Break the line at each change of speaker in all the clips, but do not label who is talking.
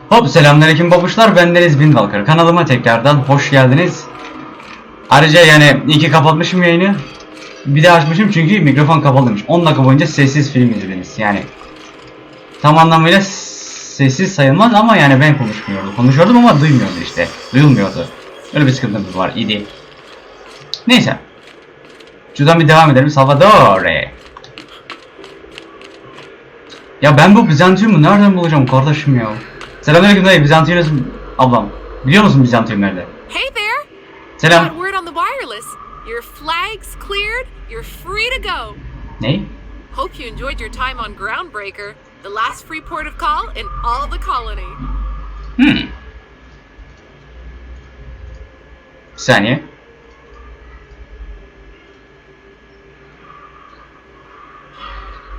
Hop, selamünaleyküm babuşlar, bendeniz Binvalkar. Kanalıma tekrardan hoş geldiniz. Ayrıca yani iyi ki kapatmışım yayını. Bir de açmışım çünkü mikrofon kapalıymış. 10 dakika boyunca sessiz film izlediniz. Yani tam anlamıyla sessiz sayılmaz ama yani ben konuşmuyordum. Konuşuyordum ama duymuyordu işte. Duyulmuyordu. Öyle bir sıkıntımız var idi. Neyse. Şuradan bir devam edelim. Salvador. Ya ben bu Bizantium'u nereden bulacağım kardeşim ya? Selamünaleyküm dayı, Bizantium ablam. Biliyor musun Bizantium nerede?
Hey there.
Selam.
Got word on the wireless. Your flag's cleared. You're free to go.
Ne?
Hope you enjoyed your time on Groundbreaker, the last free port of call in all the colony.
Bir saniye.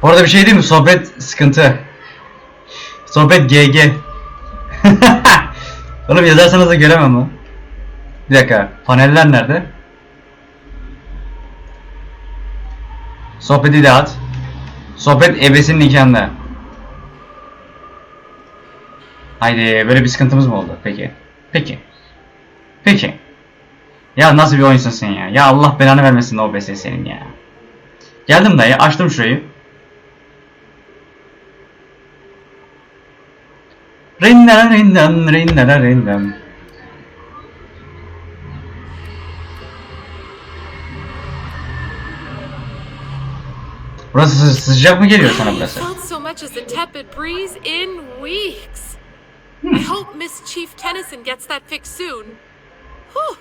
Bu arada bir şey değil mi? Sohbet sıkıntı. Sohbet GG. Oğlum yazarsanız da göremem mi? Bir dakika. Paneller nerede? Sohbeti de at. Sohbet ebesinin nikahında. Haydi, böyle bir sıkıntımız mı oldu? Peki. Ya nasıl bir oyunsun sen ya? Ya Allah belanı vermesin OBS senin ya. Geldim dayı, açtım şurayı. Rindam. Burası sıcak mı geliyor sana burası?
Felt so much as a tepid breeze in weeks. I hope Miss Chief Tennyson gets that fixed soon. Whew.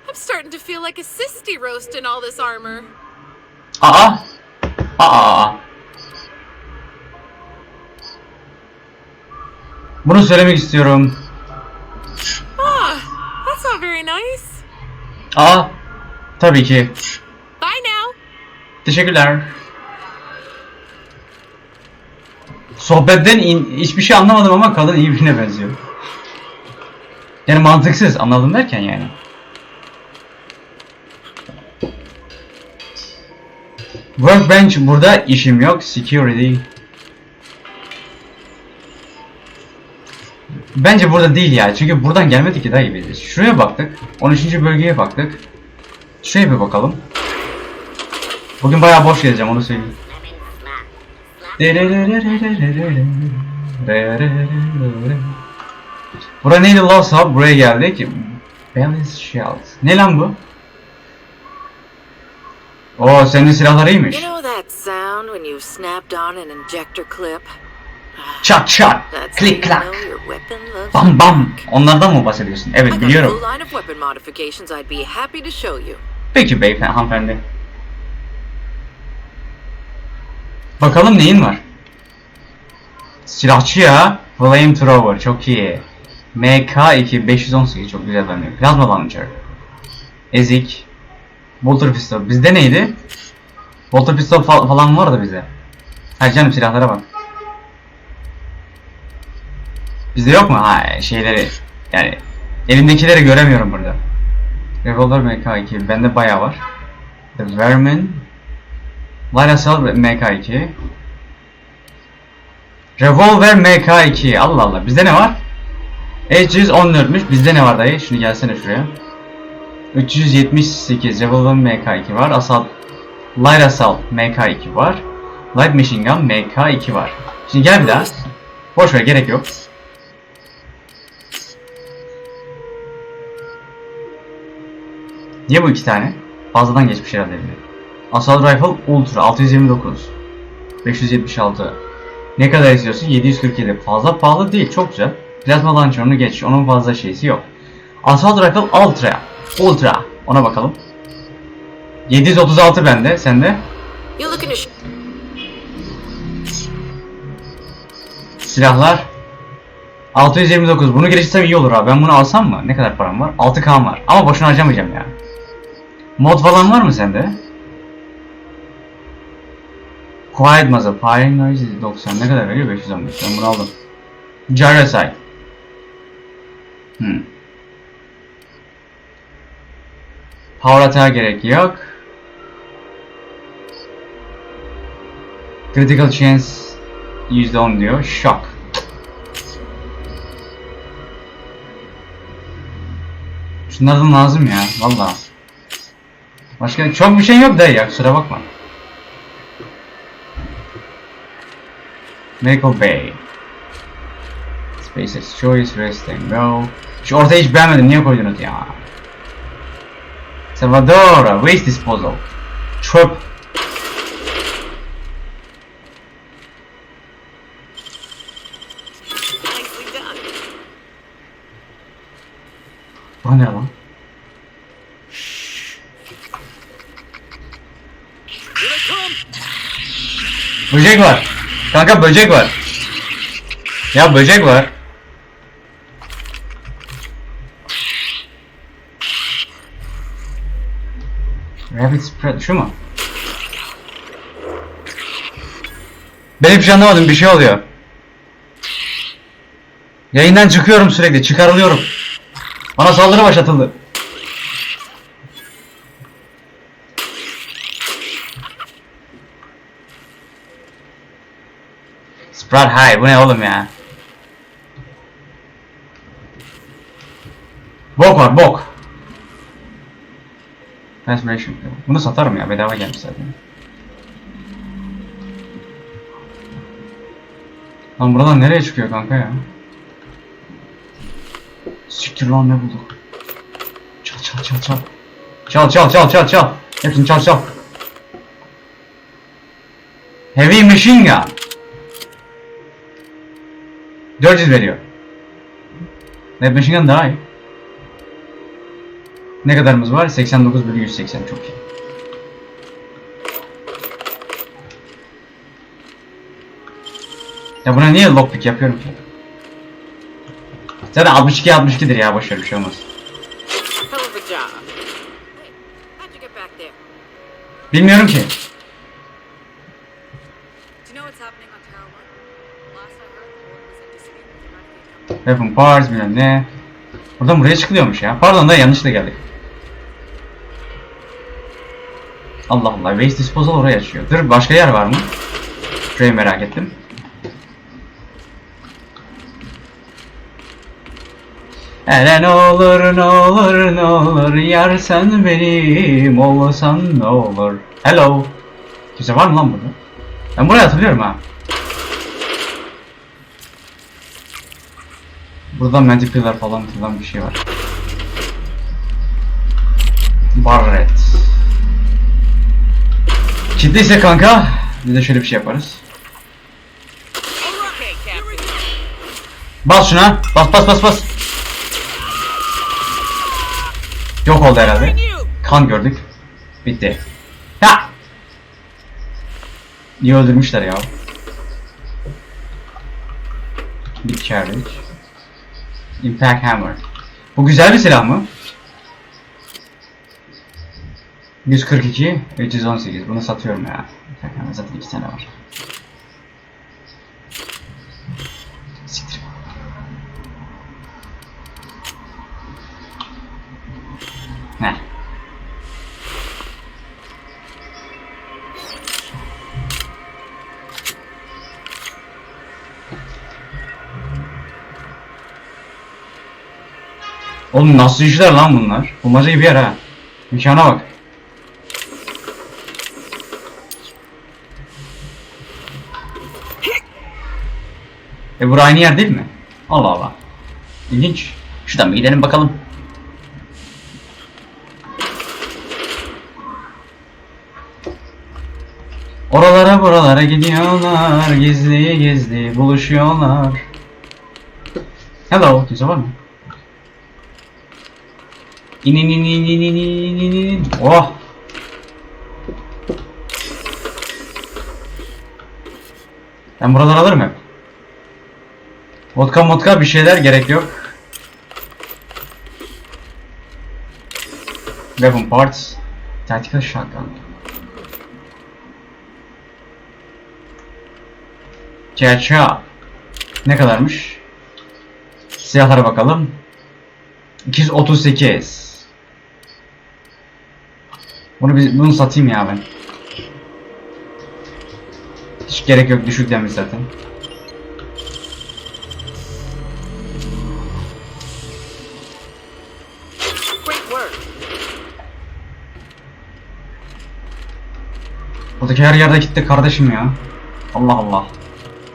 I'm starting to feel like a sisty roast in all this armor.
Aa. Bunu söylemek istiyorum.
That's not very nice.
Tabii ki.
Bye now.
Teşekkürler. Sohbetten hiçbir şey anlamadım ama kadın iyi birine benziyor. Yani mantıksız, anladım derken yani. Workbench, burada işim yok. Security. Bence burada değil ya. Çünkü buradan gelmedik ki dayı biz. Şuraya baktık. 13. bölgeye baktık. Şuraya bir bakalım. Bugün bayağı boş geleceğim, onu söyleyeyim. Bura neydi? Lost Hub, buraya geldik. Balance Shield. Ne lan bu? Oo, senin silahlar iyiymiş.
You know that sound when you've snapped on an injector clip?
Çat, klik klak, bam bam. Onlardan mı bahsediyorsun? Evet, biliyorum. Peki beyefendi, hanımefendi. Bakalım neyin var? Silahçı ya. Flamethrower, çok iyi. MK2 518, çok güzel bende. Plasma launcher. Ezik. Bolter pistol. Bizde neydi? Bolter pistol falan vardı bize. Hadi canım, silahlara bak. Bizde yok mu? Şeyleri. Yani elimdekileri göremiyorum burada. Revolver MK2. Bende bayağı var. The Vermin. Nasıl MK2. Revolver MK2. Allah Allah. Bizde ne var? 314'müş. Bizde ne var dayı? Şunu gelsene şuraya. 378. Revolver MK2 var. Light Assault MK2 var. Light Machine Gun MK2 var. Şimdi gel bir daha. Boş ver, gerek yok. Niye bu iki tane? Fazladan geçmiş herhalde eline. Assault Rifle Ultra 629. 576. Ne kadar istiyorsun? 747. Fazla pahalı değil, çok güzel. Plasma Launcher'ını geç, onun fazla şeysi yok. Assault Rifle Ultra. Ona bakalım. 736 bende, sende? Silahlar 629. Bunu geliştirsem iyi olur abi. Ben bunu alsam mı? Ne kadar param var? 6K var. Ama boşuna harcamayacağım ya. Mod falan var mı sende? Quiet Muzzle. Firing Noise 90. Ne kadar veriyor? 515. Ben bunu aldım. Gyrosite. Power attack'a gerek yok. Critical chance %10 diyor. Shock. Şunlardan lazım ya vallahi. Başka çok bir şey yok dayı ya, kusura bakma. Michael Bay. SpaceX Choice, Rest and Go. Şu ortaya hiç beğenmedim, niye koydunuz ya? Salvador, Waste Disposal. Çöp.
Nicely done.
Bu ne lan? Böcek var. Kanka böcek var. Ya böcek var. Rabbit spread şu mu? Ben hiçbir şey anlamadım, bir şey oluyor. Yayından çıkıyorum sürekli, çıkarılıyorum. Bana saldırı başlatıldı. Spread high, bu ne oğlum ya? Bok var, bok. Transformation. Bunu satarım ya, bedava gelmiş zaten. Lan buradan nereye çıkıyor kanka ya? Siktir lan, ne bulduk? Çal çal çal çal. Çal çal çal çal çal. Hepsini çal çal. Heavy machine gun. 400 veriyor. Heavy machine gun daha iyi. Ne kadarımız var? 89/180, çok iyi. Ya buna niye lockpick yapıyorum ki? Zaten 62/62'dir ya, boşver, bir şey olmaz.
Hell of a job. How'd you get back there?
Bilmiyorum ki.
Do you know what's happening on Tower 1? Last I heard, the Lord was in dispute with the Renegade Company.
Weapon parts bilmem ne. Buradan buraya çıkılıyormuş ya. Pardon da yanlışla geldik. Allah Allah, waste disposal oraya açıyor. Dur, başka yer var mı? Şurayı merak ettim. Hele ne olur ne olur ne olur, yar sen benim olsan ne olur. Hello. Kimse var mı lan burada? Ben burayı hatırlıyorum ha. Buradan mantipiler falan filan bir şey var. Barret. Kilitliyse kanka, biz de şöyle bir şey yaparız.
Okay, Captain.
Bas şuna, bas bas bas bas. Yok oldu herhalde. Kan gördük. Bitti. Ha! İyi öldürmüşler ya. Big carriage. Impact hammer. Bu güzel bir silah mı? 142, 318. Bunu satıyorum ya. Impact hammer zaten 2 tane var. Siktir. Ne? Oğlum nasıl işler lan bunlar? Bulmaca gibi yer ha. Mekana bak. Bura aynı yer değil mi? Allah Allah. İlginç. Şuradan bir gidelim bakalım. Oralara buralara gidiyorlar, gizli gizli buluşuyorlar. Hello, kimse var mı? İnin. Oh! Ben buraları alırım hep. Vodka bir şeyler gerek yok. Weapon parts. Tactical shotgun. Ketchup. Ne kadarmış? Silahlara bakalım. 238. Bunu satayım ya ben. Hiç gerek yok, düşük demiş zaten.
Quick
Buradaki her yerde gitti kardeşim ya. Allah Allah.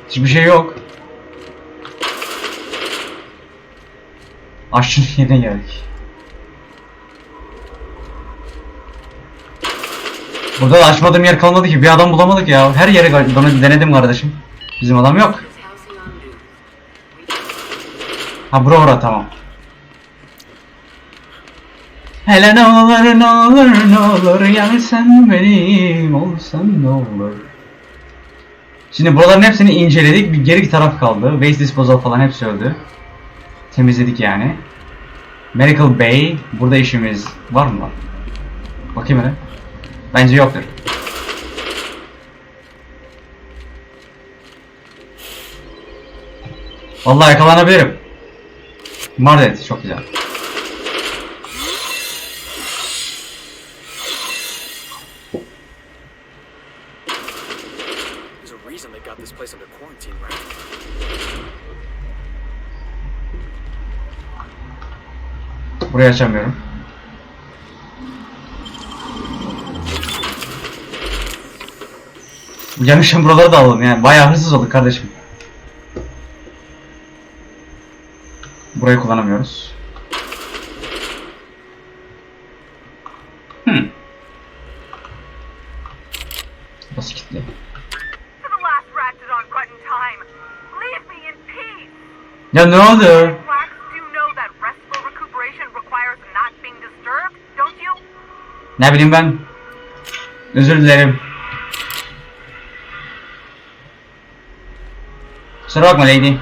Hiçbir şey yok. Aşçının yerine geldik. Burada da açmadığım yer kalmadı ki. Bir adam bulamadık ya. Her yere denedim kardeşim. Bizim adam yok. Ha bura tamam. Hele ne olur ne olur ne olur yani sen benim olsan ne olur. Şimdi buraların hepsini inceledik. Bir geri taraf kaldı. Waste disposal falan hepsi öldü. Temizledik yani. Miracle Bay. Burada işimiz var mı? Bakayım hele. Bence yoktur. Vallahi yakalanabilirim. Mardet çok güzel.
There's a reason they got this place under quarantine, right?
Burayı açamıyorum. Gelmişim buraları da alalım yani. Bayağı hırsız olduk kardeşim. Burayı kullanamıyoruz. Burası kilitli. Ya ne oldu? Ne bileyim ben. Özür dilerim. Kusura bakma lady.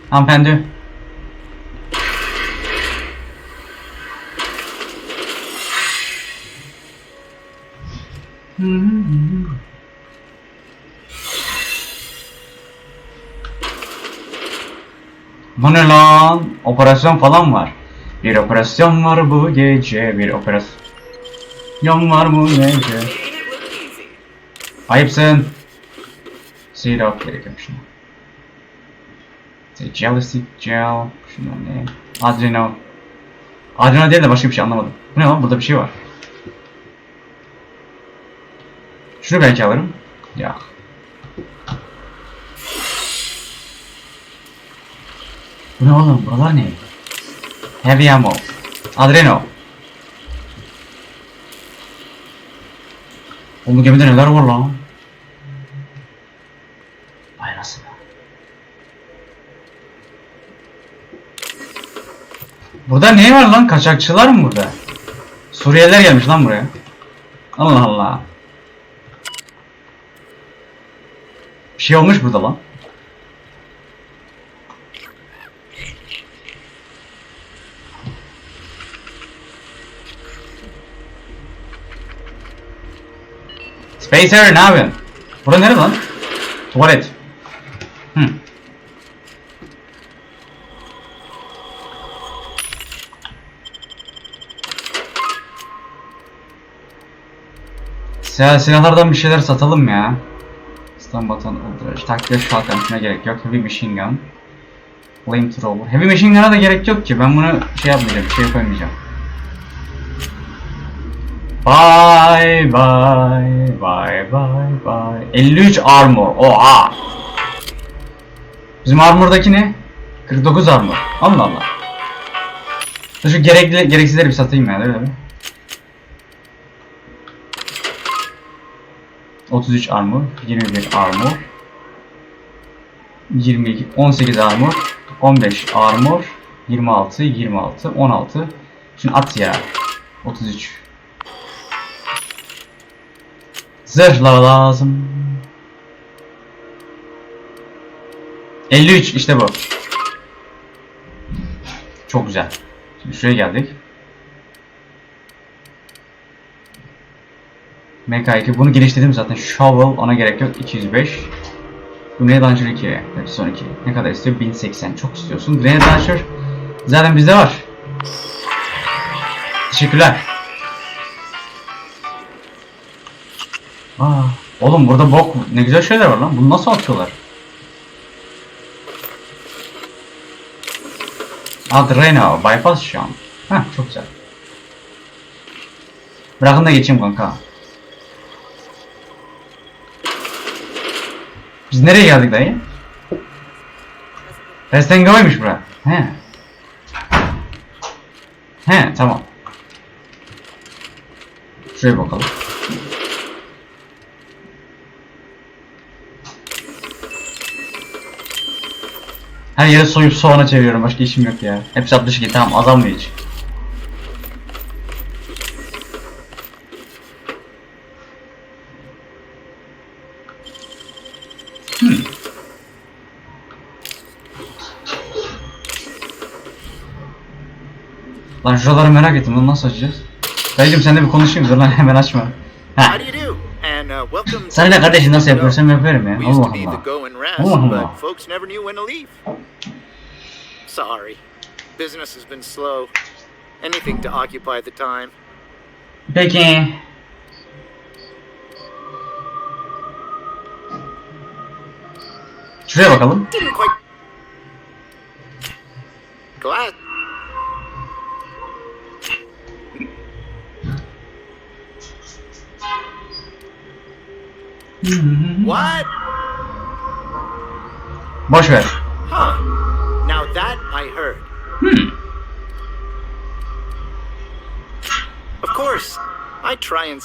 Hanımefendi. Bu ne lan? Operasyon falan var. Bir operasyon var bu gece. Bir operasyon var bu gece. Ayıpsın. Sirup gerekiyor şuna. Jealousy gel. Şuna ne? Adrenal. Adrenal değil de başka bir şey anlamadım. Bu ne lan? Burada bir şey var. Şunu belki alırım. Ya. Bu ne oğlum? Buralar ne? Heavy ammo. Adreno. Oğlum gemide neler var lan? Vay nasıl? Burada ne var lan? Kaçakçılar mı burada? Suriyeliler gelmiş lan buraya. Allah Allah. Bir şey olmuş burada lan. Spacer ne yapıyorsun? Burası nerede lan? Tuvalet. Silahlardan bir şeyler satalım ya. Stun button, ultra, takviye shotgun şuna gerek yok. Heavy machine gun. Flamethrower. Heavy machine gun'a da gerek yok ki. Ben bunu şey yapmayacağım, bir şey koymayacağım. Bye bye bye bye bye. 53 armor. Oha. Bizim armordaki ne? 49 armor. Allah Allah. Şu gereksizleri bir satayım ya, öyle mi? 33 armor, 21 armor, 22, 18 armor, 15 armor, 26, 26, 16. Şunu at ya. 33. Zırhlar lazım. 53 işte bu. Çok güzel. Şimdi şuraya geldik. MK2 bunu geliştirdim zaten. Shovel ona gerek yok. 205. Grenade Launcher 2. Son 2. Ne kadar istiyor? 1080. Çok istiyorsun. Grenade Launcher zaten bizde var. Teşekkürler. Oğlum burada bok ne güzel şeyler var lan. Bunu nasıl atıyorlar? Adreno bypass şu an. Heh çok güzel. Bırakın da geçeyim kanka. Biz nereye geldik dayı? Rest and Go'ymuş bura. He. He, tamam. Şuraya bakalım. Her yere soyup soğana çeviriyorum. Başka işim yok ya. Hepsi 62. Tamam, azalmıyor hiç. Lan şuraları merak ettim. Bunu nasıl açacağız? Dayıcım sen de bir konuşayım. Dur lan, hemen açma. Ha.
How do you do? And welcome.
Sana ne kardeşim, nasıl yapıyorsam yaparım ya.
We used
Allah
to be the
Allah.
go and rest,
Allah Allah.
but folks never knew when to leave. Sorry. Business has been slow. Anything to occupy the time.
Peki. Şuraya bakalım.
Didn't quite. Glad. What?
Boş ver.
Huh. Now that I heard. Of course, I try and.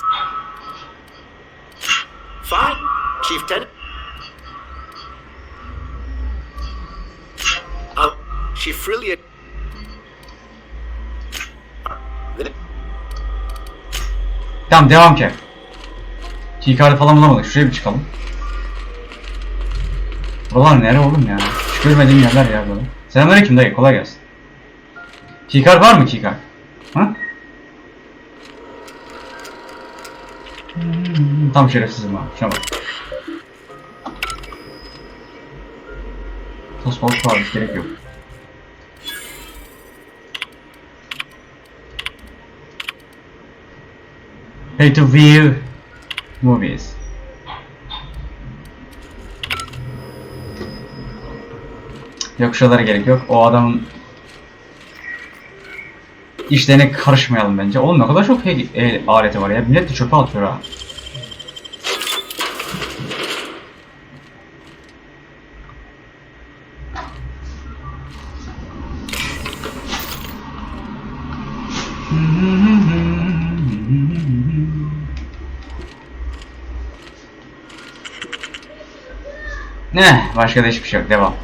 Fine, Chief Tenant. Chief Frillia.
Tamam, devam ki. Keycard'ı falan bulamadık. Şuraya bir çıkalım. Buralar nere oğlum ya? Hiç görmediğim yerler ya böyle. Selamünaleyküm dayı, kolay gelsin. Keycard var mı keycard? Ha? Tam şerefsizim ha. Şuna bak. Sos balık varmış, gerek yok. Pay to view movies. Yok, şuralara gerek yok. O adamın işlerine karışmayalım bence. Oğlum ne kadar çok aleti var ya. Millet de çöpe atıyor ha. Ne? Başka da hiçbir şey yok. Devam.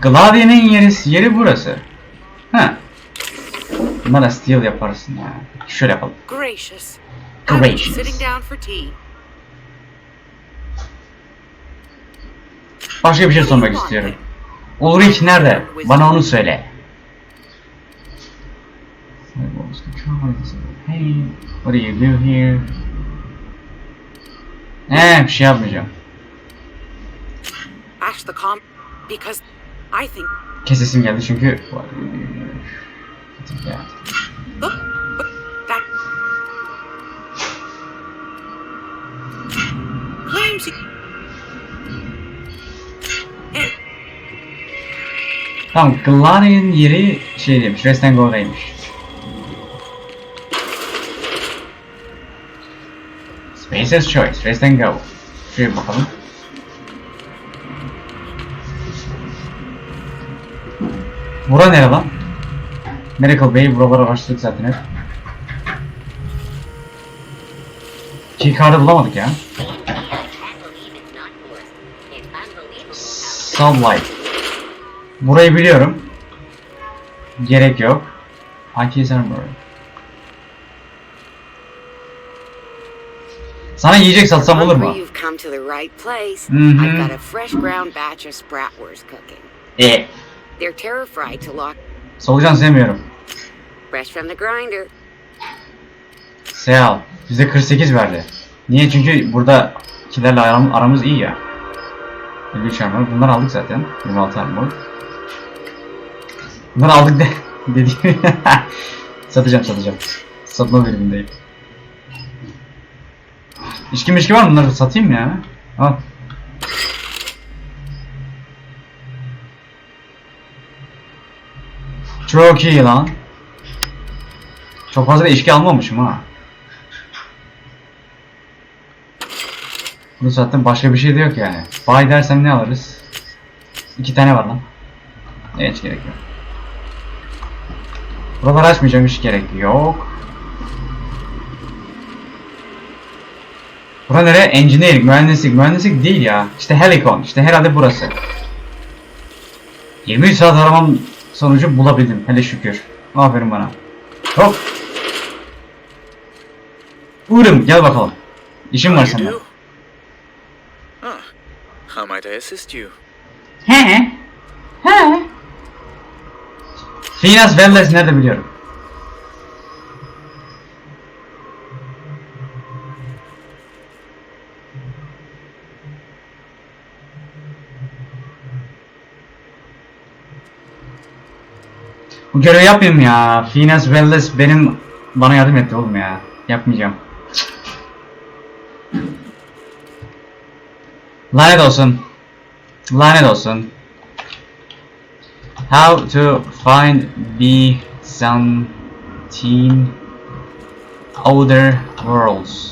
Gladio'nun yeri burası. Ha. Bunlara steal yaparsın ya. Şöyle yapalım.
Gracious.
Gracious.
Sitting down for tea.
Başka bir şey sormak istiyorum. Ulrich nerede? Bana onu söyle. Hey, what do you do here? Bir şey yapmayacağım.
Ash the because I think.
Kesesim geldi çünkü.
Look, that claims.
Tamam, Gladio'nun yeri şey demiş, Rest and Go'daymış. Spacer's Choice, Rest and Go. Şuraya bakalım. Bura nere lan? Miracle Bay, buraları araştırdık zaten hep. Keycard'ı bulamadık ya. Sunlight. Burayı biliyorum. Gerek yok. Sana yiyecek satsam olur mu?
You've come to the right place.
Mhm.
I've got a fresh ground batch of bratwurst cooking. They're terror fried to lock.
Solucan sevmiyorum.
Fresh from the grinder.
Seyal. Bize 48 verdi. Niye? Çünkü buradakilerle aramız iyi ya. 53 armor. Bunları aldık zaten. 26 armor. Bunları aldık dediğim. Satacağım. Satma bölümündeyim. İçki var mı? Bunları satayım mı ya? Al. Çok iyi lan. Çok fazla da içki almamışım ha. Bu zaten başka bir şey de yok yani. Bay dersem ne alırız? 2 tane var lan. Hiç gerek yok. Buraları açmayacağım, hiç gerek yok. Bura nere? Engineering, mühendislik. Mühendislik değil ya. İşte Helicon. İşte herhalde burası. 23 saat aramam sonucu bulabildim. Hele şükür. Aferin bana. Hop. Uğur'um gel bakalım. İşim var sende.
How might I assist you?
He. He. Finas Welles nerede biliyorum. Bu görevi yapmayayım ya. Finas Welles bana yardım etti oğlum ya. Yapmayacağım. Lanet olsun. Lanet olsun. How to find Byzantine other worlds.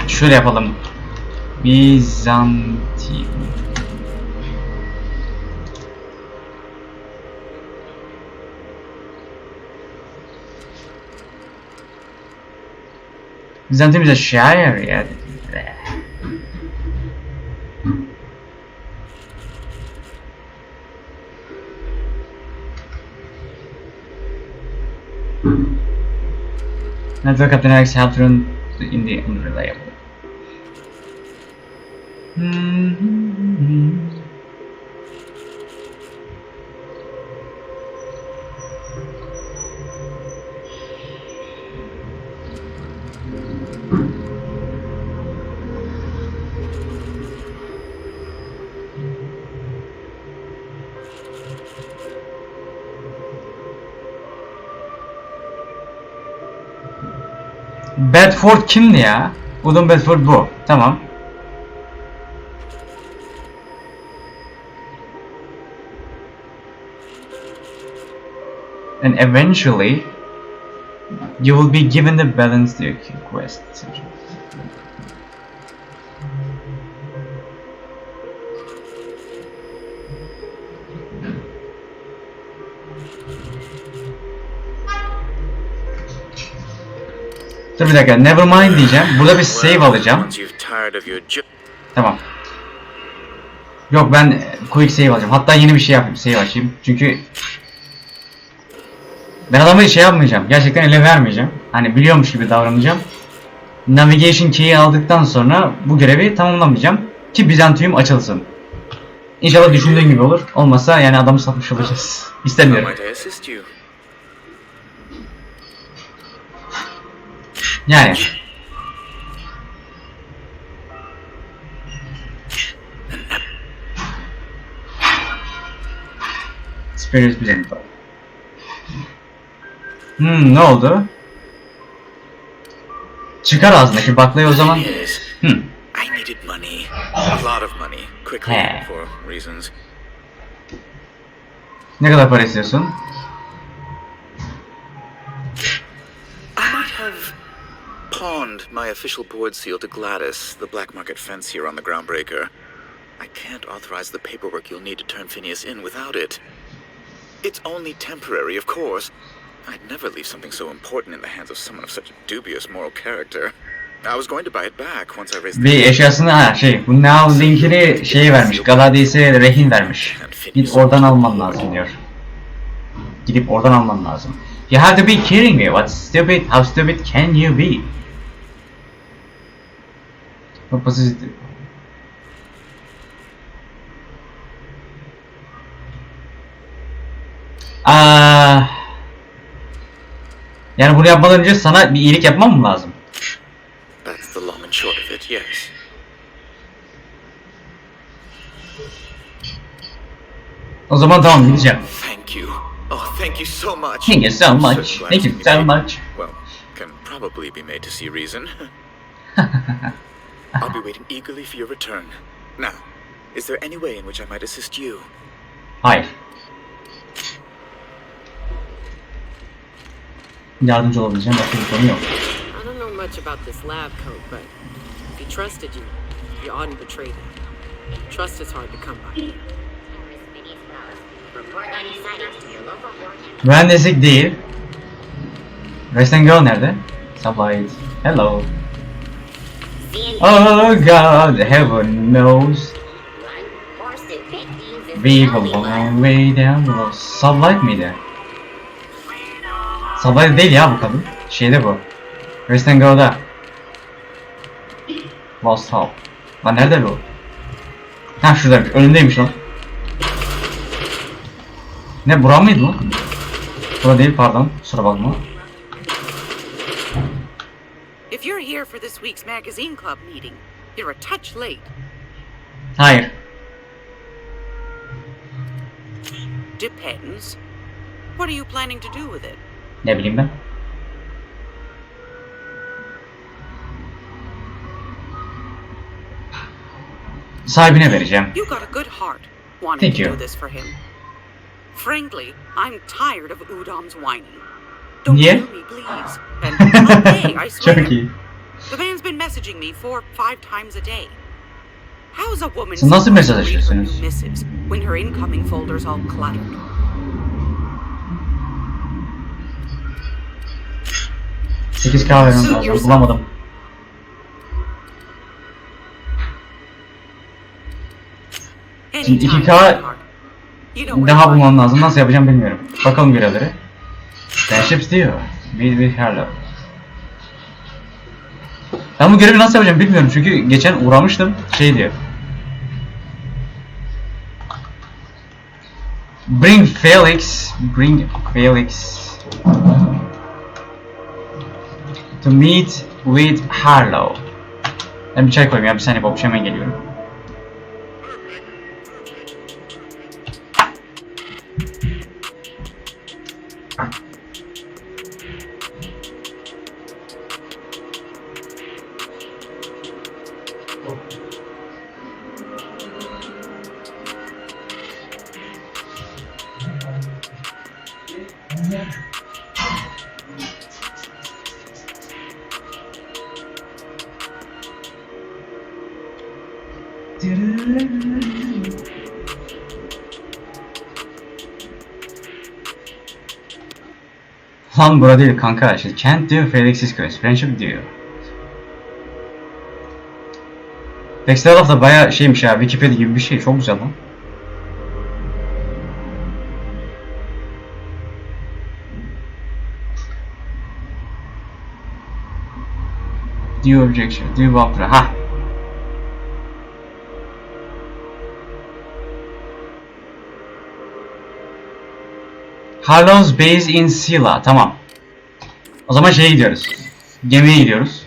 Şöyle yapalım. Bizantin. Bizantin bize şair ya. Network Dynamics help run in the unreliable. Bedford kimdi ya? Udon Bedford bu. Tamam. And eventually you will be given the balance to your quest. Dur bir dakika, never mind diyeceğim. Burada bir save alacağım. Tamam. Yok, ben quick save alacağım. Hatta yeni bir şey yapayım, save açayım. Çünkü ben adamı şey yapmayacağım. Gerçekten ele vermeyeceğim. Hani biliyormuş gibi davranacağım. Navigation key'i aldıktan sonra bu görevi tamamlamayacağım. Ki Bizantium açılsın. İnşallah düşündüğün gibi olur. Olmasa yani adamı satmış olacağız. İstemiyorum. Yani. Spirit Bizantium. Ne oldu? Çıkar ağzındaki baklayı o zaman.
I needed money. A lot of money. Quickly for reasons.
Ne kadar para istiyorsun?
I might have pawned my official board seal to Gladys, the black market fence here on the Groundbreaker. I can't authorize the paperwork you'll need to turn Phineas in without it. It's only temporary, of course. I'd never leave something so important in the hands of someone of such dubious moral character. I was going to buy it back once I raised
bir eşyasını bu Now linkini vermiş. Galadis'e rehin vermiş. Git oradan alman lazım diyor. Gidip oradan alman lazım. You have to be kidding me. What's stupid? How stupid can you be? Pozitif. Yani bunu yapmadan önce sana bir iyilik yapmam mı lazım?
That's the long and short of it, yes.
O zaman tamam, gideceğim.
Thank you. Oh, thank you so much.
Thank you so
I'm
much.
so glad
Thank you
to be
so
made-
much.
Well, can probably be made to see reason. I'll be waiting eagerly for your return. Now, is there any way in which I might assist you?
Hayır. Yardımcı olabileceğim başka bir konu yok.
I don't know much about this lab coat, but if he trusted you, you oughtn't betray him. Trust is hard to come by.
Mühendislik değil. Rest and Go nerede? Sublight. Hello. Oh God, heaven knows. We go long way down below. Sublight mıydı? Sublight değil ya bu kadın. Şeyde bu. Rest and Go'da. Lost Hope. Lan nerede bu? Ha şuradaymış. Önündeymiş lan. Ne, bura mıydı lan? Bura değil, pardon. Kusura bakma.
If you're here for this week's magazine club meeting, you're a touch late.
Hayır.
Depends. What are you planning to do with it?
Ne bileyim ben. Sahibine vereceğim.
You got a good heart, wanting
Thank
to
you.
do this for him. Frankly, I'm tired of Udom's whining. Don't
Niye?
kill me, please. And okay, I swear.
Çok iyi.
The man's been messaging me 4-5 times a day. How's a woman
Siz nasıl
supposed to read her
mesajlaşıyorsunuz?
new missives when her incoming folder's all cluttered?
Sekiz kahve lazım. Bulamadım. Şimdi
Anytime,
2K
sweetheart. You know where
daha
to find
bulmam lazım. Nasıl yapacağım bilmiyorum. Bakalım görevleri. Friendships diyor. Meet with hello. Ben bu görevi nasıl yapacağım bilmiyorum çünkü geçen uğramıştım. Şey diyor. Bring Felix to meet with Harlow. Ben bir çay koyayım ya, bir saniye Babuş, hemen geliyorum. Lan bura değil kanka, işte Kent diyor, Felix's Quest, Friendship diyor. Text da baya şeymiş ya, Wikipedia gibi bir şey, çok güzel lan. Due objection, due buffer, ha. Harlow's base in Silla, tamam. O zaman şeye gidiyoruz. Gemiye gidiyoruz.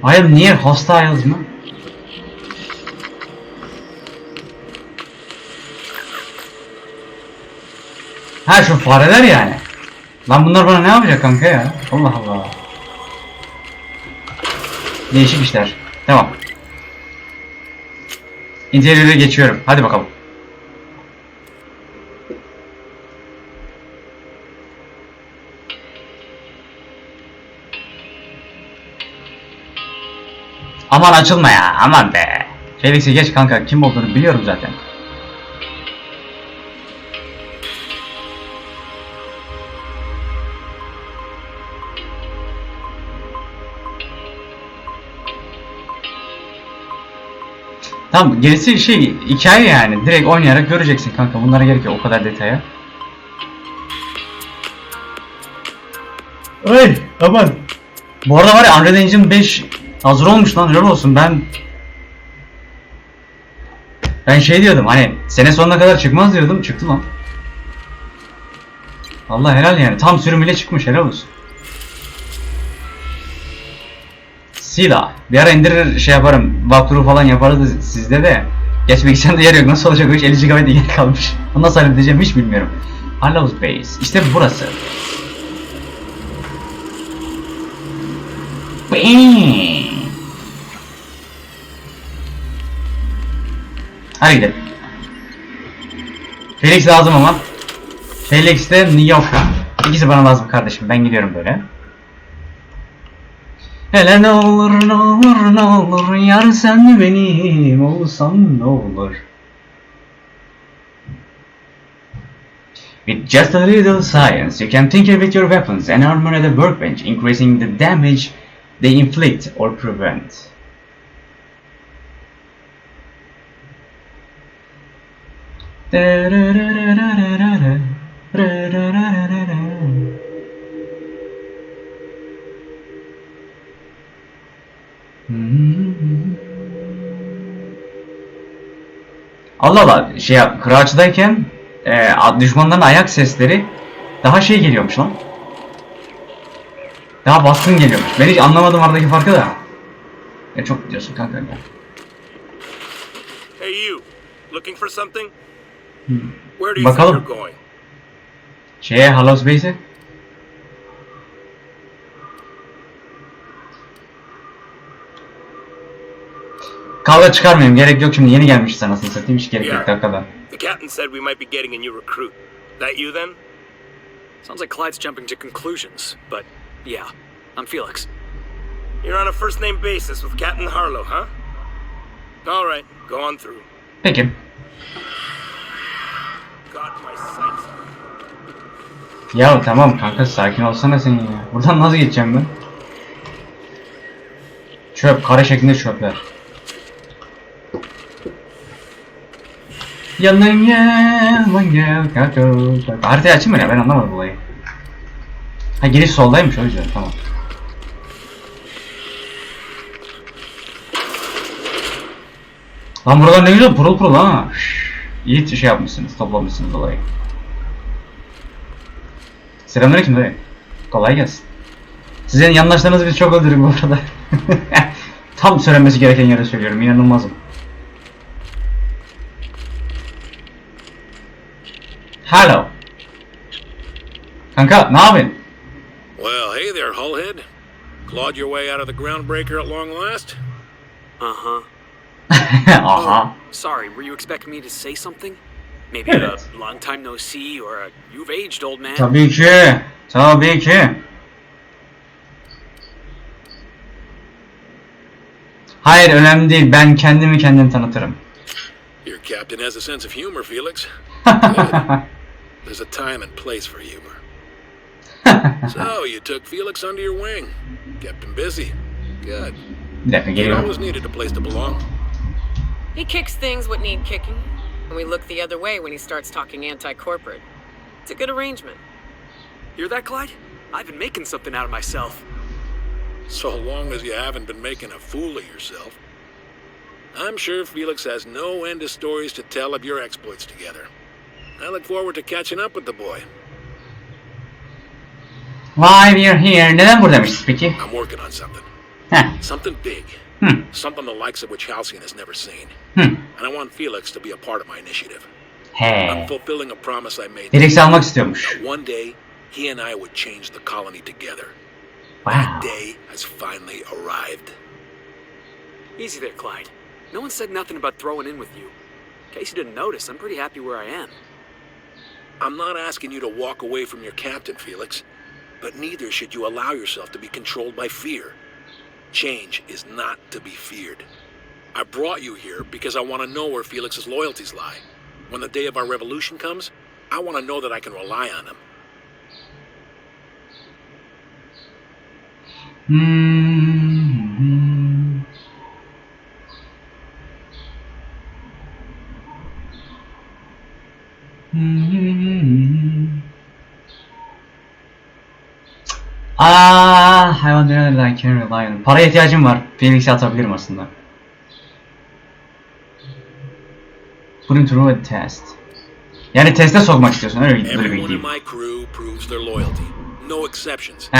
Hayır, niye hostiles mı? Ha, şu fareler yani. Lan bunlar bana ne yapacak kanka ya? Allah Allah. Değişik işler. Tamam. İnteriöre geçiyorum. Hadi bakalım. Aman açılma ya, aman be. Felix'e geç kanka, kim olduğunu biliyorum zaten. Tamam, gerisi şey hikaye yani, direkt oynayarak göreceksin kanka, bunlara gerek yok o kadar detaya. Ay aman. Bu arada var ya Unreal Engine 5 hazır olmuş lan, helal olsun. Ben şey diyordum, hani sene sonuna kadar çıkmaz diyordum, çıktı lan. Allah helal yani, tam sürümüyle çıkmış, helal olsun. Sila. Bir ara indirir şey yaparım, walkthrough falan yaparız sizde de. Geç bilgisayarda yer yok, nasıl olacak o iş, 50 GB yer kalmış. Onu nasıl halledeceğim hiç bilmiyorum. Hallows Base, işte burası. Hadi gidelim. Felix lazım ama. Felix de New York'a. İkisi bana lazım kardeşim, ben gidiyorum böyle. Hele ne olur ne olur ne olur, yar sen benim olsan ne olur. With just a little science, you can tinker with your weapons and armor at a workbench, increasing the damage they inflict or prevent. Allah Allah, şey Crouch'dayken düşmanların ayak sesleri daha şey geliyormuş lan. Daha baskın geliyormuş. Ben hiç anlamadım aradaki farkı da. Çok biliyorsun kanka ya.
Hey you, looking for something? Where do you
Bakalım.
think you're going?
Hallows Base'e. Kavga çıkarmayayım, gerek yok şimdi, yeni gelmişiz anasını satayım, hiç gerek yok dakikada.
The captain said we might be getting a new recruit. That you then?
Sounds like Clyde's jumping to conclusions, but yeah, I'm Felix.
You're on a first name basis with Captain Harlow, huh? All right, go on through.
Peki.
Got my sights.
Ya tamam kanka, sakin olsana sen ya. Buradan nasıl geçeceğim ben? Çöp, kare şeklinde çöpler. Yanın gel haritayı açayım mı ya, ben anlamadım olayı. Ha, giriş soldaymış, o yüzden tamam. Lan buralar ne güzel pırıl pırıl ha. İyi şey yapmışsınız, toplamışsınız olayı. Selamünaleyküm dayı. Kolay gelsin. Sizin yandaşlarınızı biz çok öldürdük bu arada. Tam söylenmesi gereken yere söylüyorum, inanılmazım. Hello. Kanka, ne yapıyorsun?
Well, hey there, Hullhead. Clawed your way out of the groundbreaker at long last?
Uh-huh.
Aha.
Sorry, were you expecting me to say something? Maybe
Evet.
a long time no see or a you've aged, old man?
Tabii ki. Tabii ki. Hayır, önemli değil. Ben kendimi kendim tanıtırım.
Your captain has a sense of humor, Felix. Good. There's a time and place for humor. So, you took Felix under your wing. Kept him busy. Good.
Bir dakika,
He
geliyorum.
always needed a place to belong.
He kicks things what need kicking, and we look the other way when he starts talking anti-corporate. It's a good arrangement.
Hear that, Clyde? I've been making something out of myself.
So long as you haven't been making a fool of yourself. I'm sure Felix has no end of stories to tell of your exploits together. I look forward to catching up with the boy.
Why we're here? Neden buradaymışız peki?
I'm working on something.
Heh.
Something big.
Hmm.
Something the likes of which Halcyon has never seen.
Hmm.
And I want Felix to be a part of my initiative. I'm
He.
fulfilling a promise I made.
Felix'i almak istiyormuş.
That one day, he and I would change the colony together.
Wow.
That day has finally arrived.
Easy there, Clyde. No one said nothing about throwing in with you. In case you didn't notice, I'm pretty happy where I am.
I'm not asking you to walk away from your captain, Felix. But neither should you allow yourself to be controlled by fear. Change is not to be feared. I brought you here because I want to know where Felix's loyalties lie. When the day of our revolution comes, I want to know that I can rely on him.
Hmm. I want to know that I can rely on. Paraya ihtiyacım var. Felix'e atabilirim aslında. Put him through a test. Yani teste sokmak istiyorsun öyle bir
Everyone in
değil.
my crew proves their loyalty. No exceptions.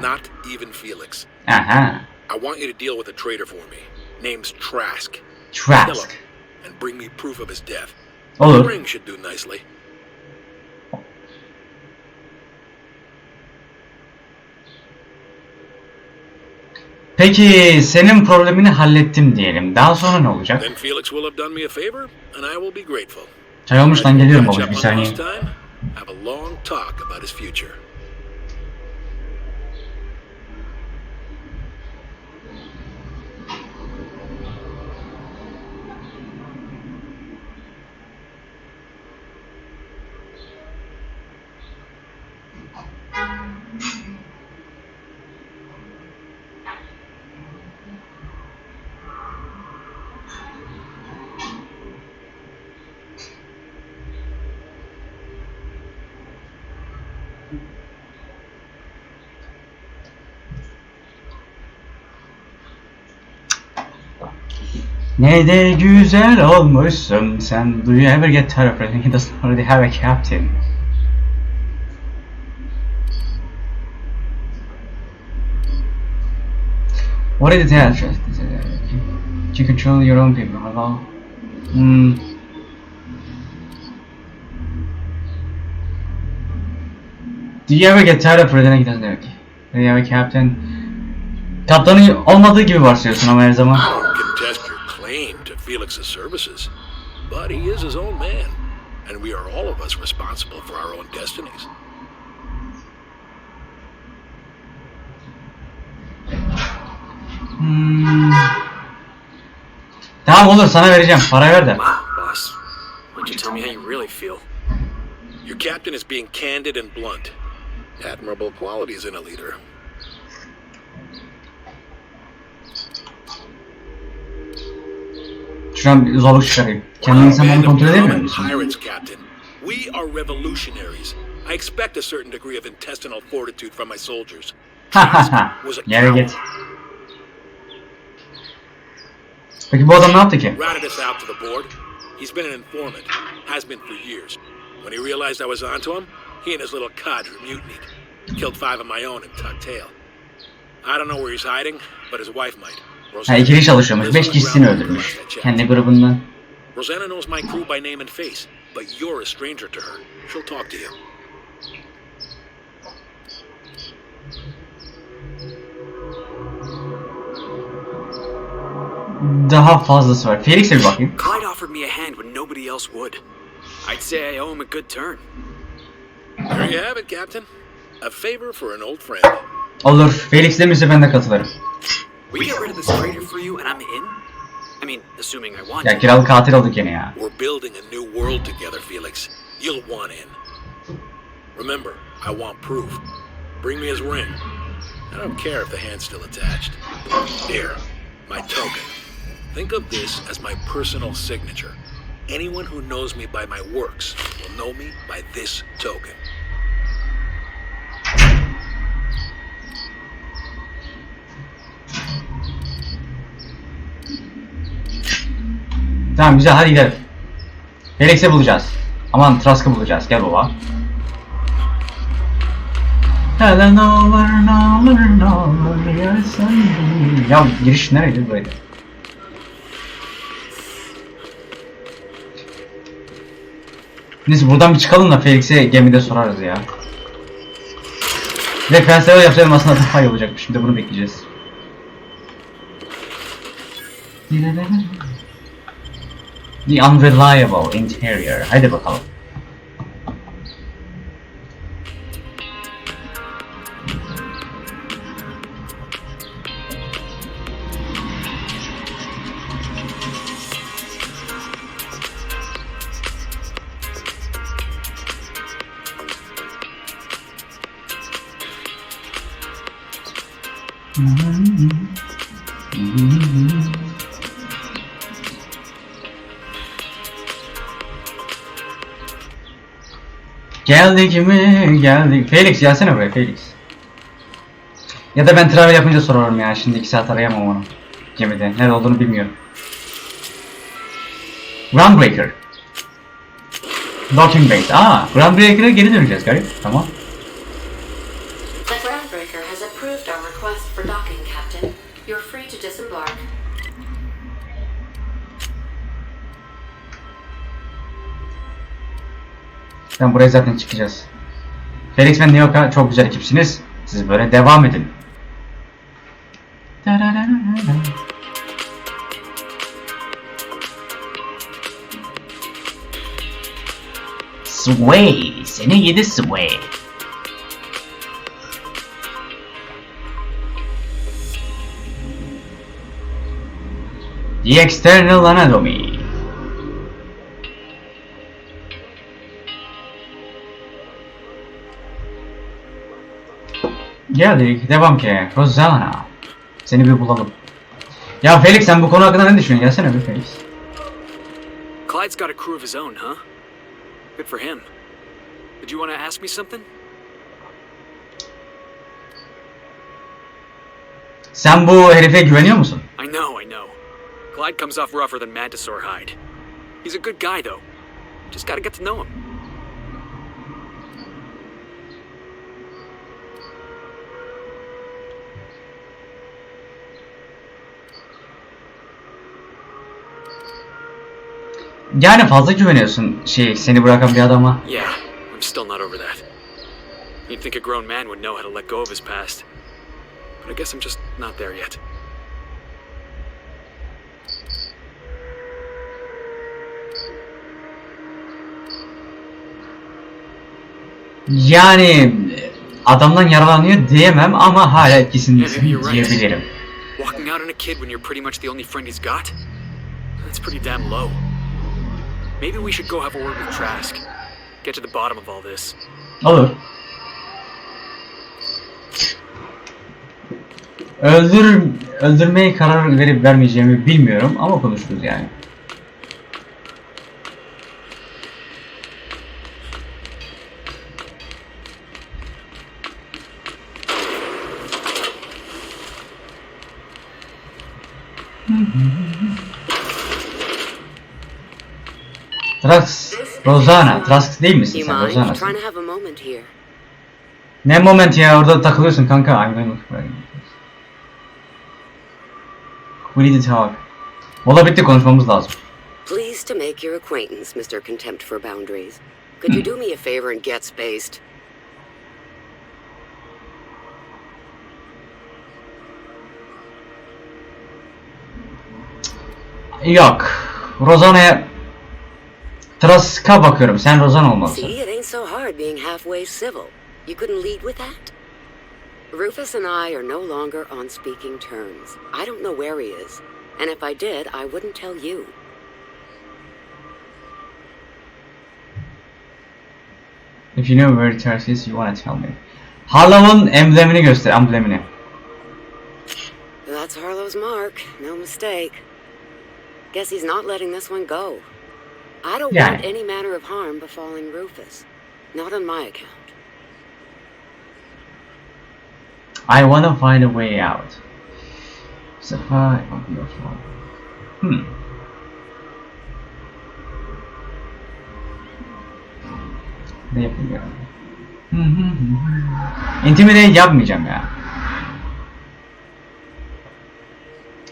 Not even Felix. I want you to deal with a traitor for me. Name's Trask. Kill him and bring me proof of his death.
Olur.
The ring should do nicely.
Peki senin problemini hallettim diyelim. Daha sonra ne olacak?
Then Felix will have done me a favor and I will be grateful.
Çay olmuş lan geliyorum
Catch
Babuş
up
bir
on
saniye.
lost time, have a long talk about his future.
Ne de güzel olmuşsun sen. Do you ever get tired of everything? He doesn't already have a captain. What is the answer? To control your own people. Hello. Do you ever get tired of everything? He doesn't have. Do you have a captain? Kaptanı olmadığı gibi varsayıyorsun ama her zaman.
I don't contest your claim to Felix's services, but he is his own man, and we are all of us responsible for our own destinies.
Tamam olur sana vereceğim. Para ver de.
Wow, boss. Why don't you tell me how you really feel?
Your captain is being candid and blunt. Admirable qualities in a leader.
Şuradan bir zorluk çıkarayım. Kendini
Wow,
insanları
band of
kontrol edemiyor
common
musun?
pirates, Captain. We are revolutionaries. I expect a certain degree of intestinal fortitude from my soldiers. Was a
Yere
coward.
git. Peki bu adam ne yaptı ki?
Routed us out to the board. He's been an informant. Has been for years. When he realized I was onto him, he and his little cadre mutinied. Killed 5 of my own and tucked tail. I don't know where he's hiding, but his wife might.
Ha ikili çalışıyormuş. 5 kişisini öldürmüş. Kendi grubundan.
Rosanna knows my crew by name and face, but you're a stranger to her. She'll talk to you.
Daha fazlası var. Felix'e bir bakayım.
Clyde offered me a hand when nobody else would. I'd say I owe him a good turn.
There you have it, Captain. A favor for an old friend.
Olur. Felix demişse ben de katılırım.
We get rid of this traitor for you and I'm in? I mean, assuming I want
Ya
to.
kiralık katil olduk yine ya.
We're building a new world together, Felix. You'll want in. Remember, I want proof. Bring me his ring. I don't care if the hand's still attached. Here, my token. Think of this as my personal signature. Anyone who knows me by my works will know me by this token.
Tamam güzel hadi gidelim. Felix'i bulacağız. Aman Trask'ı bulacağız. Gel baba. Hele ne olur ne olur ne olur ya sen. Ya giriş nereydi böyle? Neyse buradan bir çıkalım da Felix'e gemide sorarız ya. Ve festival yapsaydım aslında daha iyi olacakmış. Şimdi bunu bekleyeceğiz. The unreliable interior. Hadi bakalım. Geldik mi? Geldik. Felix gelsene buraya Felix. Ya da ben travel yapınca sorarım ya. Şimdi 2 saat arayamam onu. Gemide. Nerede olduğunu bilmiyorum. Groundbreaker. Docking base. Groundbreaker'a geri döneceğiz garip. Tamam.
The groundbreaker has approved our request for docking, Captain. You're free to disembark.
Ben buraya zaten çıkacağız. Felix ve Nyoka çok güzel ekipsiniz. Siz böyle devam edin. Sway. Seni yedi Sway. The External Anatomy. Geldik. Devam ki. Rosanna. Seni bir bulalım. Ya Felix sen bu konu hakkında ne düşünüyorsun? Gelsene bir Felix.
Clyde's got a crew of his own, huh? Good for him. Did you want to ask me something?
Sen bu herife güveniyor musun?
I know. Clyde comes off rougher than Mantisaur hide. He's a good guy, though. Just gotta get to know him.
Yani fazla güveniyorsun seni bırakan bir adama.
Yeah, I'm still not over that. You'd think a grown man would know how to let go of his past. But I guess I'm just not there yet.
Yani adamdan yaralanıyor diyemem ama hala etkisindesin
Yeah, maybe you're right.
diyebilirim.
Walking out on a kid when you're pretty much the only friend he's got? That's pretty damn low. Maybe we should go have a word with Trask. Get to the bottom of all this.
Olur. Öldürmeye karar verip vermeyeceğimi bilmiyorum ama konuşuruz yani. Rosanna, Trask değil misin
You
sen?
mind
Rosanna.
trying to have a moment here?
Ne moment ya, orada takılıyorsun kanka. Aynen. We need to talk. Mola bitti, konuşmamız lazım.
Pleased to make your acquaintance, Mr. Contempt for Boundaries. Could you do me a favor and get spaced?
Yok. Rosanna'ya Trask'a bakıyorum. Sen Rosanna olmalısın.
See, it ain't so hard being halfway civil. You couldn't lead with that? Rufus and I are no longer on speaking terms. I don't know where he is. And if I did, I wouldn't tell you.
If you know where Trask is, you wanna tell me. Harlow'un amblemini göster, amblemini.
That's Harlow's mark, no mistake. Guess he's not letting this one go. I don't
Yeah.
want any manner of harm befalling Rufus. Not on my account.
I wanna find a way out. Survive on your phone. Ne yapayım ya? Intimidate yapmayacağım ya.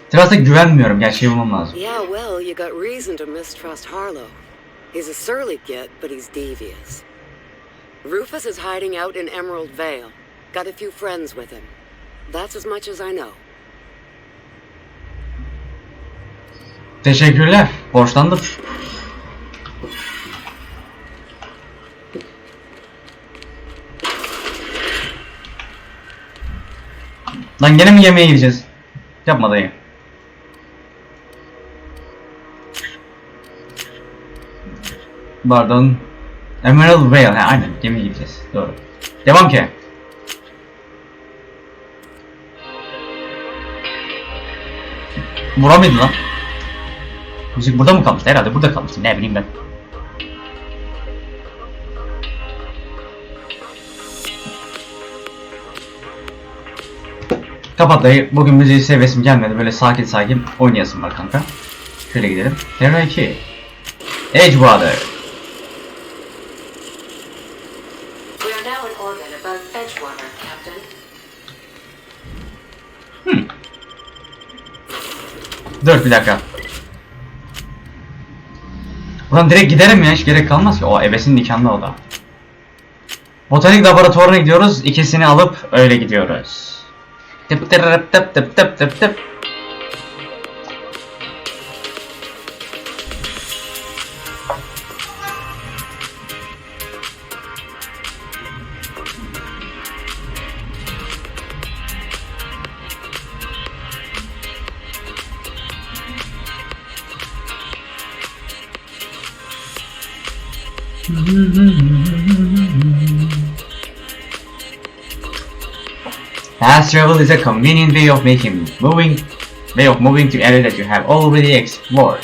Trask'a güvenmiyorum. Gerçeği bulmam lazım.
Yeah, well, you got reason to mistrust Harlow. He's a surly git, but he's devious. Rufus is hiding out in Emerald Vale. Got a few friends with him. That's as much as I know.
Teşekkürler. Borçlandım. Lan gene mi yemeğe gideceğiz? Yapma dayı. Pardon. Emerald Vale. Aynen. Yemeğe gideceğiz. Doğru. Devam ki. Bura mıydı lan? Müzik burada mı kalmıştı? Herhalde burada kalmıştı. Ne bileyim ben. Kapat dayı. Bugün müziği sevesim gelmedi. Böyle sakin sakin oynayasın var kanka. Şöyle gidelim. Terra 2. Edgewater.
We are now in orbit above Edgewater, Captain.
Dur bir dakika. Buradan direkt giderim ya, hiç gerek kalmaz ki. O ebesinin nikahında o da. Botanik laboratuvarına gidiyoruz. İkisini alıp öyle gidiyoruz. Tıp tırıp tıp tıp tıp tıp tıp. Fast travel is a convenient way of moving to area that you have already explored.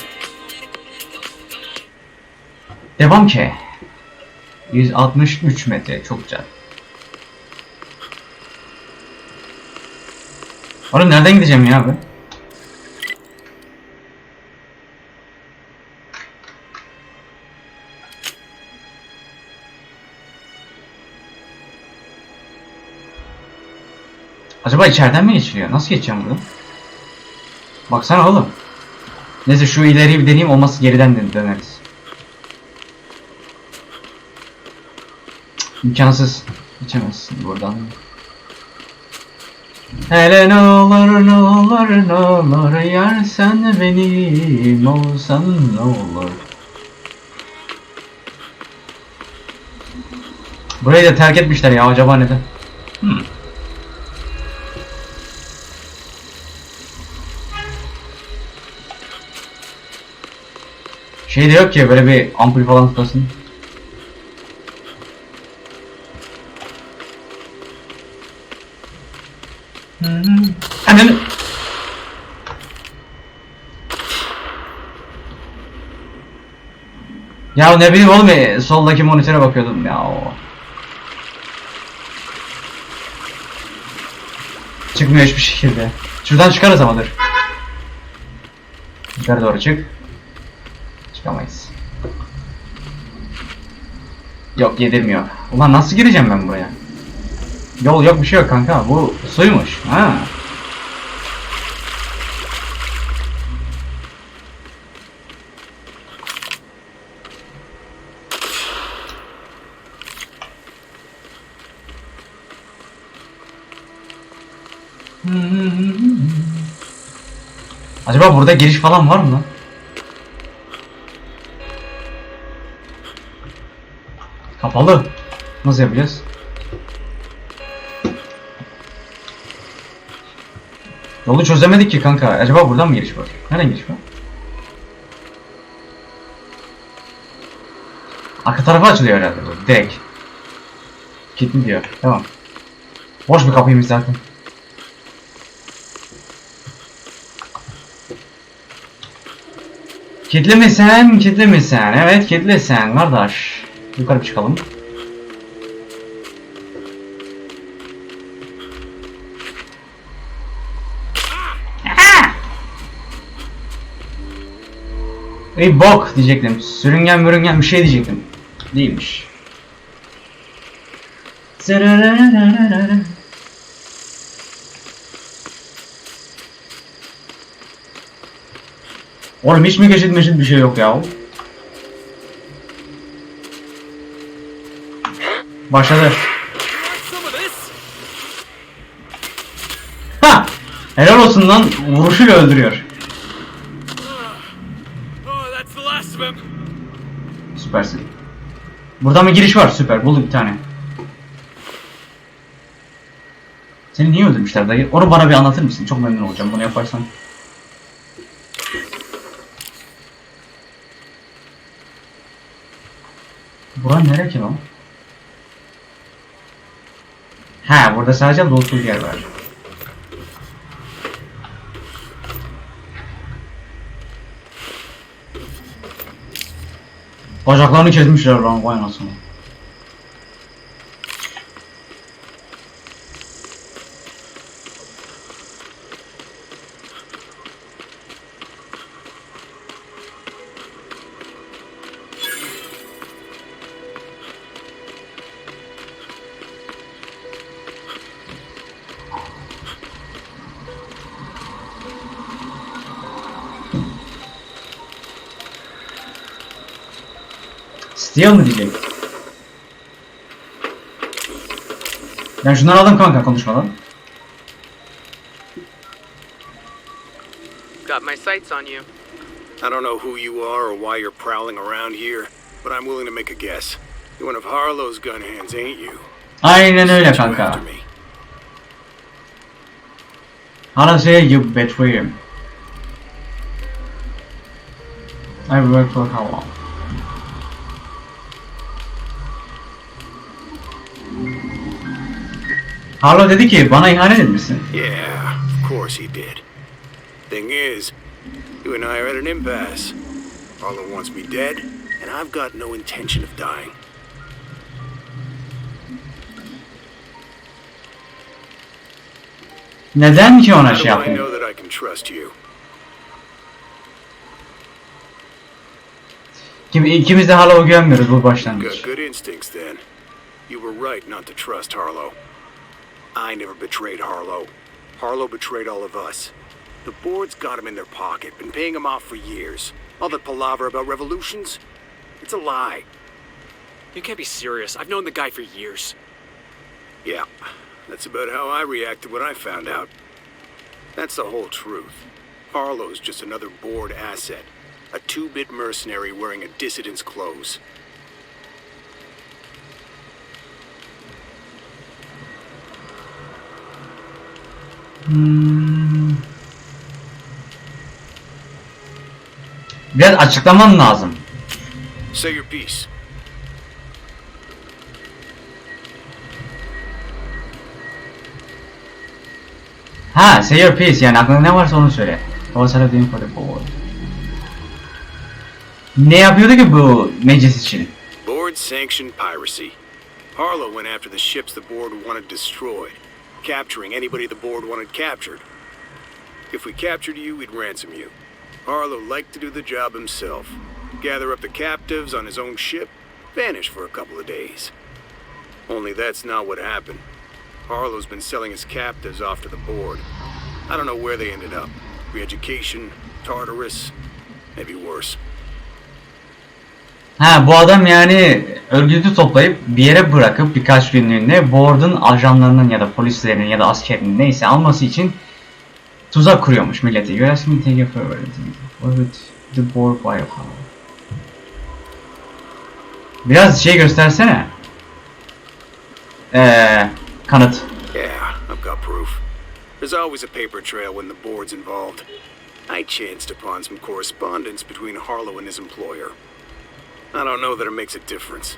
Devam ki. 163 metre, çok güzel. Oğlum nereden gideceğim ya abi? Acaba içeriden mi geçiliyor? Nasıl geçeceğim buradan? Baksana oğlum. Neyse şu ileriyi bir deneyeyim, olmazsa geriden döneriz. İmkansız. Geçemezsin buradan. Hele ne olur ne olur ne olur, yar sen benim olsan ne olur. Burayı da terk etmişler ya, acaba neden? Şey de yok ki böyle bir ampul falan tutasın. Hemen. Ya ne bileyim oğlum, soldaki monitöre bakıyordum ya o. Çıkmıyor hiçbir şekilde. Şuradan çıkarız ama dur. Yukarı doğru çık. Çıkamayız. Yok, yedirmiyor. Ulan nasıl gireceğim ben buraya? Yol yok, bir şey yok kanka. Bu suymuş. Ha. Acaba burada giriş falan var mı lan? Kapalı. Nasıl yapacağız? Yolu çözemedik ki kanka. Acaba buradan mı giriş var? Nereden giriş var? Arka tarafa açılıyor herhalde bu. Direkt. Kilitli diyor. Tamam. Boş bir kapıymış zaten. Kilitli mi sen? Kilitli mi sen? Evet, kilitli sen kardeş. Yukarı bir çıkalım. Ey bok diyecektim. Sürüngen mürüngen bir şey diyecektim. Değilmiş. Oğlum hiç mi geçit bir şey yok ya? Başladı. Ha! Helal olsun lan, vuruşuyla öldürüyor. Süpersin. Buradan bir giriş var, süper, bulduk bir tane. Seni niye öldürmüşler dayı? Onu bana bir anlatır mısın? Çok memnun olacağım bunu yaparsan. Bura nere ki lan? Ha, burada sadece lootsuz yer var. Bacaklarını kesmişler lan, vay anasını. Steal mı diyecek? Ben şunları aldım kanka konuşmadan.
Got my sights on you.
I don't know who you are or why you're prowling around here, but I'm willing to make a guess. You're one of Harlow's gun hands, ain't you?
Aynen öyle
Sent you after
kanka.
me.
Hala say you betray him. I work for how long? Harlow dedi ki bana ihanet etmişsin.
Yeah, of course he did. Thing is, you and I are at an impasse. Harlow wants me dead, and I've got no intention of dying.
Neden ki ona
How
şey
do I
yapayım?
know that I can trust you?
İkimiz de Harlow'a güvenmiyoruz bu başlangıç.
Got good instincts then. You were right not to trust Harlow. I never betrayed Harlow. Harlow betrayed all of us. The board's got him in their pocket, been paying him off for years. All that palaver about revolutions, it's a lie.
You can't be serious. I've known the guy for years.
Yeah, that's about how I reacted when I found out. That's the whole truth. Harlow's just another board asset. A two-bit mercenary wearing a dissident's clothes.
Biraz açıklaman lazım.
Say your piece.
Ha, say your piece yani aklında ne varsa onu söyle. What's are doing for the board? Ne yapıyordu ki bu meclis için?
Board sanctioned piracy. Harlow went after the ships the board wanted destroyed, capturing anybody the board wanted captured. If we captured you, we'd ransom you. Harlow liked to do the job himself. Gather up the captives on his own ship, vanish for a couple of days. Only that's not what happened. Harlow's been selling his captives off to the board. I don't know where they ended up. Re-education, Tartarus, maybe worse.
Ha, bu adam yani örgütü toplayıp bir yere bırakıp birkaç günlüğüne board'un ajanlarının ya da polislerinin ya da askerinin neyse alması için tuzak kuruyormuş millete. You ask me to take a further with the board firepower. Biraz şey göstersene. Kanıt.
Yeah, I've got proof. There's always a paper trail when the board's involved. I chanced upon some correspondence between Harlow and his employer. I don't know that it makes a difference.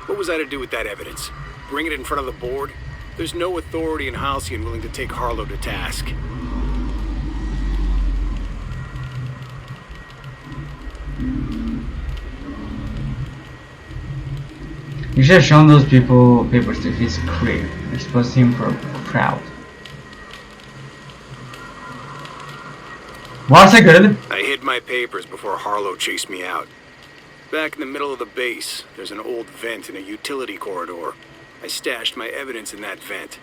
What was I to do with that evidence? Bring it in front of the board? There's no authority in Halcyon willing to take Harlow to task.
You should have shown those people papers to his career. Expose him for a crowd. Varsa görelim.
I hid my papers before Harlow chased me out. Back in the middle of the base, there's an old vent in a utility corridor. I stashed my evidence in that vent.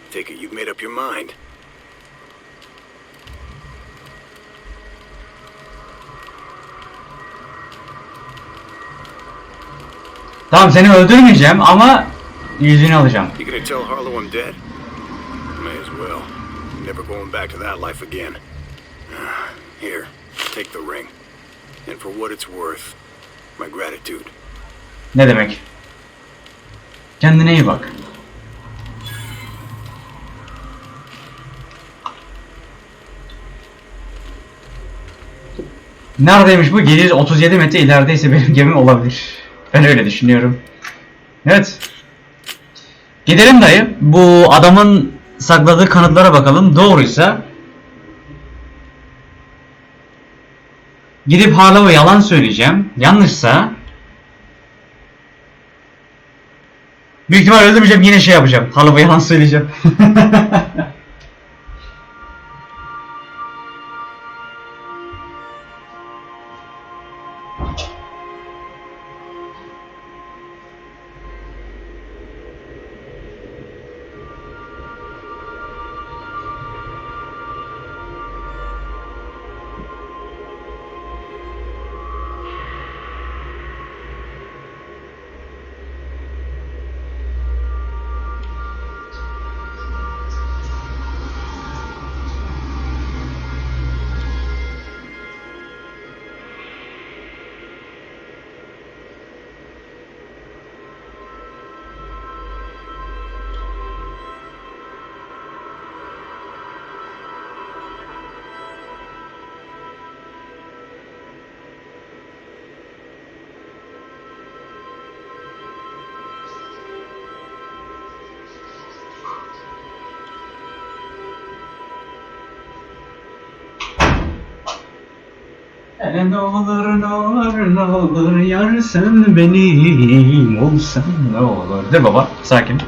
Take it you've made up your mind.
Tamam seni öldürmeyeceğim ama yüzünü alacağım.
You gonna tell Harlow I'm dead? May as well. Never going back to that life again. Here, take the ring. And for what it's worth, my gratitude.
Ne demek? Kendine iyi bak. Neredeymiş bu? 737 metre ilerideyse benim gemim olabilir. Ben öyle düşünüyorum. Evet. Gidelim dayı. Bu adamın sakladığı kanıtlara bakalım. Doğruysa gidip Harlow'a yalan söyleyeceğim. Yanlışsa büyük ihtimal öldürmeyeceğim, yine şey yapacağım. Harlow'a yalan söyleyeceğim. Ne olur ne olur ne olur yar sen benim olsan ne olur. Dur baba sakin.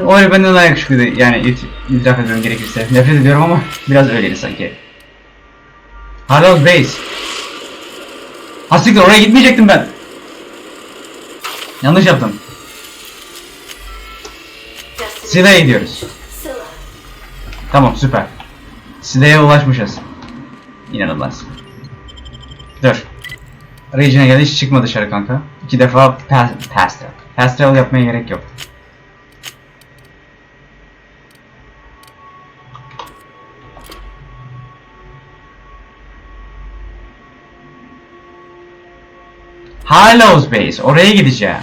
O öyle benden daha yakışıklıydı yani itiraf ediyorum gerekirse. Nefret ediyorum ama biraz öyleydi sanki. Hello base. Hastiktir oraya gitmeyecektim ben. Yanlış yaptım. Sila'ya gidiyoruz. Tamam süper. Sila'ya ulaşmışız. İnanılmaz. Dur. Region'a geldi hiç çıkma dışarı kanka. 2 defa pass travel. Pass travel yapmaya gerek yok. Hallows Base. Oraya gideceğim.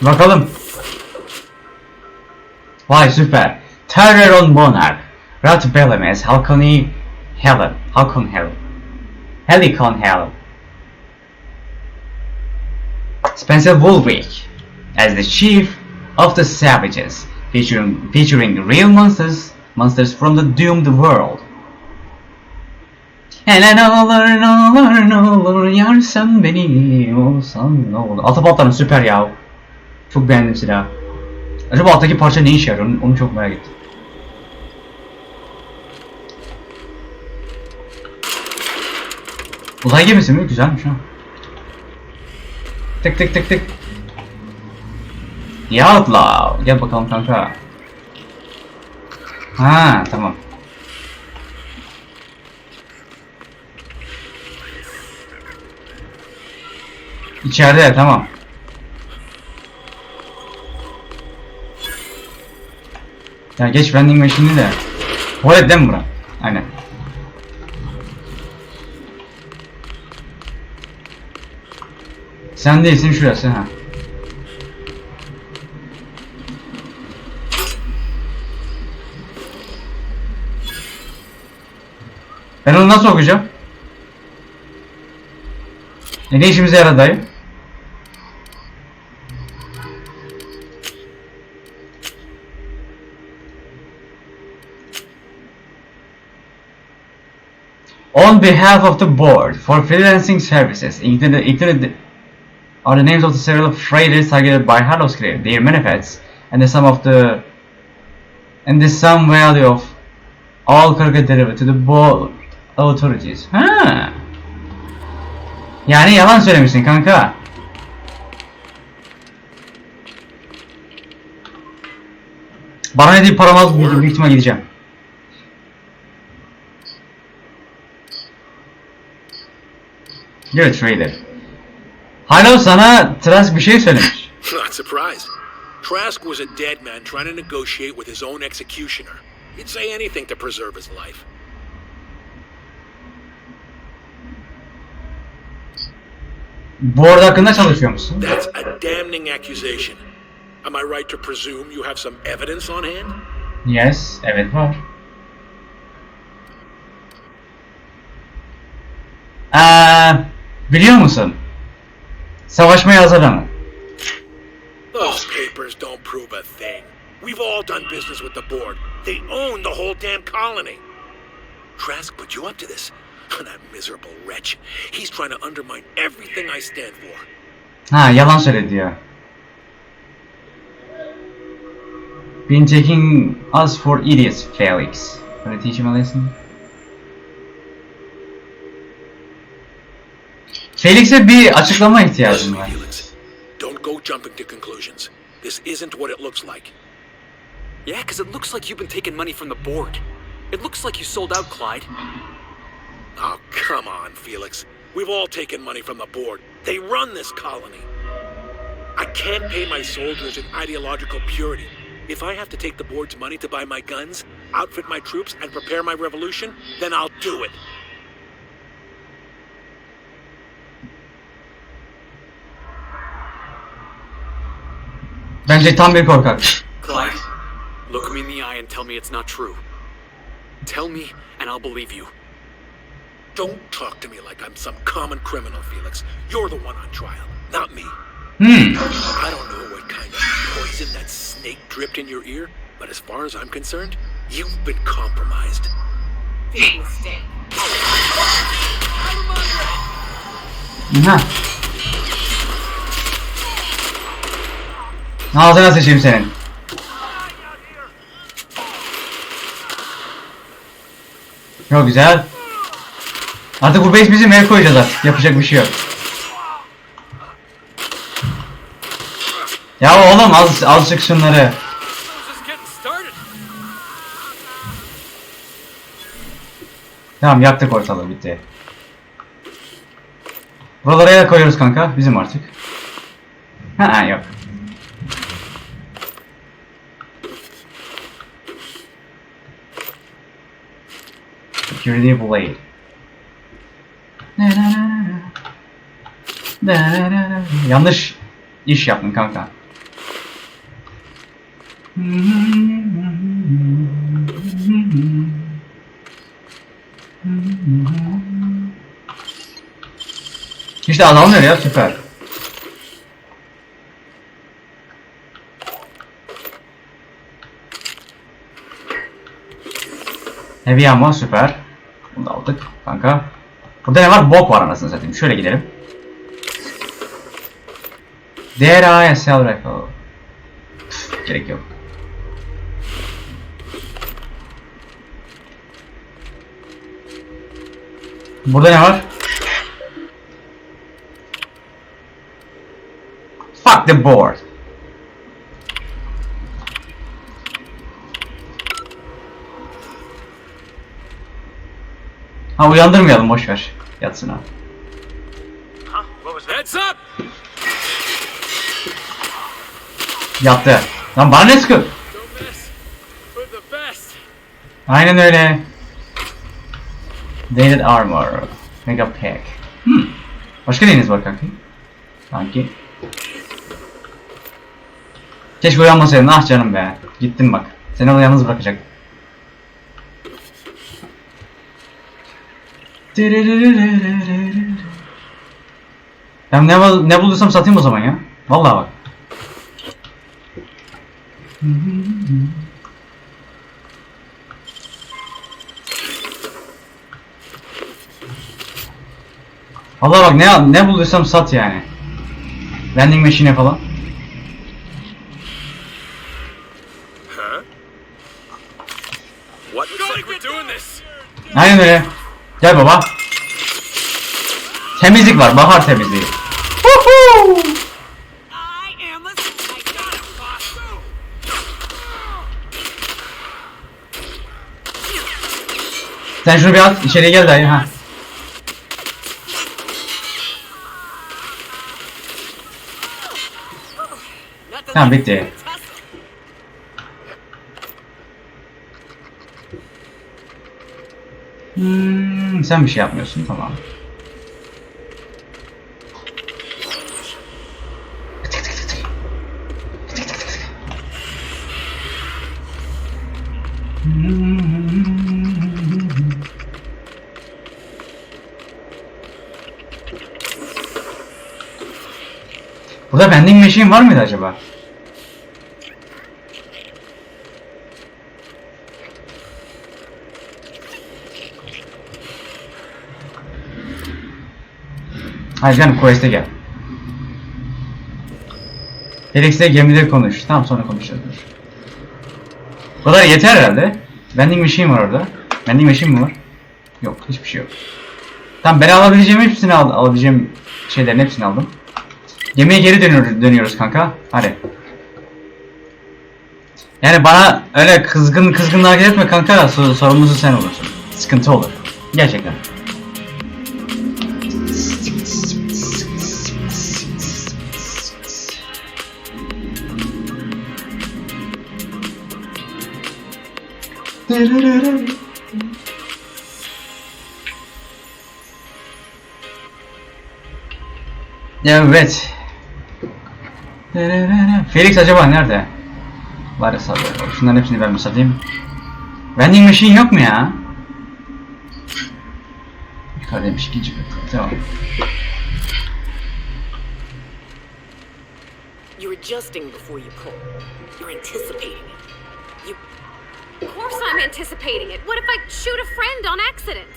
Bakalım. Vay süper. Terror on Monarch. Rat Bellemes. Halcon Helen. Helicon Helen. Spencer Woolrich as the chief of the savages, featuring real monsters from the doomed world. Hele ne olur ne olur ne olur yar sen benim olsan ne olur. Atapatların süper ya. Çok beğendim silahı. Acaba alttaki parça ne işe yarıyor? Onu çok merak ettim. Uzay gemisi mi? Güzelmiş ha. Tık tık tık tık. Yatla. Gel bakalım kanka. Ha tamam. İçeride tamam. Ya geç vending machine'i de. Tuvalet değil mi bura? Aynen. Sen değilsin şurası ha. Ben onu nasıl okuyacağım? Ne işimize yaradı dayı? On behalf of the board for freelancing services, included are the names of the several freighters targeted by Hallows Clear, their manifests, and the sum value of all cargo delivered to the board authorities. Ha. Yani yalan söylemişsin kanka. Bana ne deyip param az büyük ihtimal gideceğim. Evet trader. Hala sana Trask bir şey söylemiş.
Not surprised. Trask was a dead man trying to negotiate with his own executioner. He'd say anything to preserve his life.
Board hakkında çalışıyor musun?
That's a damning accusation. Am I right to presume you have some evidence on hand?
Yes, evet var. Biliyor musun? Savaşmaya hazırlanın.
Those papers don't prove a thing. We've all done business with the board. They own the whole damn colony. Trask put you up to this. That miserable wretch. He's trying to undermine everything I stand for.
Ha, yalan söyledi ya. Been taking us for idiots, Felix. Wanna teach him a lesson? Felix'e bir açıklama ihtiyacım var.
Felix, don't go jumping to conclusions. This isn't what it looks like.
Yeah, because it looks like you've been taking money from the board. It looks like you sold out, Clyde.
Oh, come on, Felix. We've all taken money from the board. They run this colony. I can't pay my soldiers in ideological purity. If I have to take the board's money to buy my guns, outfit my troops, and prepare my revolution, then I'll do it.
Bence tam bir korkak.
Clyde, Look me in the eye and tell me it's not true. Tell me, and I'll believe you.
Don't talk to me like I'm some common criminal, Felix. You're the one on trial, not me. I don't know what kind of poison that snake dripped in your ear, but as far as I'm concerned, you've been compromised.
Big mistake.
Aha. Ağzına sıçayım senin. Çok güzel. Artık bu base bizim, el koyacağız artık. Yapacak bir şey yok. Ya oğlum azıcık şunları. Tamam, yaktık ortalığı, bitti. Buralara el koyuyoruz kanka, bizim artık. Ha yok. Security Blade. Yanlış iş yaptın kanka. İşte azalmıyor ya, süper. Heavy ammo, süper. Bunu da aldık kanka. Burada ne var? Bok var anasını satayım. Şöyle gidelim. Diye sell rifle. Gerek yok. Burada ne var? Fuck the board. Ha, uyandırmayalım, boş ver. Yatsın ha.
Heads up!
Yattı. Lan bana ne sıkıyor? Aynen öyle. Dated armor. Mega pack. Başka neyiniz var kanki? Sanki. Keşke uyanmasaydın. Ah canım be. Gittim bak. Seni orada yalnız bırakacak. Ben ne bulduysam satayım o zaman ya. Vallahi bak. Vallahi bak, ne bulduysam sat yani. Vending machine falan.
What? Looks like we're doing this.
Aynen öyle. Gel baba. Temizlik var, bahar temizliği. Sen şunu bir at, içeriye gel dayı ha. Tamam, bitti. Sen bir şey yapmıyorsun, tamam. Burada vending machine var mıydı acaba? Hayır canım, quest'e gel. Felix'le gemide konuş. Tamam, sonra konuşacağız. Bu kadar yeter herhalde. Vending machine var orada. Vending machine mi var? Yok, hiçbir şey yok. Tamam, ben alabileceğim hepsini alabileceğim şeylerin hepsini aldım. Gemiye geri dönüyoruz kanka. Hadi. Yani bana öyle kızgın hareket etme kanka. Sorumlusu sen olursun. Sıkıntı olur. Gerçekten. Evet. Felix acaba nerede? Var ya, sabır olsun. Şunların hepsini ben mi satayım? Vending machine yok mu ya? Yukarıdaymış ikinci kat. Tamam.
You're adjusting before you pull. You're anticipating it. You.
Of course I'm anticipating it. What if I shoot a friend on accident?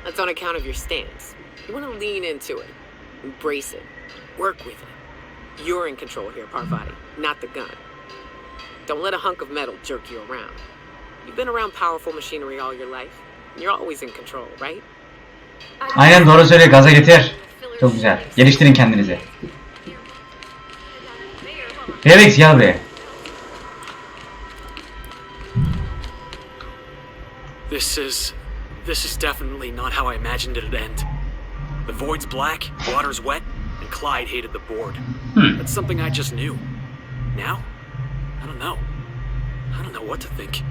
That's on account of your stance. You want to lean into it, embrace it, work with it. You're in control here, Parvati, not the gun. Don't let a hunk of metal jerk you around. You've been around powerful machinery all your life. You're always in control, right?
Aynen doğru söylüyor. Gaza getir. Çok güzel. Geliştirin kendinizi. Felix gel buraya.
This is definitely not how I imagined it'd end. The void's black, water's wet, and Clyde hated the board. That's something I just knew. Now? I don't know. I don't know what to think.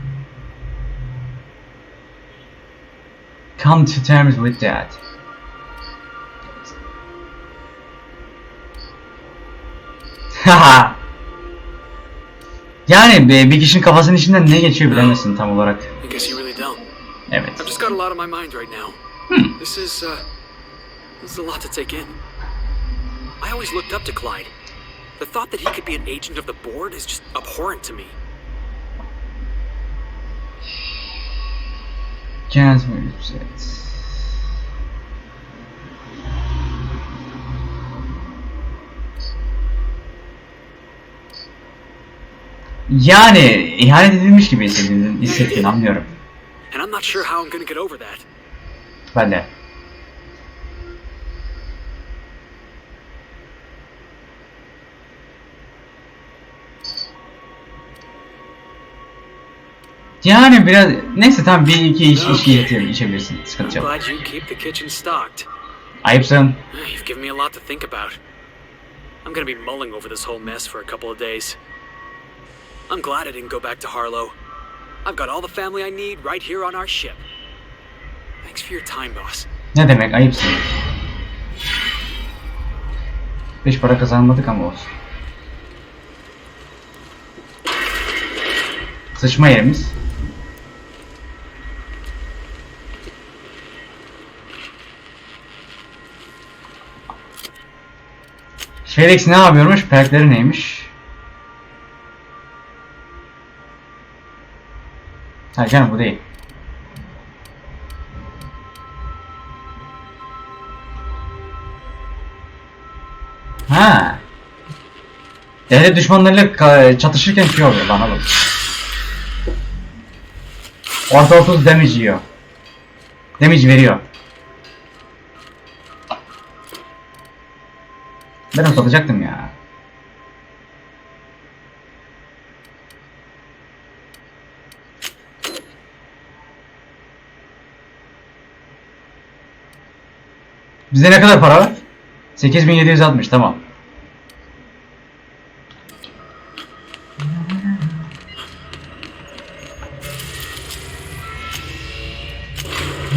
Come to terms with that. Haha. Yani bir kişinin kafasının içinden ne geçiyor bilemezsin tam olarak.
I guess you really don't.
Evet.
I've just got a lot on my mind right now. This is a lot to take in. I always looked up to Clyde. The thought that he could be an agent of the board is just abhorrent to me.
Can't move it. Yani ihanet edilmiş gibi hissettiğini anlıyorum.
And I'm not sure how I'm gonna get over that.
Ben de. Yani biraz neyse tamam bir iki içki içebilirsin. Sıkıntı
I'm
yok.
glad you keep the kitchen stocked.
Ayıpsın.
You've given me a lot to think about. I'm gonna be mulling over this whole mess for a couple of days. I'm glad I didn't go back to Harlow. I've got all the family I need right here on our ship. Thanks for your time, boss.
Ne demek ayıpsın. Hiç para kazanmadık ama olsun. Sıçma yerimiz. Felix ne yapıyormuş? Perkleri neymiş? Ha canım bu değil. Ha. Devlet düşmanlarıyla çatışırken şey oluyor lan oğlum. Orta 30 damage yiyor. Damage veriyor. Ben onu satacaktım ya. Bize ne kadar para var? 8760 tamam.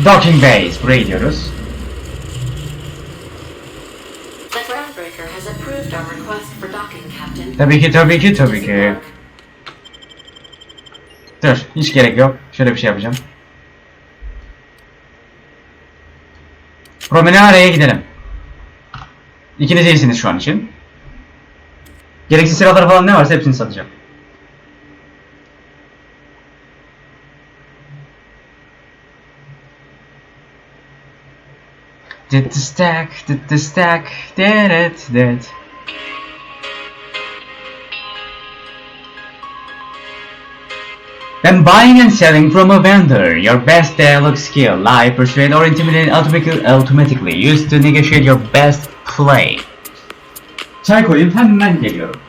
Docking base buraya gidiyoruz.
The groundbreaker has approved our request for docking, Captain.
Tabii ki. Dur, hiç gerek yok. Şöyle bir şey yapacağım. Promenada'ya gidelim. İkiniz iyisiniz şu an için. Gereksiz silahlar falan ne varsa hepsini satacağım. Did the stack, did it. When buying and selling from a vendor, your best dialogue skill, lie, persuade, or intimidate automatically used to negotiate your best play. Çay koyayım hemen geliyorum.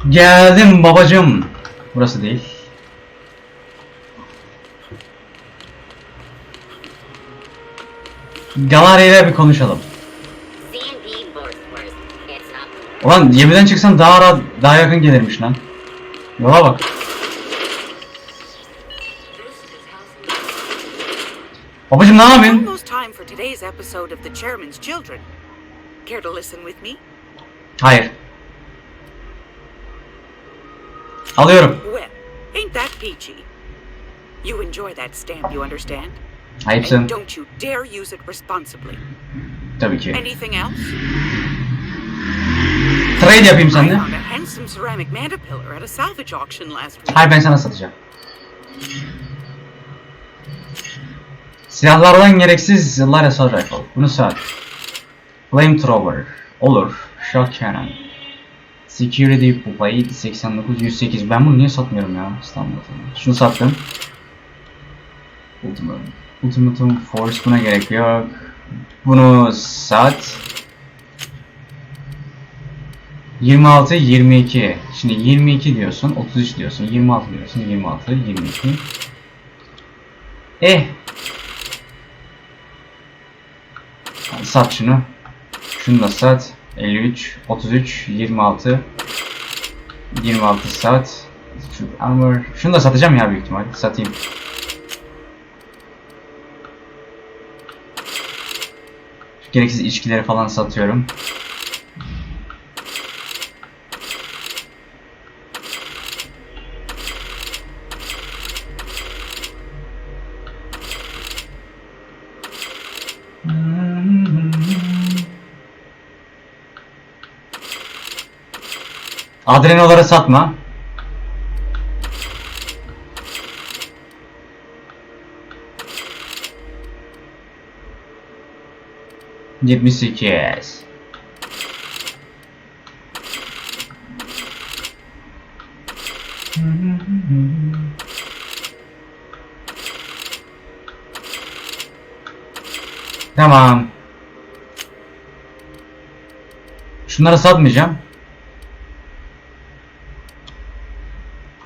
Geldim babacım. Burası değil. Galaria'yla bir konuşalım. Ulan gemiden çıksan daha rahat, daha yakın gelirmiş lan. Yola bak. Babacım ne yapıyorsun?
Almost time for today's episode of The Chairman's Children. Care to listen with me?
Hayır. Alıyorum.
Well, ain't that peachy? You enjoy that stamp, you understand?
Ayıpsın.
And don't you dare use it responsibly.
Tabii ki.
Anything else?
Trade yapayım
I
seninle.
found a handsome ceramic mandapillar at a salvage auction last week.
Hayır, ben sana satacağım. Silahlardan gereksiz yıllar assault rifle. Bunu sat. Flamethrower. Olur. Shock cannon. Security plate 89 108. Ben bunu niye satmıyorum ya? İstanbul'da. Şunu sattım. Ultimatum force, buna gerek yok. Bunu sat. 26 22. Şimdi 22 diyorsun, 33 diyorsun, 26 diyorsun, 26 22. Sat şunu. Şunu da sat. 53 33 26 26 sat. Şu armor. Şunu da satacağım ya büyük ihtimal. Satayım. Şu gereksiz içkileri falan satıyorum. Adrenalları satma. ...78. Tamam. Şunları satmayacağım.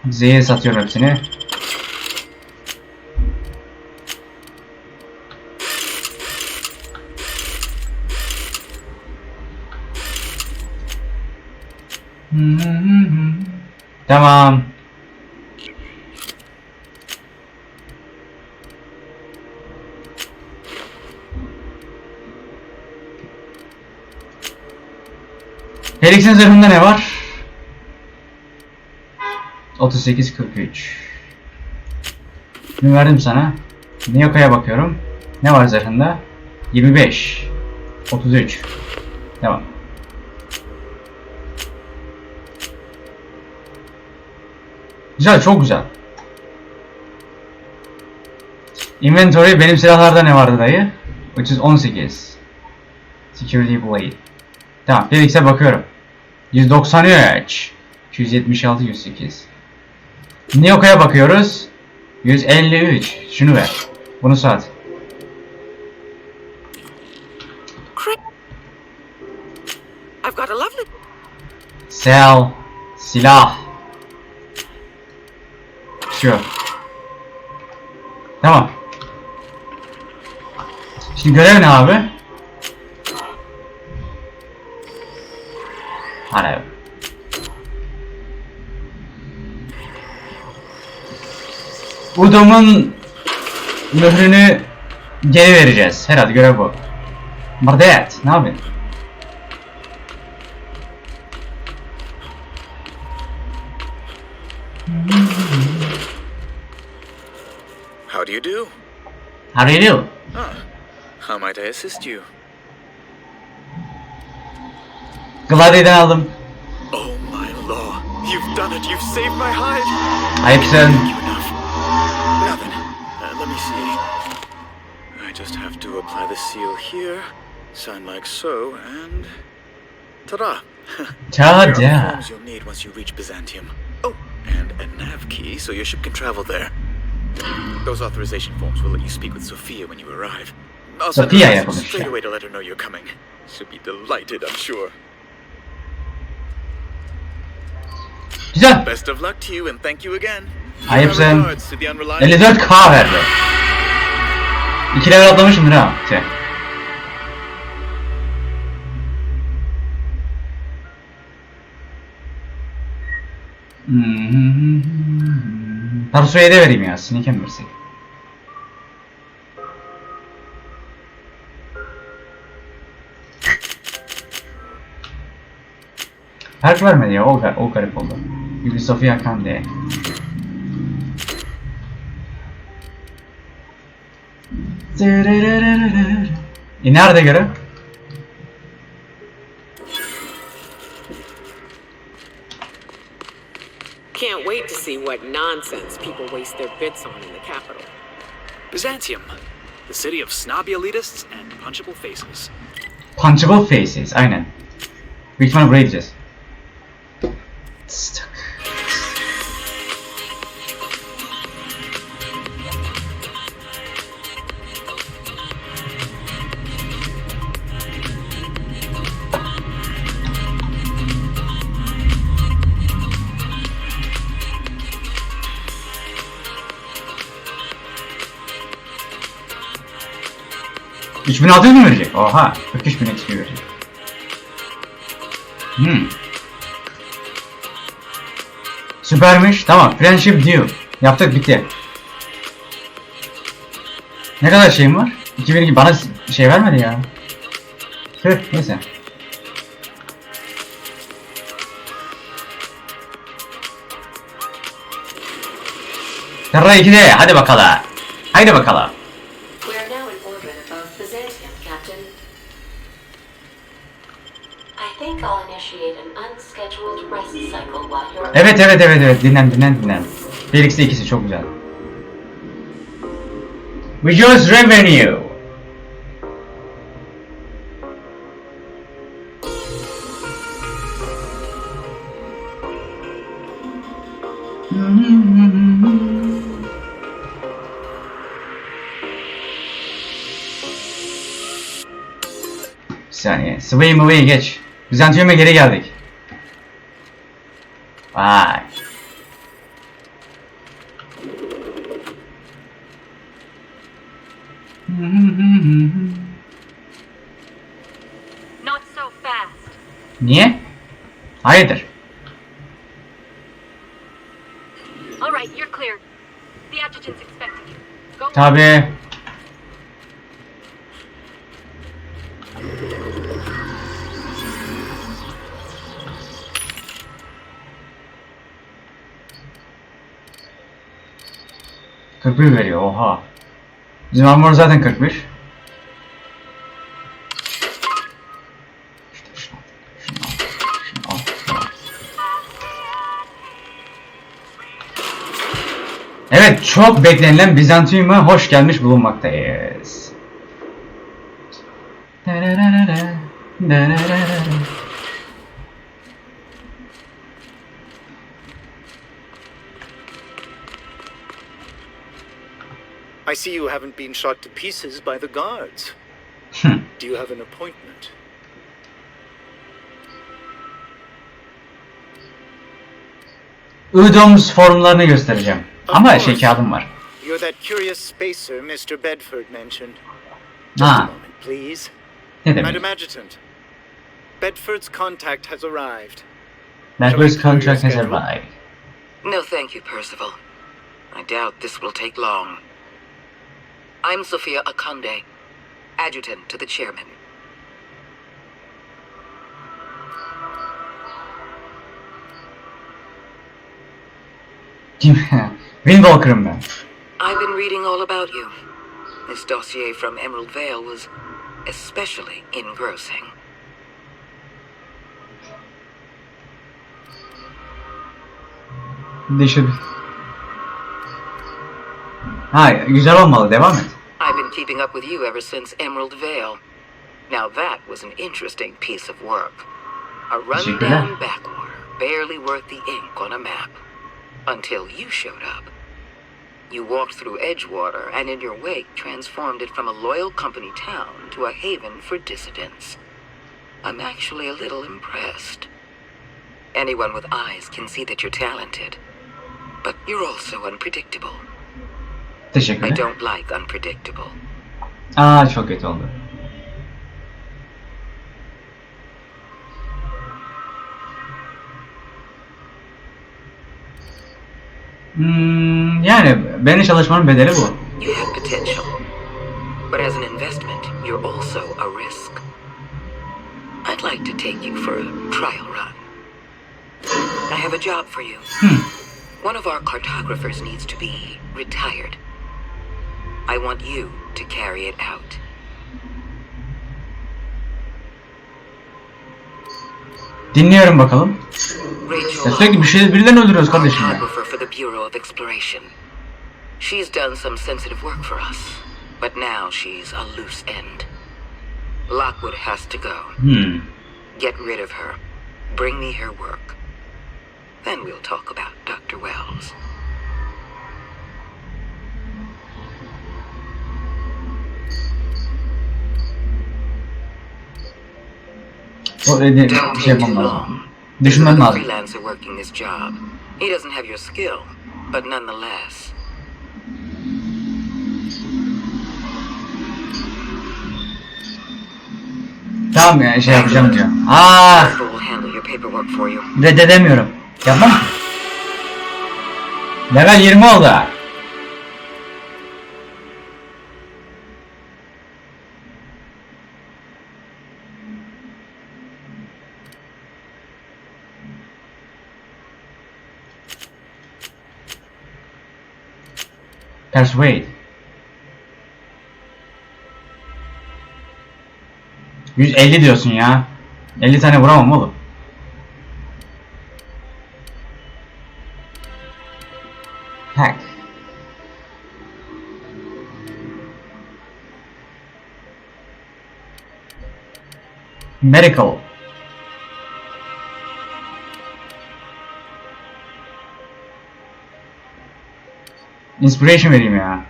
Z'ye satıyorum hepsini. Tamam. Felix'in zırhında ne var? 38-43. Bunu verdim sana. Niyoka'ya bakıyorum. Ne var zırhında? 25. 33. Tamam. Güzel, çok güzel. Inventory, benim silahlarda ne vardı dayı? 318. Security Blade. Tamam, Felix'e bakıyorum. 193. 276 108. Niyoka'ya bakıyoruz. 153. Şunu ver. Bunu sat.
I've got a lovely...
Sell. Silah. Şu. Tamam. Şimdi görev ne abi? Hala yok. Udom'un mührünü geri vereceğiz. Herhalde görev bu. Bardet, ne yapıyorsun?
How do you do?
How do you do?
Ah, how might I assist you?
Gladia'dan aldım.
Oh my law, you've done it, you've saved my hide!
Ayıpsın.
Enough. Now then, let me see. I just have to apply the seal here, sign like so, and... Ta-da! There are
Ta-da.
forms you'll need once you reach Byzantium. Oh, and a nav key so your ship can travel there. Those authorization forms will let you speak with Sophia when you arrive. Also,
Sophia'ya konuşacağım.
straight away to let her know you're coming. She'll be delighted, I'm sure.
Güzel.
Best of luck to you and thank you again.
Ayıpsın.
Regards to the unreliable...
54k verdi. 2 level atlamışımdır ha. Şey. Tarsu'ya da vereyim ya. Sneak'e mi versek? Herk vermedi ya. O garip oldu. Ubisoft'u yakan diye. Nerede göre?
Can't wait to see what nonsense people waste their bits on in the capital.
Byzantium, the city of snobby elitists and punchable faces.
Punchable faces, aynen. Büyük ihtimalle buraya gideceğiz. $3600 mi verecek? Oha! 43.000 XP verecek. Süpermiş. Tamam. Friendship deal. Yaptık, bitti. Ne kadar şeyim var? 2002 bana şey vermedi ya. Neyse. Terra 2'de. Hadi bakalım. Haydi bakalım.
We are now in orbit above Byzantium, Captain. I think I'll initiate an unscheduled rest cycle while you're...
Evet. Dinlen. Felix'te ikisi çok güzel. Rejoice Revenue. Bir saniye. Sway'i geç. Bizantium'a geri geldik. Vay.
Not so fast.
Niye? Hayırdır?
All right, you're clear. The adjutant's expecting you. Go.
Tabii. ...41 veriyor, oha. Bizim armor zaten 41. Şunu al. Evet, çok beklenilen Bizantium'a hoş gelmiş bulunmaktayız.
I see you haven't been shot to pieces by the guards. Do you have an appointment?
Udoms formlarını göstereceğim. Ama şey kağıdım var.
You're that curious spacer Mr. Bedford mentioned.
Ha.
Just a moment, please.
Ne demek?
Madam Adjutant, Bedford's contact has arrived.
Bedford's contract has arrived.
No thank you, Percival. I doubt this will take long. I'm Sophia Akonde, adjutant to the chairman.
Windwalker'ım ben.
I've been reading all about you. This dossier from Emerald Vale was especially engrossing.
Değişir. Ha, güzel olmalı. Devam et.
I've been keeping up with you ever since Emerald Vale. Now that was an interesting piece of work. A rundown backwater, barely worth the ink on a map. Until you showed up. You walked through Edgewater and in your wake transformed it from a loyal company town to a haven for dissidents. I'm actually a little impressed. Anyone with eyes can see that you're talented. But you're also unpredictable. I
Teşekkürler.
don't like unpredictable.
Aa, çok kötü oldu. Yani benimle çalışmanın bedeli bu.
You have potential. But as an investment, you're also a risk. I'd like to take you for a trial run. I have a job for you. One of our cartographers needs to be retired. I want you to carry it out.
Dinliyorum bakalım.
Rachel,
Sürekli birilerini öldürüyoruz kardeşim ya.
cartographer for the Bureau of Exploration. She's done some sensitive work for us, but now she's a loose end. Lockwood has to go. Get rid of her. Bring me her work. Then we'll talk about Dr. Wells.
O bir şey yapmam lazım. Düşünmem lazım.
Freelancer working this job. He doesn't have your skill, but nonetheless.
Tamam ya şey yapacağım diyor.
Jennifer will handle your paperwork for you.
Reddedemiyorum. Yapmam. Level 20 oldu. Persuade. 150 diyorsun ya. 50 tane vuramam oğlum. Hack. Medical. Inspiration vereyim ya.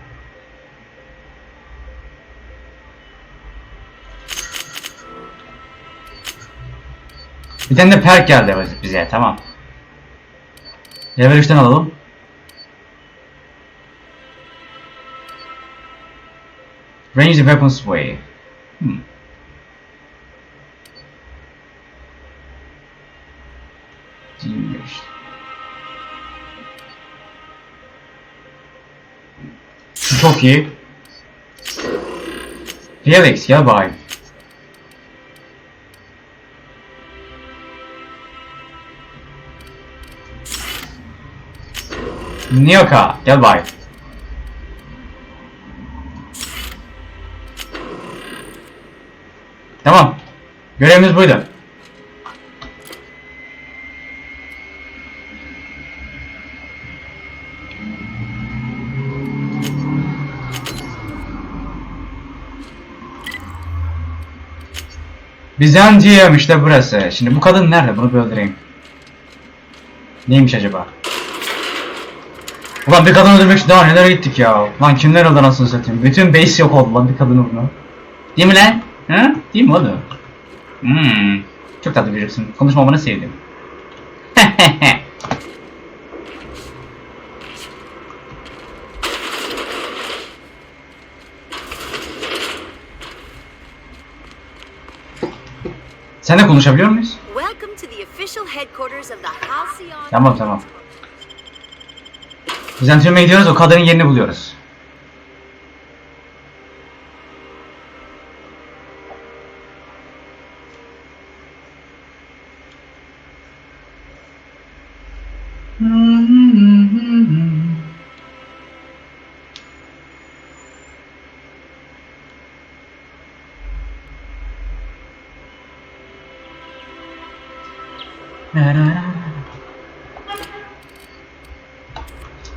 Bir tane de perk geldi bize, tamam. Level 3'ten alalım. Range the weapons way. Şu çok iyi. Felix gel bakayım. Nyoka gel bakayım. Tamam. Görevimiz buydu. Bizantium işte burası. Şimdi bu kadın nerede? Bunu bir öldüreyim. Neymiş acaba? Ulan bir kadın öldürmek için daha nelere gittik ya. Lan kimler oldu nasıl satayım. Bütün base yok oldu lan bir kadın uğruna. Değil mi lan? Ha? Değil mi oğlum? Çok tatlı birisin. Konuşmamanı sevdim. Sen de konuşabiliyor muyuz? Tamam tamam. Bizantium'a gidiyoruz, o kadının yerini buluyoruz.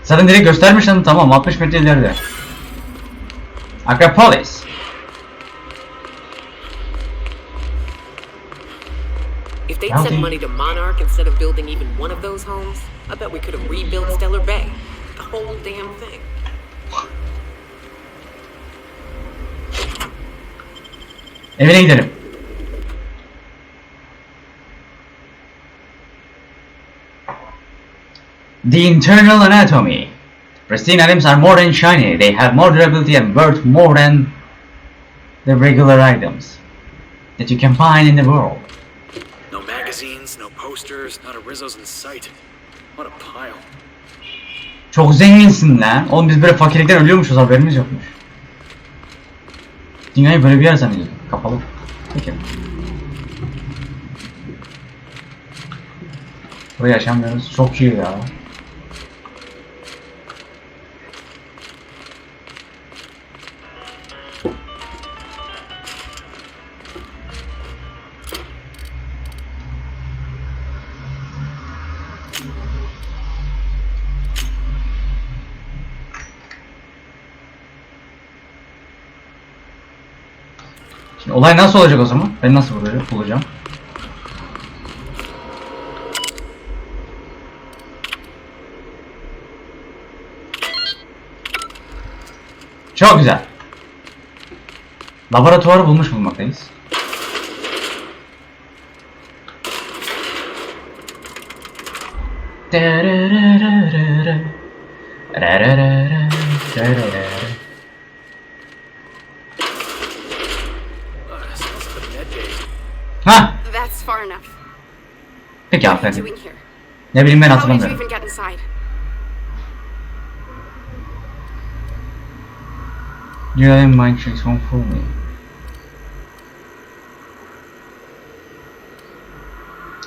Zaten direkt göstermiş lan, tamam 60 metre ileride. Acropolis.
If they'd sent money to Monarch instead of building even one of those homes, I bet we could have rebuilt Stellar Bay. The whole damn thing.
Evine gidelim. The internal anatomy. Pristine items are more than shiny. They have more durability and worth more than the regular items that you can find in the world.
No magazines, no posters, not a Rizzo's in sight. What a pile.
Çok zenginsin lan. Oğlum biz böyle fakirlikten ölüyormuşuz, haberimiz yokmuş. Dünyayı böyle bir yer zannediyordum. Kapalı. Peki. Buraya yaşamıyoruz. Çok iyi ya. Şimdi olay nasıl olacak o zaman? Ben nasıl bulacağım? Çok güzel. Laboratuvarı bulmuş bulmaktayız. Ha.
That's far enough.
Peki
What are you
hanımefendi.
doing here?
Ne bileyim ben
How did you
hatırlamıyorum.
even get inside?
You have mind tricks won't fool me.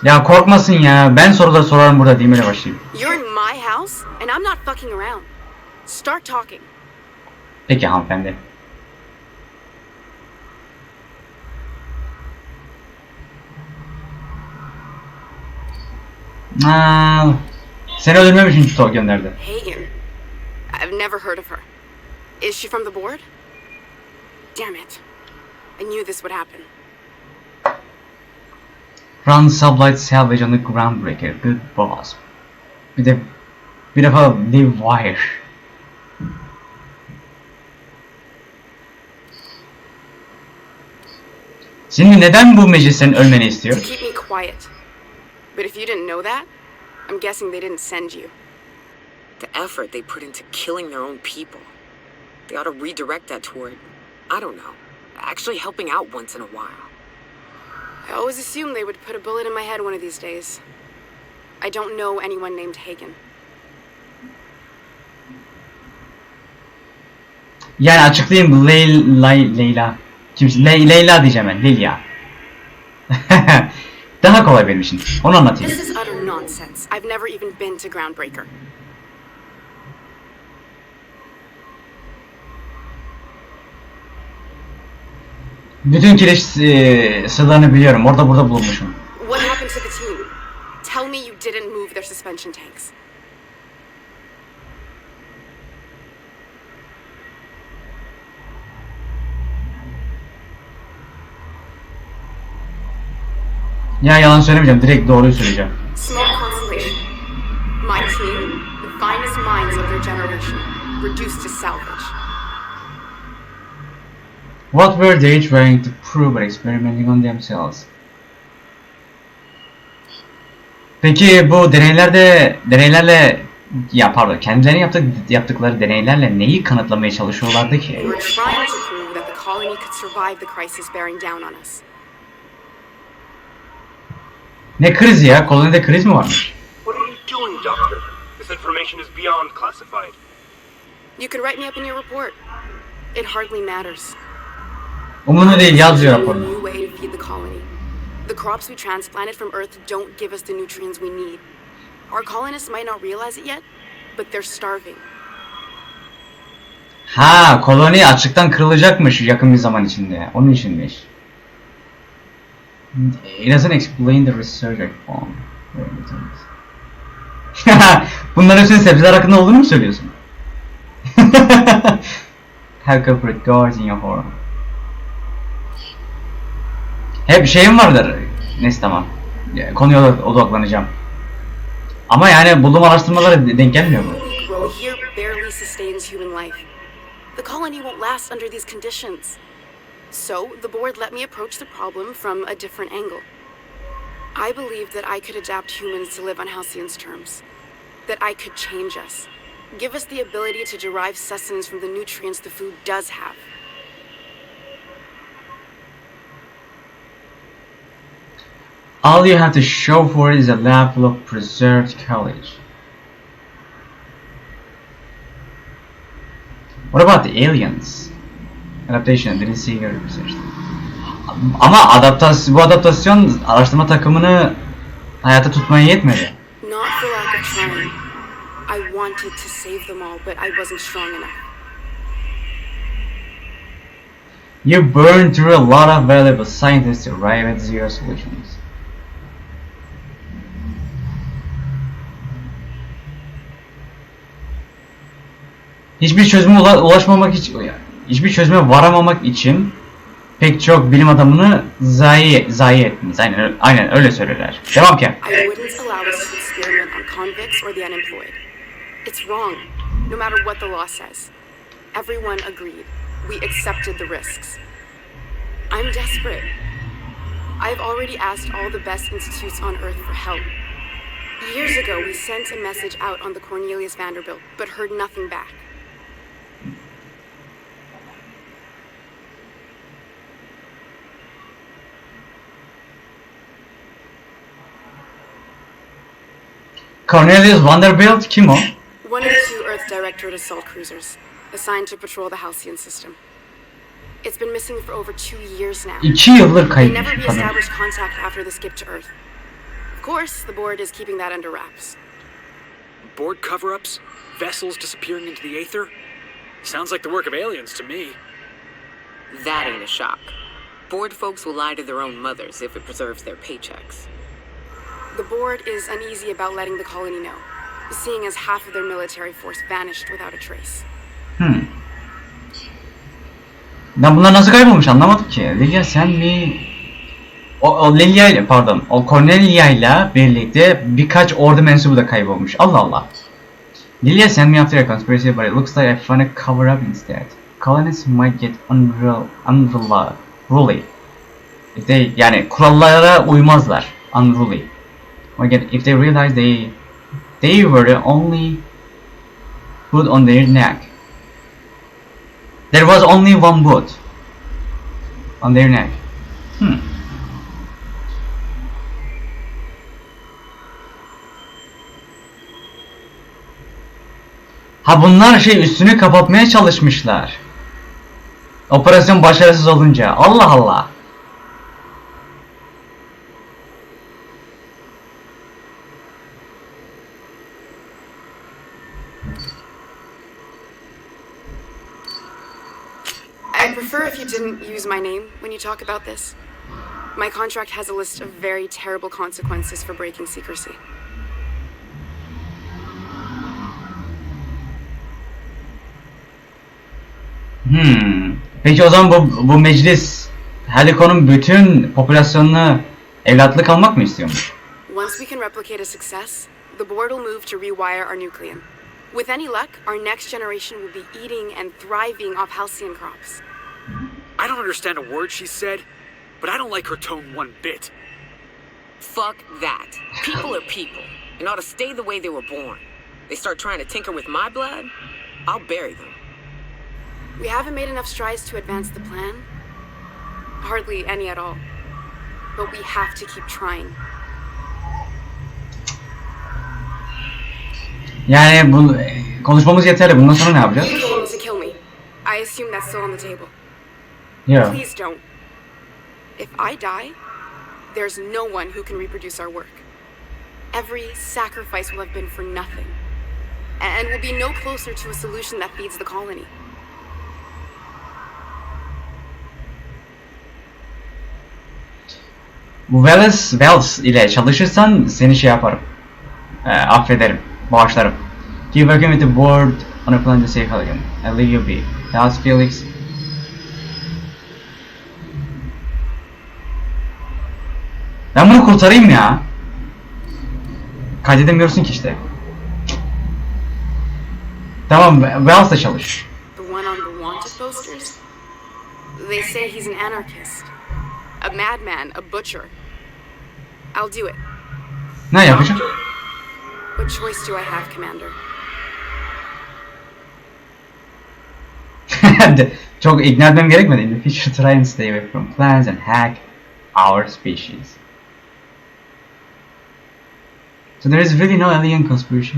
Ya korkmasın ya. Ben soruları sorarım burada değil mi, öyle başlayayım.
You're in my house, and I'm not fucking around. Start talking.
Peki hanımefendi. Seni öldürmem için tutuğa gönderdi.
Hagen. I've never heard of her. Is she from the board? Damn it. I knew this would happen.
Run sublight salvage on the groundbreaker. Good boss. Bir defa The Wire. Şimdi neden bu meclisten ölmeni istiyor?
To keep me quiet. But if you didn't know that, I'm guessing they didn't send you.
The effort they put into killing their own people. They ought to redirect that toward, I don't know, actually helping out once in a while.
I always assumed they would put a bullet in my head one of these days. I don't know anyone named Hagen.
Yani açıklayayım, Leyla. Kimsin? Leyla diyeceğim ben. Leyla. Daha kolay benim için. Onu anlatayım.
This is utter nonsense. I've never even been to Groundbreaker.
Bütün kireç sırlarını biliyorum. Orada burada bulunmuşum.
What happened to the team? Tell me you didn't move their suspension tanks.
Ya yalan söylemeyeceğim. Direkt doğruyu söyleyeceğim.
Smoke Constellation. My team, the finest minds of their generation, reduced to salvage.
What were they trying to prove by experimenting on themselves? Peki bu deneylerle kendilerine yaptıkları deneylerle neyi kanıtlamaya çalışıyorlardı ki?
They were trying to prove that the colony could survive the crisis bearing down on us.
Ne krizi ya? Kolonide kriz mi varmış?
What are you doing, Doctor? This information is beyond classified.
You could write me up in your report. It hardly matters.
Umurumda değil, yazıyor
A
raporunu.
new way to feed the colony. The crops we transplanted from Earth don't give us the nutrients we need. Our colonists might not realize it yet, but they're starving.
Ha, koloni açlıktan kırılacakmış yakın bir zaman içinde. Onun içinmiş. It doesn't explain the research I found. Bunların hepsinin sebzeler hakkında olduğunu mu söylüyorsun? Have corporate guards in your horror. Hep şeyim vardır. Neyse tamam. Konuya odaklanacağım. Ama yani bulduğum araştırmalara denk gelmiyor bu.
Grow here barely sustains human life. The colony won't last under these conditions. So, the board let me approach the problem from a different angle. I believed that I could adapt humans to live on Halcyon's terms. That I could change us. Give us the ability to derive sustenance from the nutrients the food does have.
All you have to show for it is a lab full of preserved college. What about the aliens? Adaptation, didn't see your research. Ama bu adaptasyon araştırma takımını hayata tutmaya yetmedi.
Not for lack of trying. I wanted to save them all, but I wasn't strong enough.
You burned through a lot of valuable scientists to arrive at zero solutions. Hiçbir çözüme hiçbir çözüme varamamak için pek çok bilim adamını zayi ettiniz. Aynen öyle söylerler. Devam ki.
I wouldn't allow us to experiment on convicts or the unemployed. It's wrong, no matter what the law says. Everyone agreed. We accepted the risks. I'm desperate. I've already asked all the best institutes on Earth for help. Years ago, we sent a message out on the Cornelius Vanderbilt, but heard nothing back.
Cornelius Vanderbilt kim o?
One of the two Earth Directorate assault cruisers, assigned to patrol the Halcyon system. It's been missing for over 2 years now.
2 yıldır
They
kayıp.
never re-established contact after the skip to Earth. Of course, the board is keeping that under wraps.
Board cover-ups? Vessels disappearing into the aether? Sounds like the work of aliens to me.
That ain't a shock. Board folks will lie to their own mothers if it preserves their paychecks.
The board is uneasy about letting the colony know, seeing as half of their military force vanished without a trace.
Ben bunlar nasıl kaybolmuş anlamadım ki. Lilia sen mi? O Lilia ile pardon. O Cornelia ile birlikte birkaç ordu mensubu da kaybolmuş. Allah Allah. Lilia sent me after a conspiracy but it looks like I found a cover up instead. Colonists might get unruly. If they yani kurallara uymazlar. Unruly. Again, if they realize they were the only boot on their neck. There was only one boot on their neck. Ha bunlar üstünü kapatmaya çalışmışlar. Operasyon başarısız olunca. Allah Allah.
I'd prefer if you didn't use my name when you talk about this. My contract has a list of very terrible consequences for breaking secrecy.
Peki o zaman bu meclis Helico'nun bütün popülasyonunu evlatlık almak mı istiyormuş?
Once we can replicate a success, the board will move to rewire our nucleum. With any luck, our next generation will be eating and thriving off halcyon crops.
I don't understand a word she said, but I don't like her tone one bit.
Fuck that. People are people, and ought to stay the way they were born. They start trying to tinker with my blood, I'll bury them.
We haven't made enough strides to advance the plan. Hardly any at all. But we have to keep trying.
Yani bu konuşmamız yeterli. Bundan sonra ne yapacağız?
You told him to kill me. I assume that's still on the table.
Yeah.
Please don't. If I die, there's no one who can reproduce our work. Every sacrifice will have been for nothing. And we'll be no closer to a solution that feeds the colony.
Bu Wells ile çalışırsan seni yaparım. Affederim. Bağışlarım. Keep working with the board on a plan to save Helium. I'll leave you be. That's Felix. Ben bunu kurtarayım ya. Kaydedemiyorsun ki işte. Tamam, Wells'la çalış.
The one on the wanted posters? They say he's an anarchist. A madman, a butcher. I'll do it.
Ne yapacağım?
What choice do I have, Commander?
Çok ikna etmem gerekmedi. In the future, try and stay away from plants and hack our species. So there is really no alien conspiracy.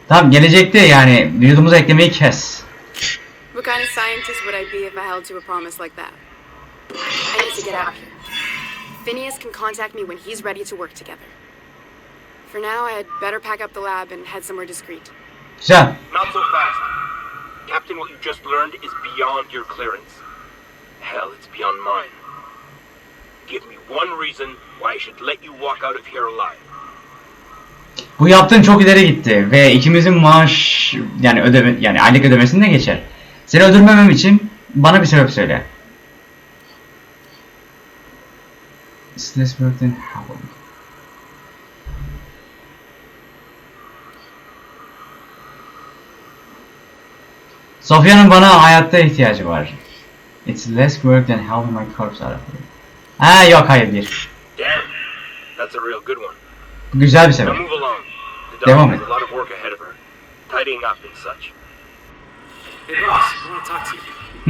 Tamam, gelecekte yani vücudumuza eklemeyi kes.
What kind of scientist would I be if I held to a promise like that? I need to get out of here. Phineas can contact me when he's ready to work together. For now, I had better pack up the lab and head somewhere discreet.
Güzel.
Not so fast. Captain, what you just learned is beyond your clearance. Hell, it's beyond mine. Give me one reason why I should let you walk out of here alive.
Bu yaptığın çok ileri gitti ve ikimizin maaş yani ödeme yani aylık ödemesini de geçer. Seni öldürmemem için bana bir sebep söyle. Less work than how? Sofya'nın bana hayatta ihtiyacı var. It's less work than helping my corpse out of here. Ha yok, hayır değil.
Damn, that's a real good one.
Güzel bir sebep.
Now move along. The
Devam
doctor
et.
has a lot of work ahead of her, tidying up and such.
Hey boss, I want to talk to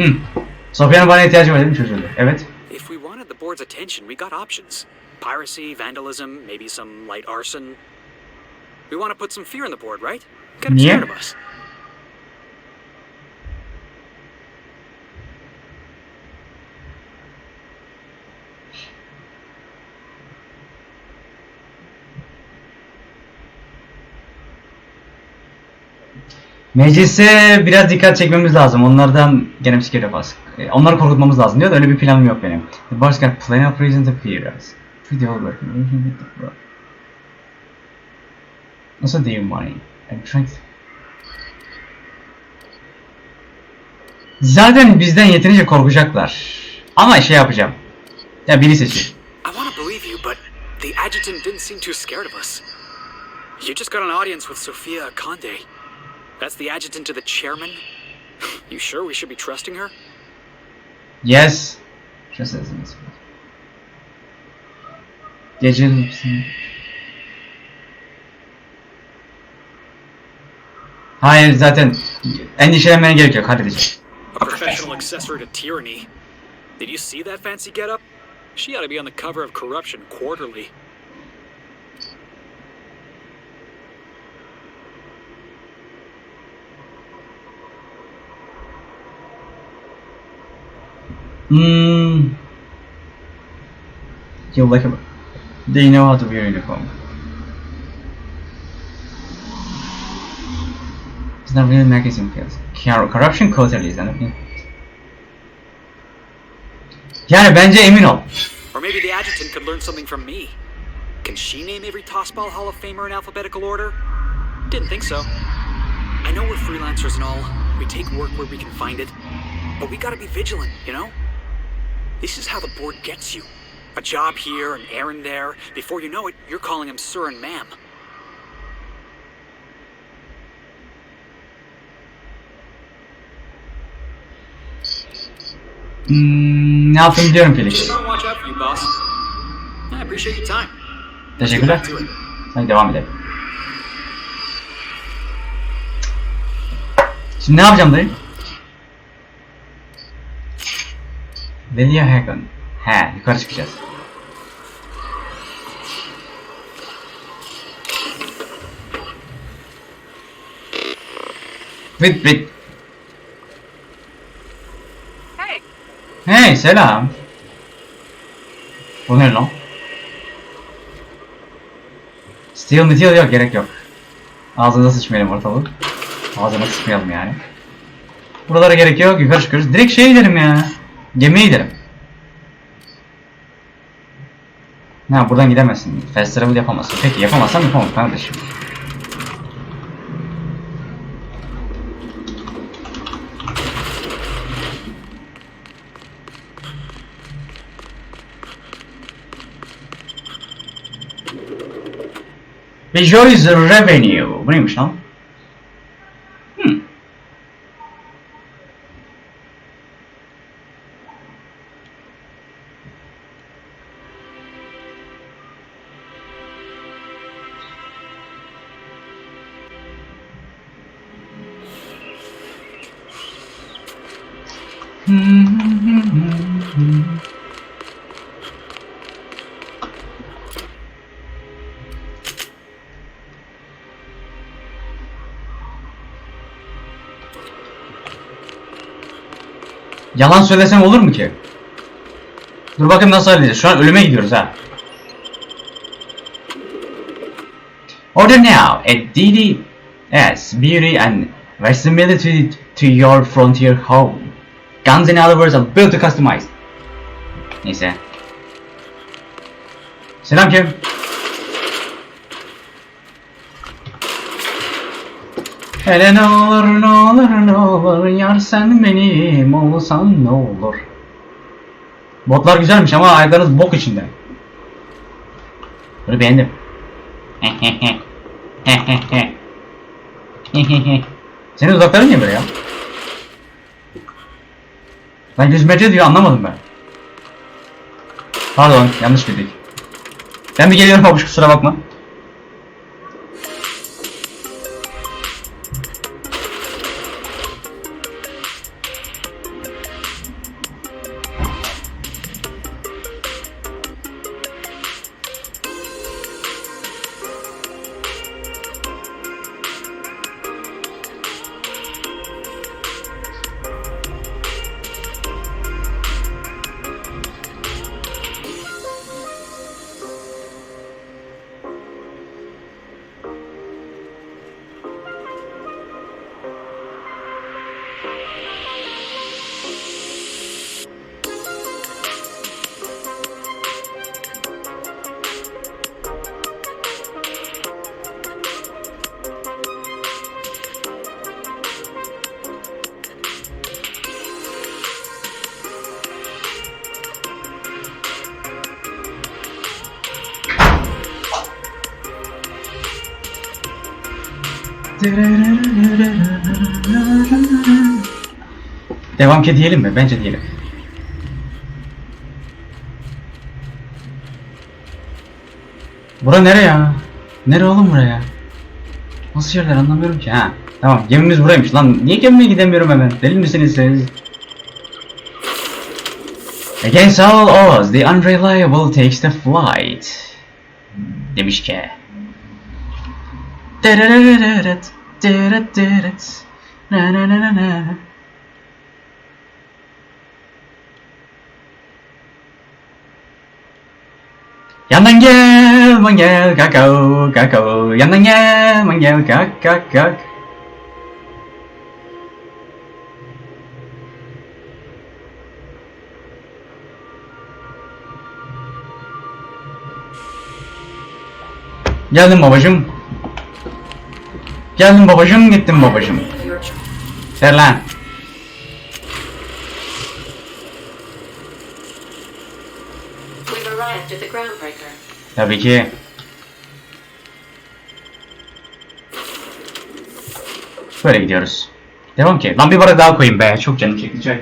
you.
Sofya'nın bana ihtiyacı var dedim, çözüldü. Evet.
If we wanted the board's attention, we got options. Piracy, vandalism, maybe some light arson. We want to put some fear in the board, right? Get them
Niye?
scared of us.
Meclise biraz dikkat çekmemiz lazım. Onlardan gene psikiyatri bas. Onları korkutmamız lazım diyor da öyle bir planım yok benim. The boss got plenty of reason to fear us. Pretty all working. Nasıl diyeyim money? I'm trying to... Zaten bizden yeterince korkacaklar. Ama şey yapacağım. Ya biri seçin.
I want to believe you, but the adjutant didn't seem too scared of us. You just got an audience with Sophia Conde. That's the adjutant to the chairman? You sure we should be trusting her?
Yes. Just as it is. Gece... Hayır, zaten endişelenmeye gerek yok, halledeceğim.
A professional accessory to tyranny. Did you see that fancy getup? She ought to be on the cover of Corruption Quarterly.
You like a... They know how to wear uniform. It's not really magazine kills. Corruption Quarterly is anything. Yani bence emin ol.
Or maybe the adjutant could learn something from me. Can she name every Tossball Hall of Famer in alphabetical order? Didn't think so. I know we're freelancers and all. We take work where we can find it. But we gotta be vigilant, you know? This is how the board gets you. A job here, an errand there. Before you know it, you're calling him sir and ma'am.
Ne yaptım biliyorum Felix.
Just gonna watch out for you, boss. I appreciate your time.
Teşekkürler.
Let's get back to it.
Hadi devam edelim. Şimdi ne yapacağım dayı? Velia Hagen. He, yukarı çıkacağız. Bit.
Hey,
Hey, selam. Bu ne lan? Steel metal yok, gerek yok. Ağzına sıçmayalım ortalık. Ağzına sıçmayalım yani. Buralara gerek yok, yukarı çıkıyoruz. Direkt şeye gidelim ya. Gemiye gidelim. Ha, buradan gidemezsin. Fast travel yapamazsın. Peki yapamazsam yapamam kardeşim. Visualize revenue. Bu neymiş lan? Yalan söylesem olur mu ki? Dur bakayım nasıl halledeceğiz. Şu an ölüme gidiyoruz ha. Order now at Diye, beauty and versatility to your frontier home. Guns in other words are built to customize. Neyse. Selam kim? Hele ne olur ne olur ne olur yar sen benim olsan ne olur. Botlar güzelmiş ama ayaklarınız bok içinde. Bunu beğendim. Senin uzakların niye böyle ya? Lan 100 metre diyor, anlamadım ben. Pardon, yanlış bildik. Ben bir geliyorum Babuş, kusura bakma. Devam ki diyelim mi? Bence diyelim. Bura nere ya? Nere oğlum buraya? Nasıl yerler anlamıyorum ki ha. Tamam, gemimiz buraymış lan. Niye gemiye gidemiyorum hemen? Deli misiniz siz? Against all odds, the unreliable takes the flight. Demiş ki. Yandan gel, man gel, kakao, kakao. Yandan gel, man gel, kak, kak, kak. Geldim babacım. Geldim babacım, gittim babacım. Ver lan.
We've arrived at the groundbreaker.
Tabii ki. Böyle gidiyoruz. Devam ki. Lan bir bardak daha koyayım be. Çok canım çekti çay.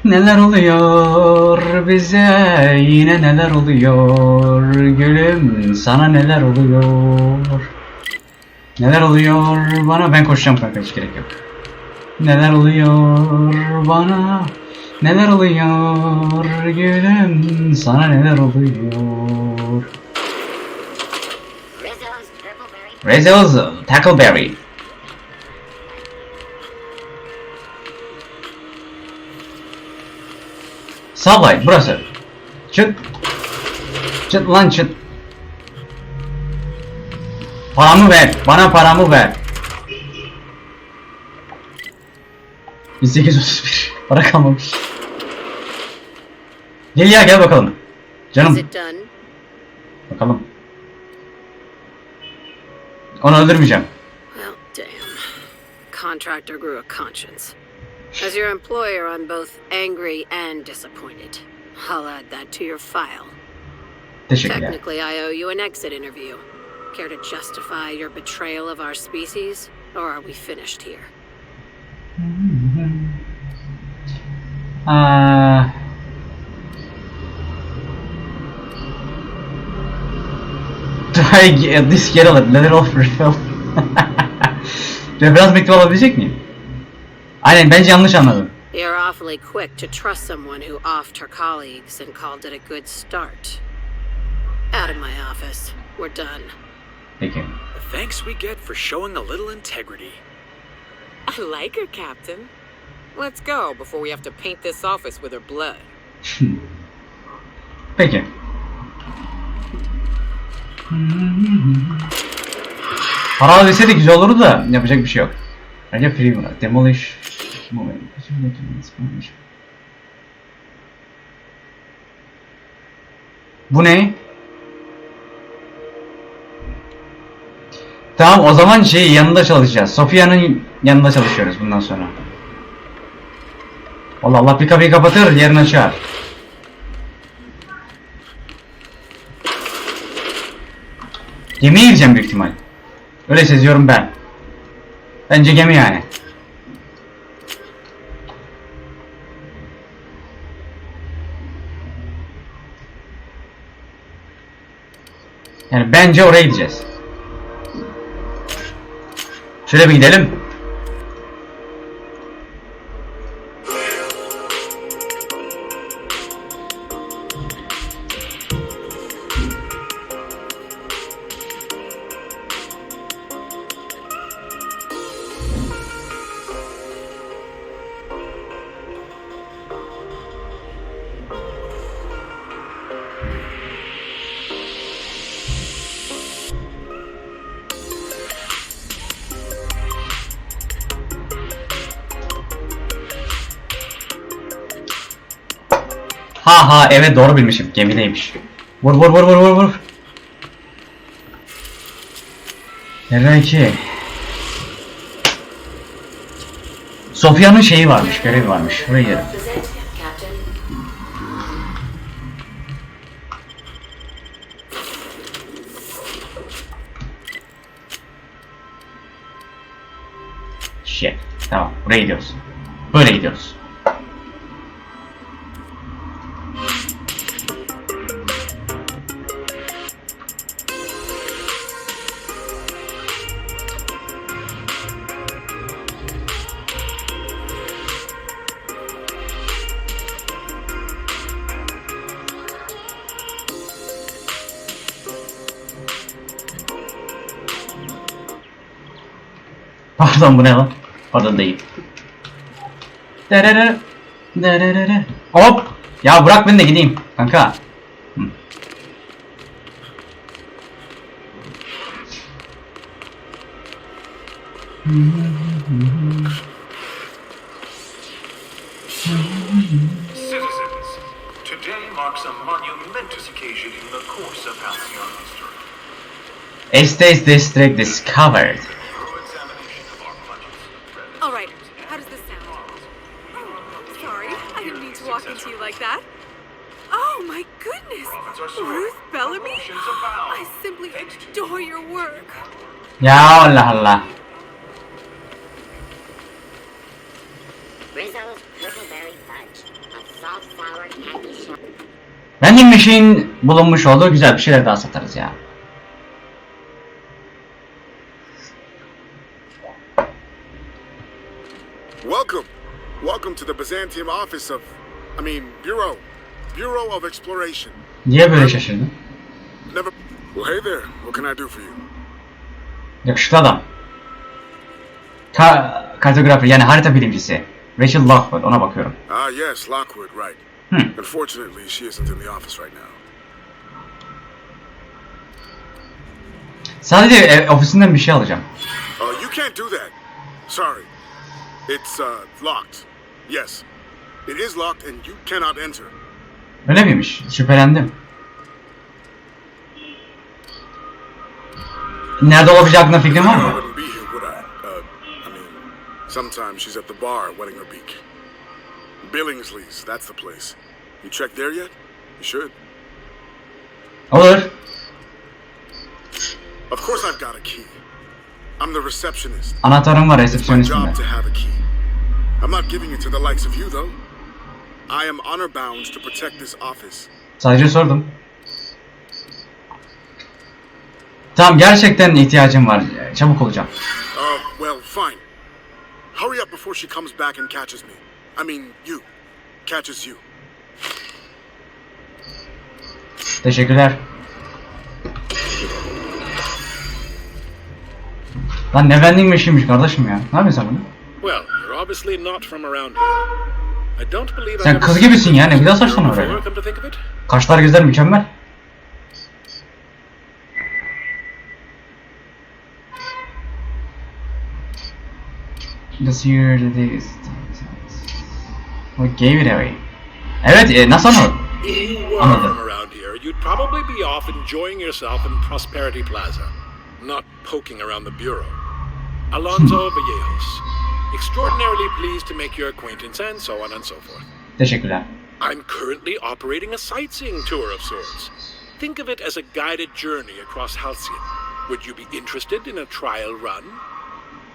Neler oluyor bize, yine neler oluyor gülüm, sana neler oluyor? Neler oluyor bana? Ben koşacağım kanka, hiç gerek yok. Neler oluyor bana? Neler oluyor gülüm, sana neler oluyor? Rizzo's Tackleberry. Subway burası. Çıt. Çıt lan çıt. Paramı ver. Bana paramı ver. 1831. Para kalmamış. Gel ya, gel bakalım. Canım. Bakalım. Onu öldürmeyeceğim.
Well, damn. Contractor grew a conscience. As your employer, I'm both angry and disappointed. I'll add that to your file.
Teşekkürler.
Technically, I owe you an exit interview. Care to justify your betrayal of our species, or are we finished here? Try this, get a little refill.
Referans mektubu alabilecek miyim? Aynen, bence yanlış anladım.
You're awfully quick to trust someone who offed her colleagues and called it a good start. Out of my office. We're done.
Peki.
The thanks we get for showing a little integrity.
I like her, Captain. Let's go before we have to paint this office with her blood.
Peki. Para ödese de güzel olurdu da yapacak bir şey yok. Bence free mi? Demolish. Bu ne? Tamam, o zaman yanında çalışacağız. Sophia'nın yanında çalışıyoruz bundan sonra. Allah Allah, bir kapıyı kapatır, yerini açar. Gemiye gireceğim büyük ihtimal. Öyle seziyorum ben. Bence gemi yani. Yani bence oraya gideceğiz. Şöyle bir gidelim. Ha evet, doğru bilmişim. Gemideymiş. Vur vur vur vur vur vur. R2. Sophia'nın şeyi varmış, görevi varmış. Buraya gidelim. Shit. Tamam, buraya gidiyoruz. Böyle gidiyoruz. Pardon, bu ne lan? Pardon, değil. Hop! Ya bırak beni de gideyim kanka.
Citizens, today marks a monumentous occasion in the course of Halcyon history.
Estes District discovered.
All right, how does this sound? Oh, sorry, I didn't mean to walk into you like that. Oh my goodness, Ruth Bellamy? I simply adore your work.
Ya Allah Allah. Vending machine bulunmuş oldu. Güzel, bir şeyler daha satarız ya.
Welcome to the Byzantium office of, Bureau of Exploration.
Niye böyle şaşırdın?
Never. Well, hey there. What can I do for you?
Yakışıklı adam. Kartografer, yani harita bilimcisi. Rachel Lockwood, ona bakıyorum.
Ah yes, Lockwood, right. Unfortunately, she isn't in the office right now.
Sadece ofisinden bir şey alacağım.
You can't do that. Sorry. It's locked. Yes. It is locked and you cannot enter.
Öyle miymiş? Şüphelendim. Nerede olabileceği hakkında fikrin var mı?
Sometimes she's at the bar wetting her beak. Billingsley's, that's the place. You checked there yet? You should.
Olur.
Of course I've got a key. I'm the receptionist.
Anahtarım var
It's my
resepsiyonistimde.
job to have a key. I'm not giving it to the likes of you though. I am honor bound to protect this office.
Sadece sordum. Tamam, gerçekten ihtiyacım var. Çabuk olacağım.
Well, fine. Hurry up before she comes back and catches me. I mean, you. Catches you.
Teşekkürler. Lan ne vending machine'miş kardeşim ya. Ne yapıyorsun sen bunu?
Well, you're obviously not from around here. I don't believe
Sen kız gibisin ya, ne güzel saçlan oraya.
come to think of it.
Kaşlar gözler mükemmel. This year this. What gave it away? Evet, nasıl anladın?
If you were
Anladım.
from around here, you'd probably be off enjoying yourself in Prosperity Plaza, not poking around the bureau. Alonzo Vallejos. Extraordinarily pleased to make your acquaintance, and so on and so forth.
Teşekkürler.
I'm currently operating a sightseeing tour of sorts. Think of it as a guided journey across Halcyon. Would you be interested in a trial run?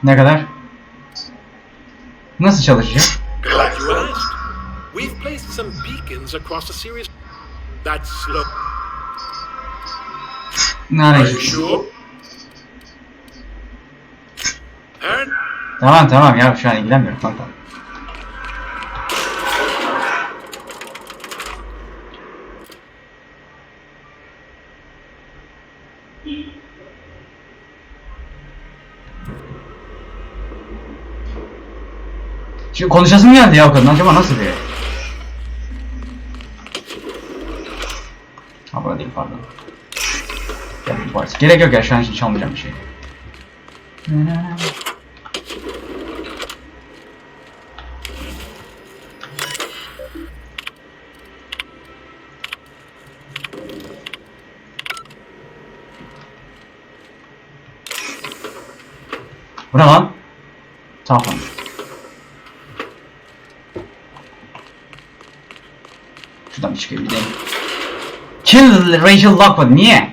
Ne kadar? Nasıl çalışacak?
Glad you asked. We've placed some beacons across a series. That's slow. Are you sure? And
Tamam ya, şu an ilgilenmiyorum kanka. Şimdi konuşasım geldi ya o kadın, acaba nasıl biri? Ha, burada değil, pardon. Gerek yok ya, şu an için çalmayacağım bir şey. Bu ne lan? Tamam. Şuradan bir çıkayım, gideyim. Kill Rachel Lockwood, niye?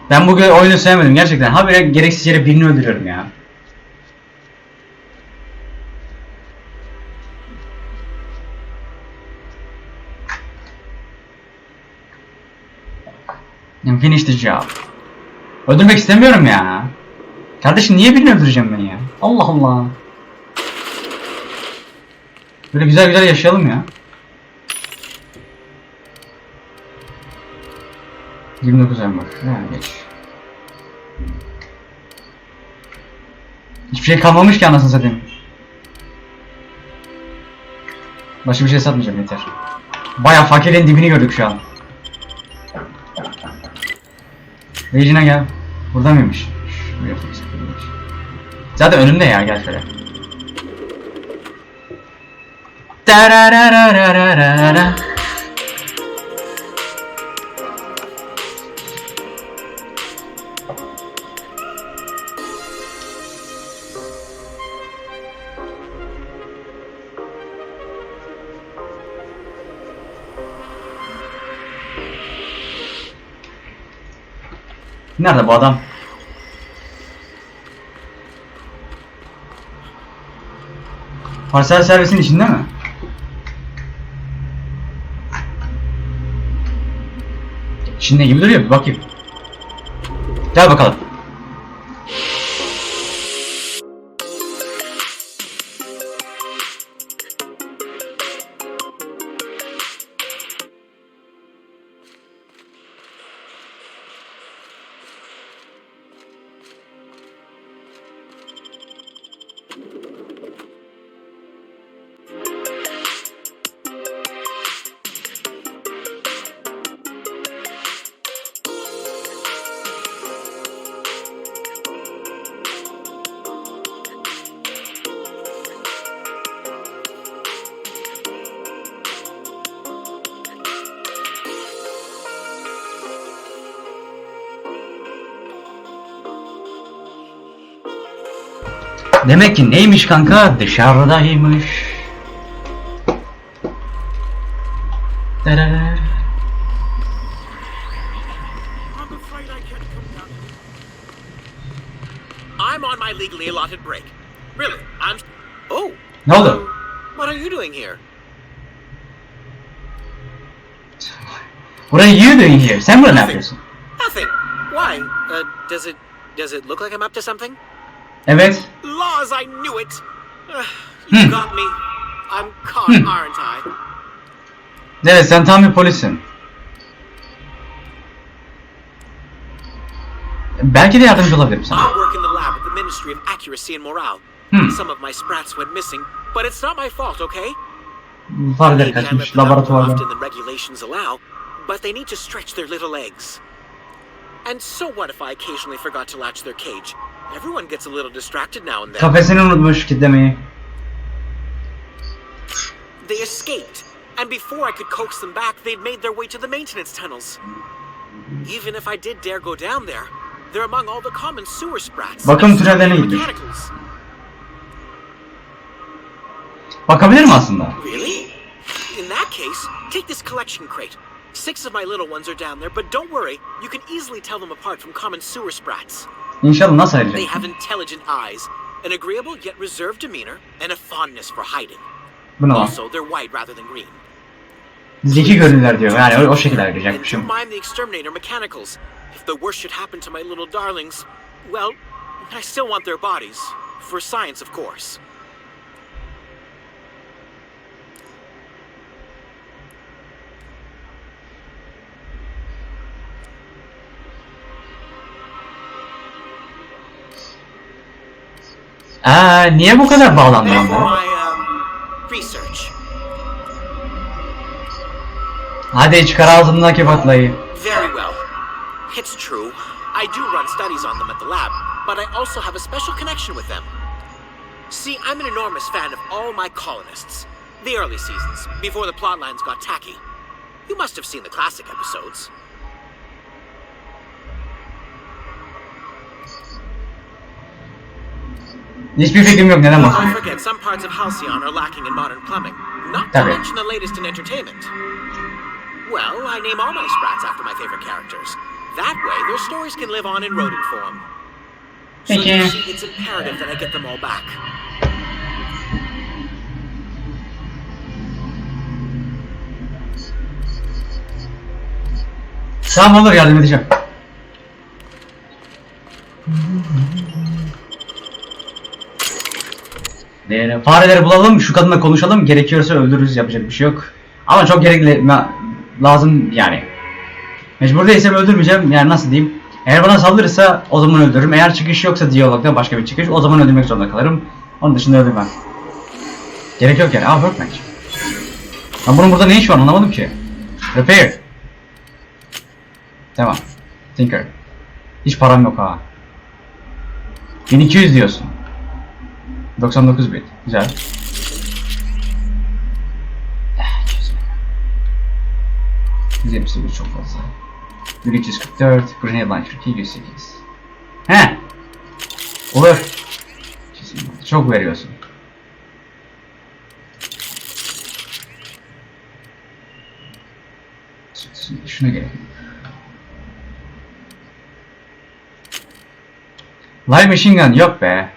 Ben bugün oyunu sevmedim gerçekten. Habire gereksiz yere birini öldürüyorum ya. Finish the job. Öldürmek istemiyorum ya. Kardeşim niye birini öldüreceğim ben ya? Allah Allah. Böyle güzel güzel yaşayalım ya. 29 Eylül. Geç. Hiçbir şey kalmamış ki anasını satayım. Başka bir şey satmayacağım, yeter. Baya fakirin dibini gördük şu an. Regina gel. Burada mıymış? Şuraya fırsatıymış. Zaten önümde ya, gel şöyle. Darararararara. Nerede bu adam? Parsel servisin içinde mi? İçinde gibi duruyor, bir bakayım. Gel bakalım. Demek ki neymiş kanka? Dışarıdaymış.
I'm
my legally allotted break. Really, I'm... Oh!
Ne oldu?
What are you doing here?
What are you doing here? Sen burada ne yapıyorsun?
Nothing. Why? Does it look like I'm up to something?
Evet.
Laws, I knew it! You got me. I'm caught, aren't I?
Evet, sen tam bir polissin. Belki de yardımcı olabilirim sana.
I work in the lab at the Ministry of Accuracy and Morale. Some of my sprats went missing, but it's not my fault, okay?
Fareler kaçmış laboratuvarda.
Often than regulations allow, but they need to stretch their little legs. And so what if I occasionally forgot to latch their cage? Everyone gets a little distracted now and then.
Kafesini unutmuş kitlemeyi.
They escaped, and before I could coax them back, they'd made their way to the maintenance tunnels. Even if I did dare go down there, they're among all the common sewer sprats.
Bakım tünellerine gitmiş. Bakabilirim aslında.
Really? In that case, take this collection crate. 6 of my little ones are down there, but don't worry, you can easily tell them apart from common sewer sprats.
İnşallah nasıl ayıracak?
They have intelligent eyes, an agreeable yet reserved demeanor, and a fondness for hiding.
Bu ne lan?
Also, they're white rather than green.
Zeki görünürler diyor. Yani o şekilde
And
ayıracakmışım.
don't mind the exterminator mechanicals. If the worst should happen to my little darlings, well, I still want their bodies. For science, of course.
Niye bu kadar bağlandın
And for
onlara?
my, research.
Hadi çıkar ağzındaki baklayı.
Very well. It's true. I do run studies on them at the lab, but I also have a special connection with them. See, I'm an enormous fan of all my colonists. The early seasons, before the plotlines got tacky. You must have seen the classic episodes.
Hiçbir fikrim yok neden
Don't
bahsediyor.
forget, some parts of Halcyon are lacking in modern plumbing. Not to
Tabii.
mention the latest in entertainment. Well, I name all my sprats after my favorite characters. That way, their stories can live on in rodent form. So
Peki.
you see, it's imperative that I get them all back.
Tamam olur, yardım edeceğim. Fareleri bulalım, şu kadınla konuşalım, gerekiyorsa öldürürüz, yapacak bir şey yok. Ama çok gerekli, lazım yani. Mecbur değilsem öldürmeyeceğim, yani nasıl diyeyim. Eğer bana saldırırsa o zaman öldürürüm, eğer çıkış yoksa diyalogda başka bir çıkış, o zaman öldürmek zorunda kalırım. Onun dışında öldürmem. Gerek yok yani, workbench. Ben bunun burada ne işi var anlamadım ki. Repair. Tamam. Tinker. Hiç param yok ha. 1200 diyorsun. 99 bit. Güzel. 178 çok fazla. 1344. Grenade Launcher 208. He. Olur. Çok veriyorsun. Şuna gerek. Live machine gun yok be.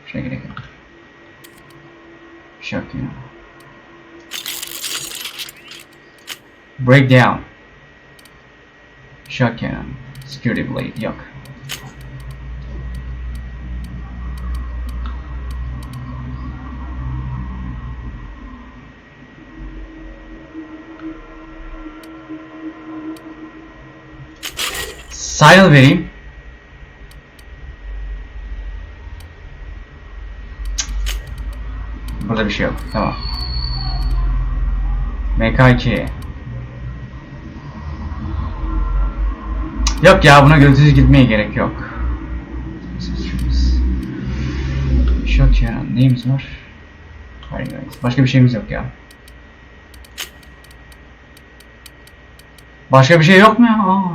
Şuna gerek yok. Shotgun. Breakdown. Shotgun. Security blade yok. Signal vereyim. Burada bir şey yok. Tamam. MK2. Yok ya, buna gürültüsüz gitmeye gerek yok. Şok ya. Neyimiz var? Hayır. Başka bir şeyimiz yok ya. Başka bir şey yok mu ya?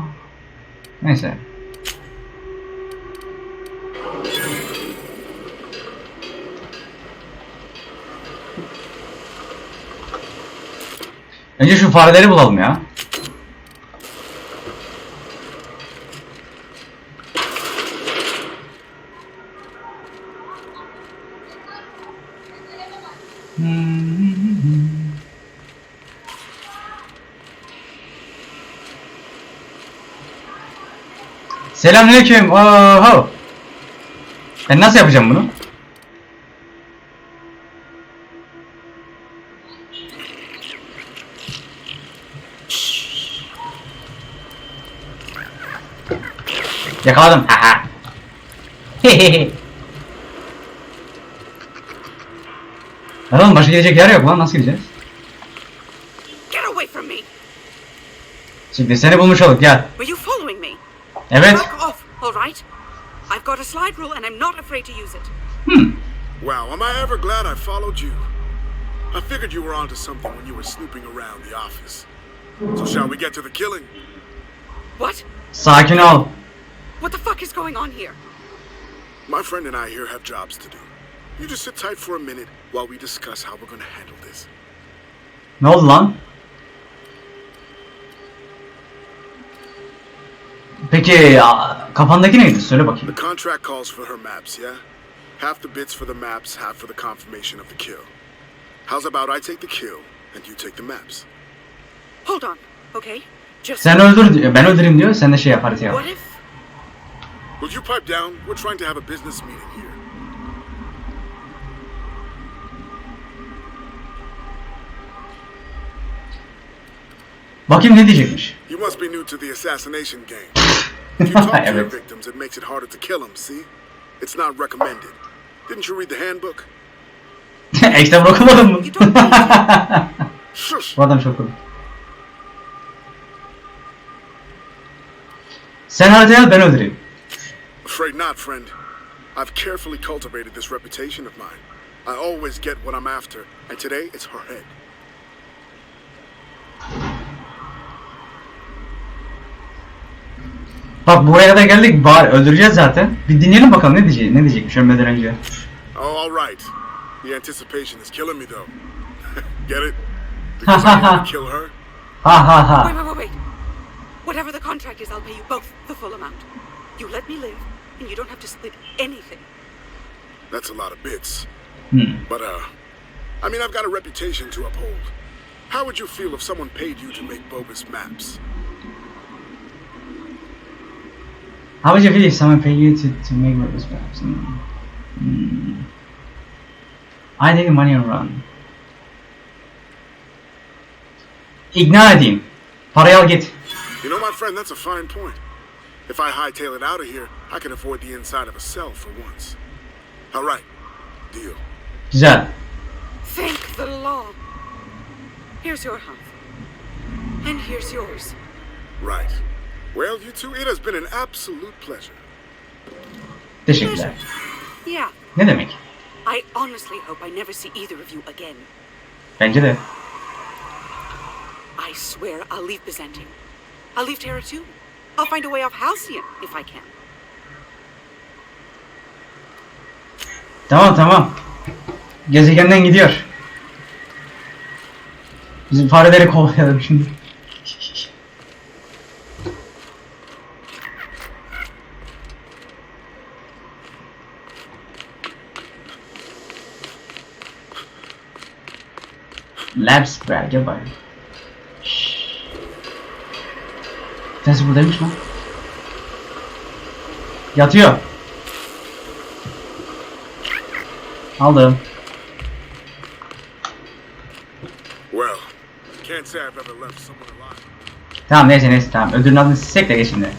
Neyse. Önce şu fareleri bulalım ya. Selamünaleyküm. Oho. Ben nasıl yapacağım bunu? Yakaladım. Haha. Hehehe. Lan başka gidecek yer yok lan, nasıl gideceğiz?
Get away from me!
Şimdi seni bulmuş olduk, gel.
Were you following me?
Evet.
Back off, all right? I've got a slide rule and I'm not afraid to use it.
Wow, am I ever glad I followed you? I figured you were onto something when you were snooping around the office. So shall we get to the killing?
What?
Sakin ol.
What the fuck is going on here?
My friend and I here have jobs to do. You just sit tight for a minute while we discuss how we're gonna handle this.
Ne oldu lan? Peki kafandaki neydi? Söyle bakayım.
The contract calls for her maps, yeah? Half the bits for the maps, half for the confirmation of the kill. How's about I take the kill and you take the maps?
Hold on, okay? Just
Sen öldür diyor. Ben öldüreyim diyor. Sen de şey yap, harita yap.
what if
Would you pipe down? We're trying to have a business meeting here.
Bakayım ne diyecekmiş.
You must be new to the assassination game. If you talk to your
Evet.
victims, it makes it harder to kill them, see? It's not recommended. Didn't you read the handbook?
Ekstra okumadın mı?
Shush!
Bu adam çok komik. Sen haritayı al, ben öldüreyim.
Afraid not, friend. I've carefully cultivated this reputation of mine. I always get what I'm after, and today it's her head.
Bak buraya da geldik, bari öldüreceğiz zaten. Bir dinleyelim bakalım ne diyecek, ne diyecekmiş ölmeden önce.
Oh, all right. The anticipation is killing me, though. Get it? Because I want to kill her?
Ha ha ha.
wait. Whatever the contract is, I'll pay you both the full amount. You let me live, and you don't have to split anything.
That's a lot of bits.
Hmm.
But, I mean, I've got a reputation to uphold. How would you feel if someone paid you to make bogus maps?
How would you feel if someone paid you to make this perhaps? I take the money and run. İkna edeyim. Parayı al git.
You know, my friend, that's a fine point. If I hightail it out of here, I can avoid the inside of a cell for once. All right. Deal.
Güzel.
Thank the law. Here's your half. And here's yours.
Right. Well, you two, it has been an absolute pleasure.
Teşekkürler.
Yeah.
Ne demek?
I honestly hope I never see either of you again.
Bence de.
I swear I'll leave Byzantium. I'll leave Terra too. I'll find a way off Halcyon if I can.
Tamam. Gezegenden gidiyor. Bizim fareleri kovalayalım şimdi. Labs gel bari. Tanesi buradaymış lan. Yatıyor. Aldım.
Well, can't say I've ever left someone alive.
Tamam neyse tamam. Ödülün adını silsek de geçin de.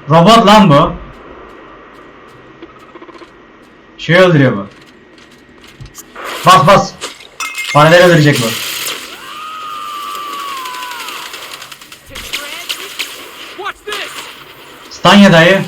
Robot lan bu. Şey öldürüyor bu. Bas. Fareleri öldürecek bu. Stanya dayı.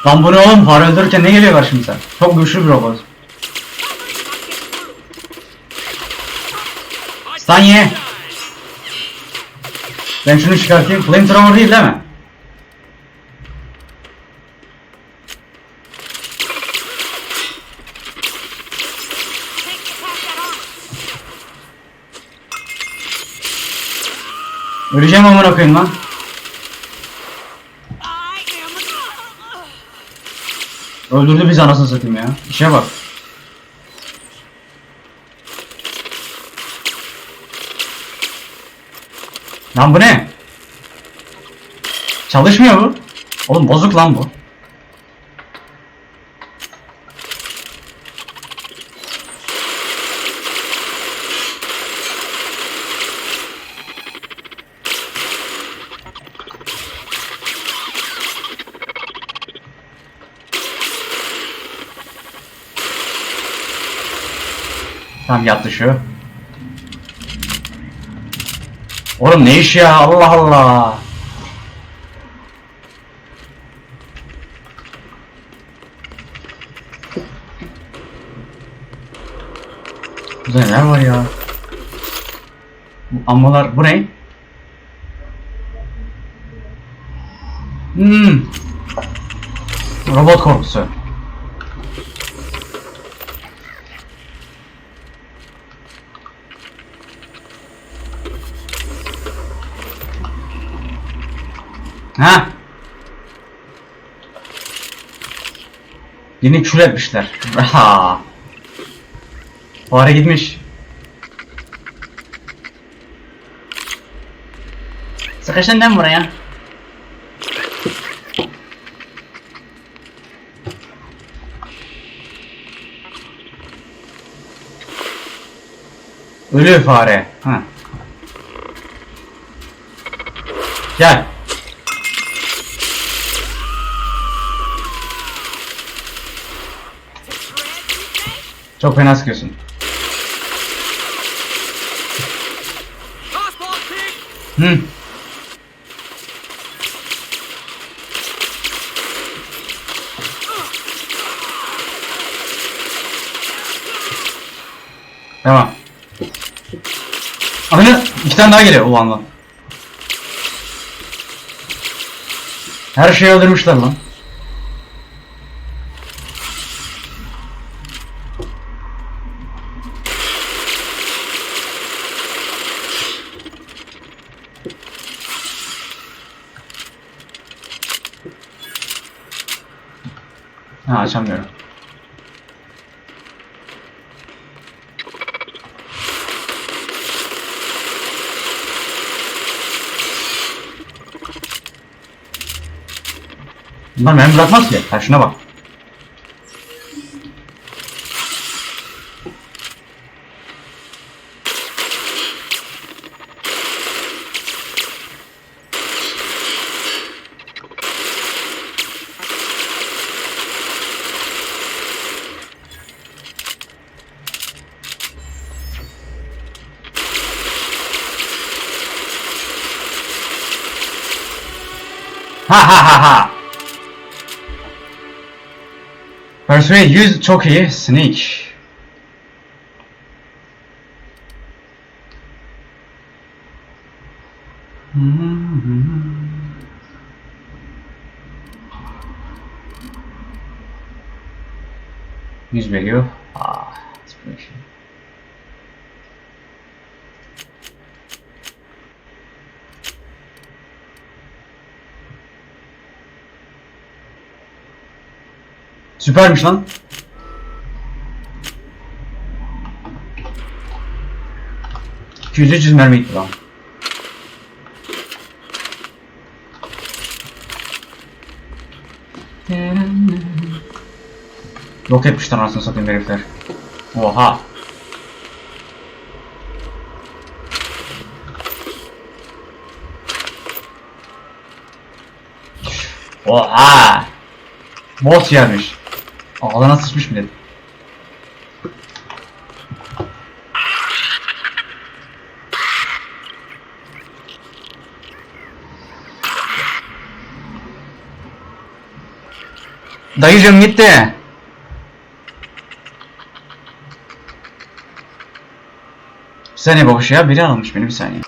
Lan bu ne oğlum? Fare öldürürken ne geliyor karşımıza? Çok güçlü bir robot. Stanye. Ben şunu çıkartayım. Flamethrower değil mi? Öleceğim amına koyayım lan. Öldürdü bizi anasını satayım ya. İşe bak. Lan bu ne? Çalışmıyor bu. Oğlum bozuk lan bu. Tamam yattı şu. Oğlum ne iş ya, Allah Allah. Burada neler var ya? Bu ammalar bu ne? Robot korkusu. Ha? Yine kül etmişler. Ha. Fare gitmiş. Sıkıştın değil mi buraya? Ölü fare. Ha. Gel. Çok fena sıkıyorsun. Hı. Tamam. Aynı iki tane daha geliyor o anda. Her şeyi öldürmüşler lan. Ha, açamıyorum. Bunlar beni bırakmaz ki. Ha, şuna bak. Ha ha ha ha. Persuade 100 çok iyi. Sneak. Yüz veriyor. Süpermiş lan. %300 mermi gitti lan. Yok etmişler anasını satayım herifler. Oha. Oha. Boss gelmiş. Ağzına sıçmış millet. Dayıcım gitti. Bir saniye babuş ya, biri almış beni, bir saniye.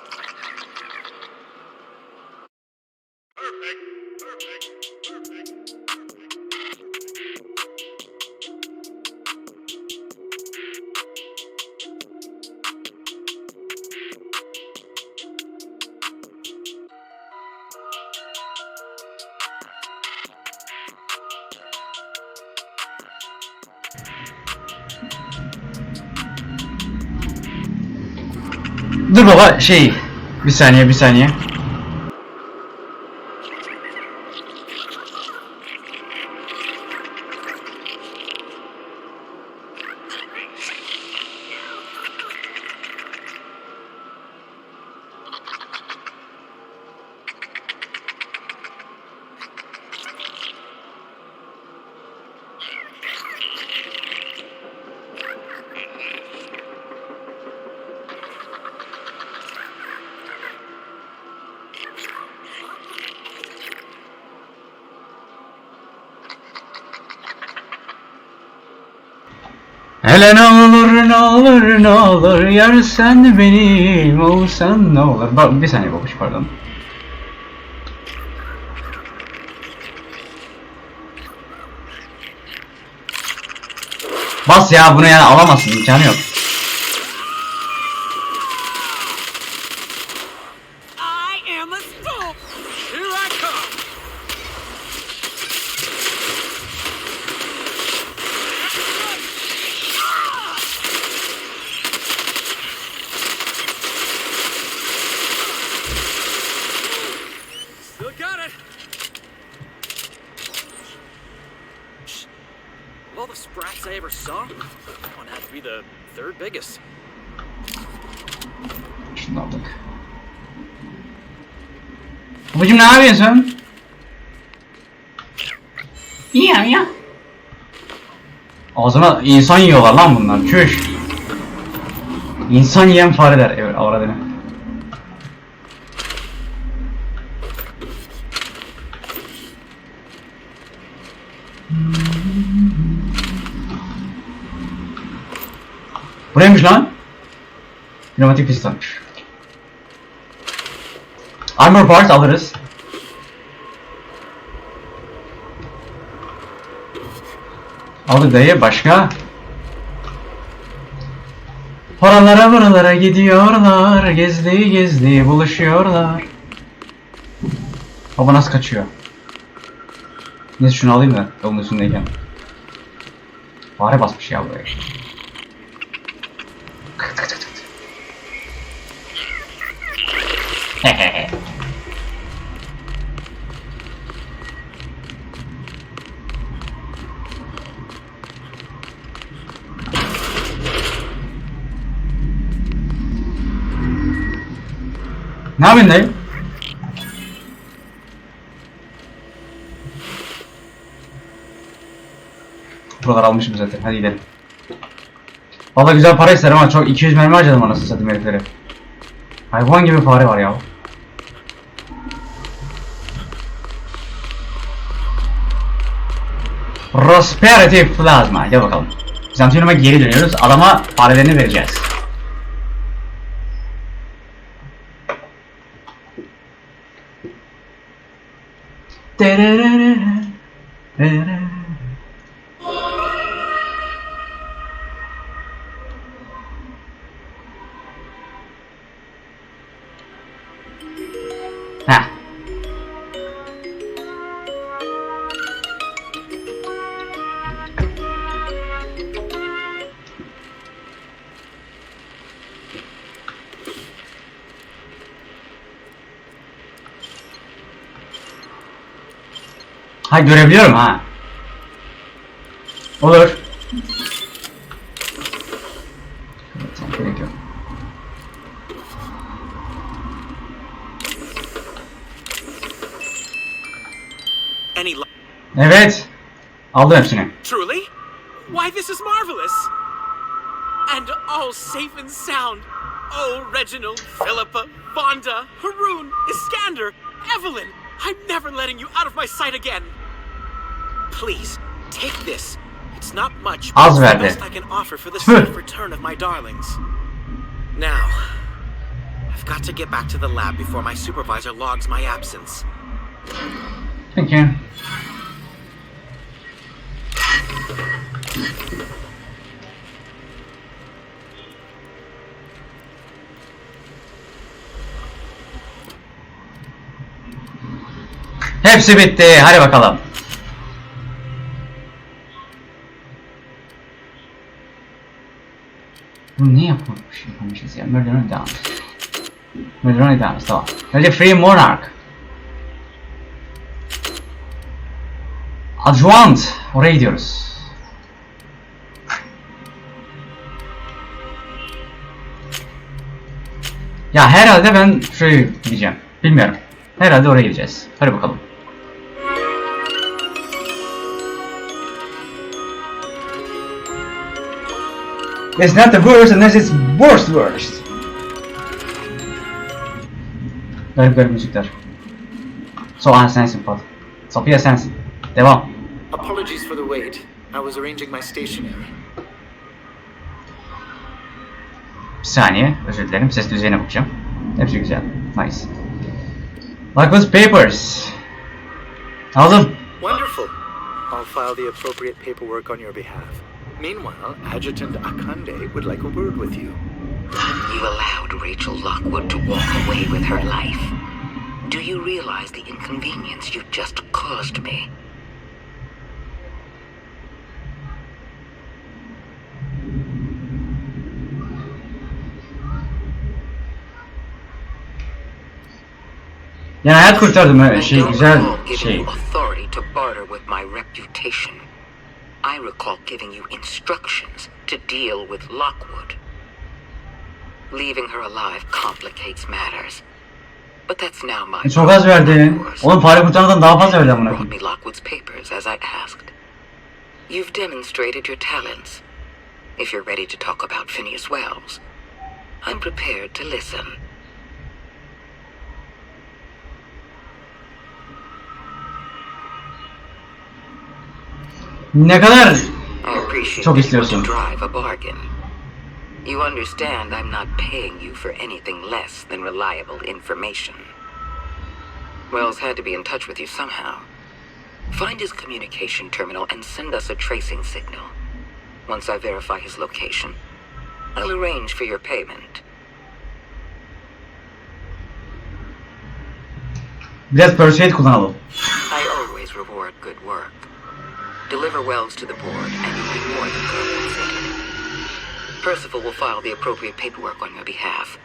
Dur baba bir saniye. Hele ne olur yar sen benim olsan ne olur. Bir saniye Babuş, pardon. Bas ya, bunu yani alamazsın, imkanı yok.
I am a storm. Here I come. Still got it. Of all the sprats I ever saw, that one had to be the third biggest.
Şunu aldık. Babacım ne yapıyorsun? Ya. Ağzına insan yiyorlar lan bunlar. Çüş. İnsan yiyen fareler. Evet, avradını. Bu neymiş lan? Pneumatik piston. Armor part alırız. Aldık dayı, başka? Oralara gidiyorlar, gezdi buluşuyorlar. Baba nasıl kaçıyor? Neyse şunu alayım da yolun üstündeyken. Fare basmış ya buraya. Ne yapıyorsun dayı? Buraları almışım zaten, hadi gidelim. Valla güzel para ister ama çok 200 mermi harcadım anasını satayım herifleri. Hayvan gibi fare var ya. Prosperity Plasma. Gel bakalım. Bizantium'a geri dönüyoruz. Adama farelerini vereceğiz. Heh. Ha, görebiliyorum ha. Olur. Gerek yok. Evet. Aldım hepsini.
Truly? Why, this is marvelous! And all safe and sound. Oh, Reginald, Philippa, Vonda, Haroon, Iskander, Evelyn! I'm never letting you out of my sight again! Please, take this. It's not much, but it's the best I can offer for the safe return of my darlings. Now, I've got to get back to the lab before my supervisor logs my absence.
Thank you. Hepsi bitti. Hadi bakalım. Bu ne yapmışız ya? Murder Downs. Murder Downs, tamam. Önce Free Monarch. Adjutant. Oraya gidiyoruz. Ya herhalde ben şuraya gideceğim. Bilmiyorum. Herhalde oraya gideceğiz. Hadi bakalım. It's not the worst unless it's worst. Garip müzikler. Soğan sensin Pat. Sophia sensin. Devam.
Apologies for the wait. I was arranging my stationery.
Bir saniye. Özür dilerim. Ses düzeyine bakacağım. Hepsi güzel. Nice. Likewise papers. Aldım.
Wonderful. I'll file the appropriate paperwork on your behalf. Meanwhile, Adjutant Akande would like a word with you.
You allowed Rachel Lockwood to walk away with her life. Do you realize the inconvenience you just caused me?
Yani hayat kurtardım ha. Güzel şey.
Authority to barter with my reputation. I recall giving you instructions to deal with Lockwood. Leaving her alive complicates matters. But that's now my
Çok az verdi. Oğlum fare kurtarmadan daha fazla verdi amına
brought
koyayım.
me Lockwood's papers as I asked. You've demonstrated your talents. If you're ready to talk about Phineas Wells, I'm prepared to listen.
Ne kadar
I appreciate
çok
that you
istiyorsun.
want to drive a bargain. You understand I'm not paying you for anything less than reliable information. Wells had to be in touch with you somehow. Find his communication terminal and send us a tracing signal. Once I verify his location, I'll arrange for your payment.
Biraz persuade kullanalım.
I always reward good work. Deliver Wells to the board and you'll be more than compensated. Percival will file the appropriate paperwork on your behalf.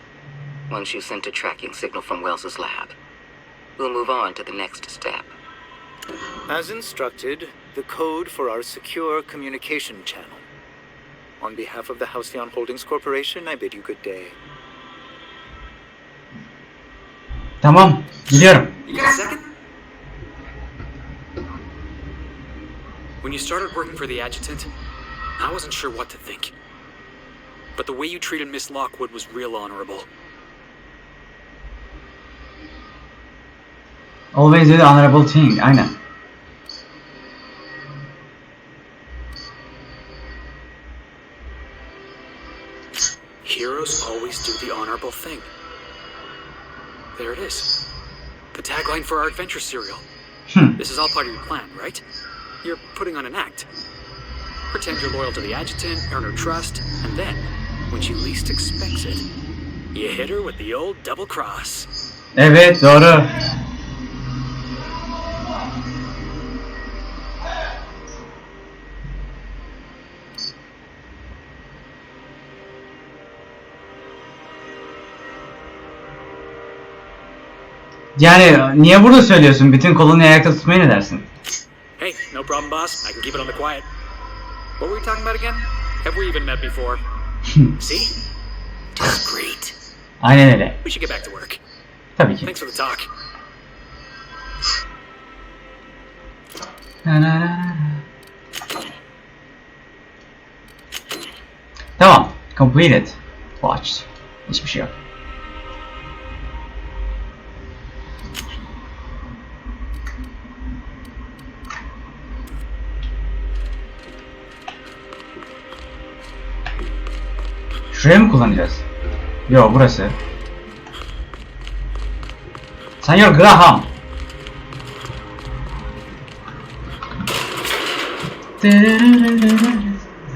Once you sent a tracking signal from Wells's lab, we'll move on to the next step.
As instructed, the code for our secure communication channel. On behalf of the Halcyon Holdings Corporation, I bid you good day.
Tamam, gidiyorum.
You got a second? When you started working for the adjutant, I wasn't sure what to think. But the way you treated Miss Lockwood was real honorable.
Always do the honorable thing. Aynen.
Heroes always do the honorable thing. There it is. The tagline for our adventure serial. This is all part of your plan, right? You're putting on an act. Pretend you're loyal to the adjutant, earn her trust, and then, when she least expects it, you hit her with the old double cross.
Evet, doğru. Yani niye burada söylüyorsun? Bütün kolonu ayakta tutmayı ne dersin?
Hey, no problem, boss. I can keep it on the quiet. What were we talking about again? Have we even met before? See? Just great.
Aynen öyle.
We should get back to work.
Tabii ki.
Thanks for the talk.
Tamam. Completed. Watched. Hiçbir şey yok. Şuraya mı kullanacağız? Yo, burası. Senyor Graham.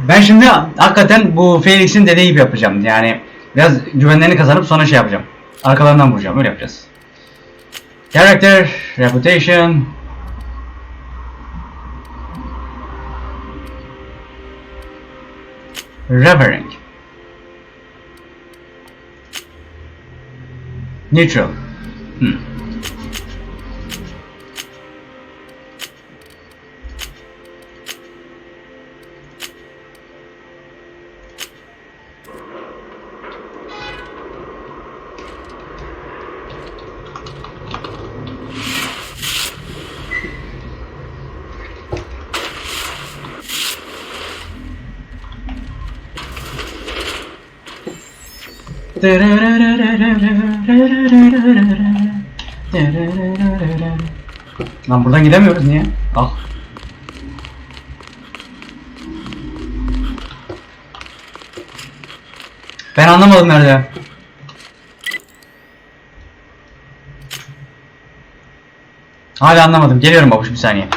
Ben şimdi hakikaten bu Felix'in dediği gibi yapacağım. Yani biraz güvenlerini kazanıp sonra şey yapacağım. Arkalarından vuracağım. Öyle yapacağız. Character, reputation. Revering. Neutral. Lan buradan gidemiyoruz niye? Ah. Ben anlamadım nerede. Hala anlamadım. Geliyorum babuş bir saniye.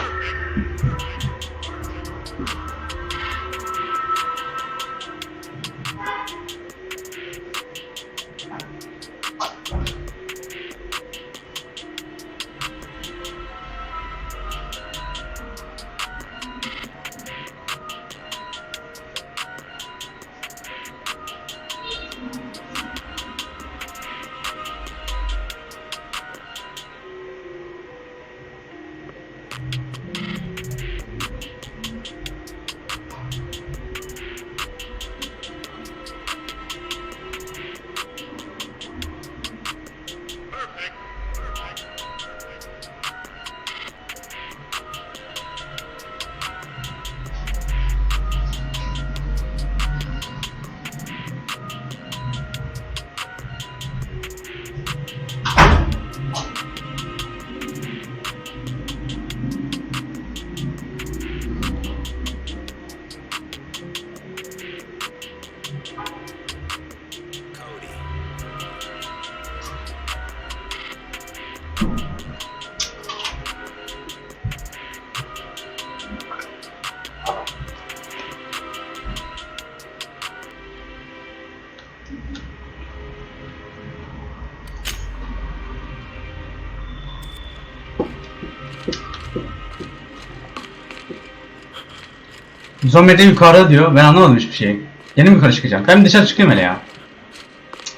Zombi de yukarıda diyor. Ben anlamadım hiçbir şey. Yeni mi yukarı çıkacağım? Ben dışarı çıkıyorum hele ya.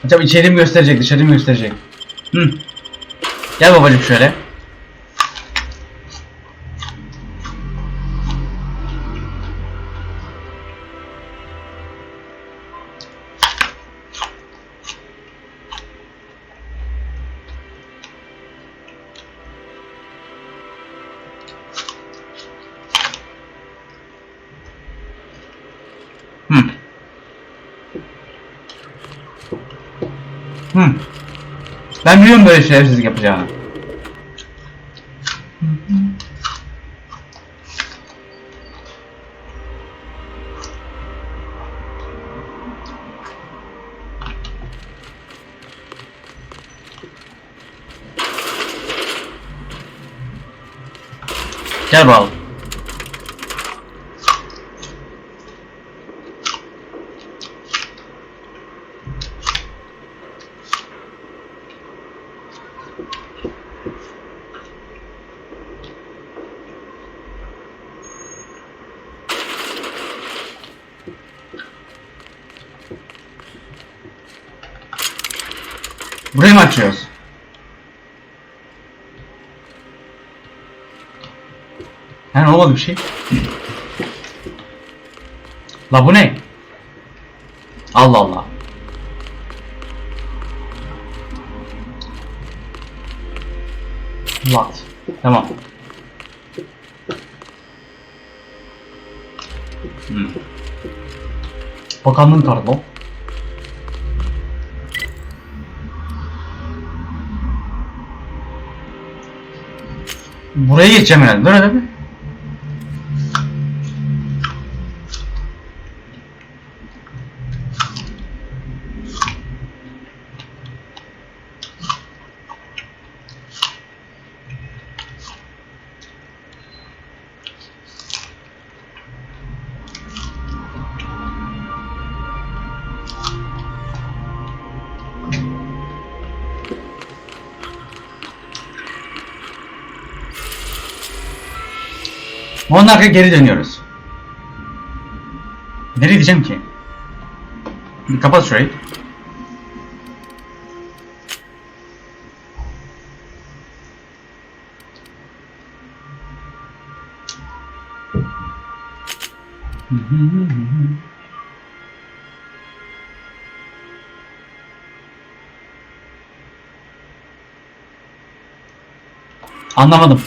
Acaba içeriği mi gösterecek, dışarıyı mı gösterecek? Gel babacım şöyle. Ben biliyorum böyle şerefsizlik yapacağını. Gel bakalım. Burayı mı açıyoruz? Yani olmadı bir şey. La bu ne? Allah Allah. What? Tamam. Bakanlığın kartı o. Buraya geçeceğim herhalde. Dur hadi. Ondan sonra geri dönüyoruz. Nereye gideceğim ki? Bir kapat şurayı. Anlamadım.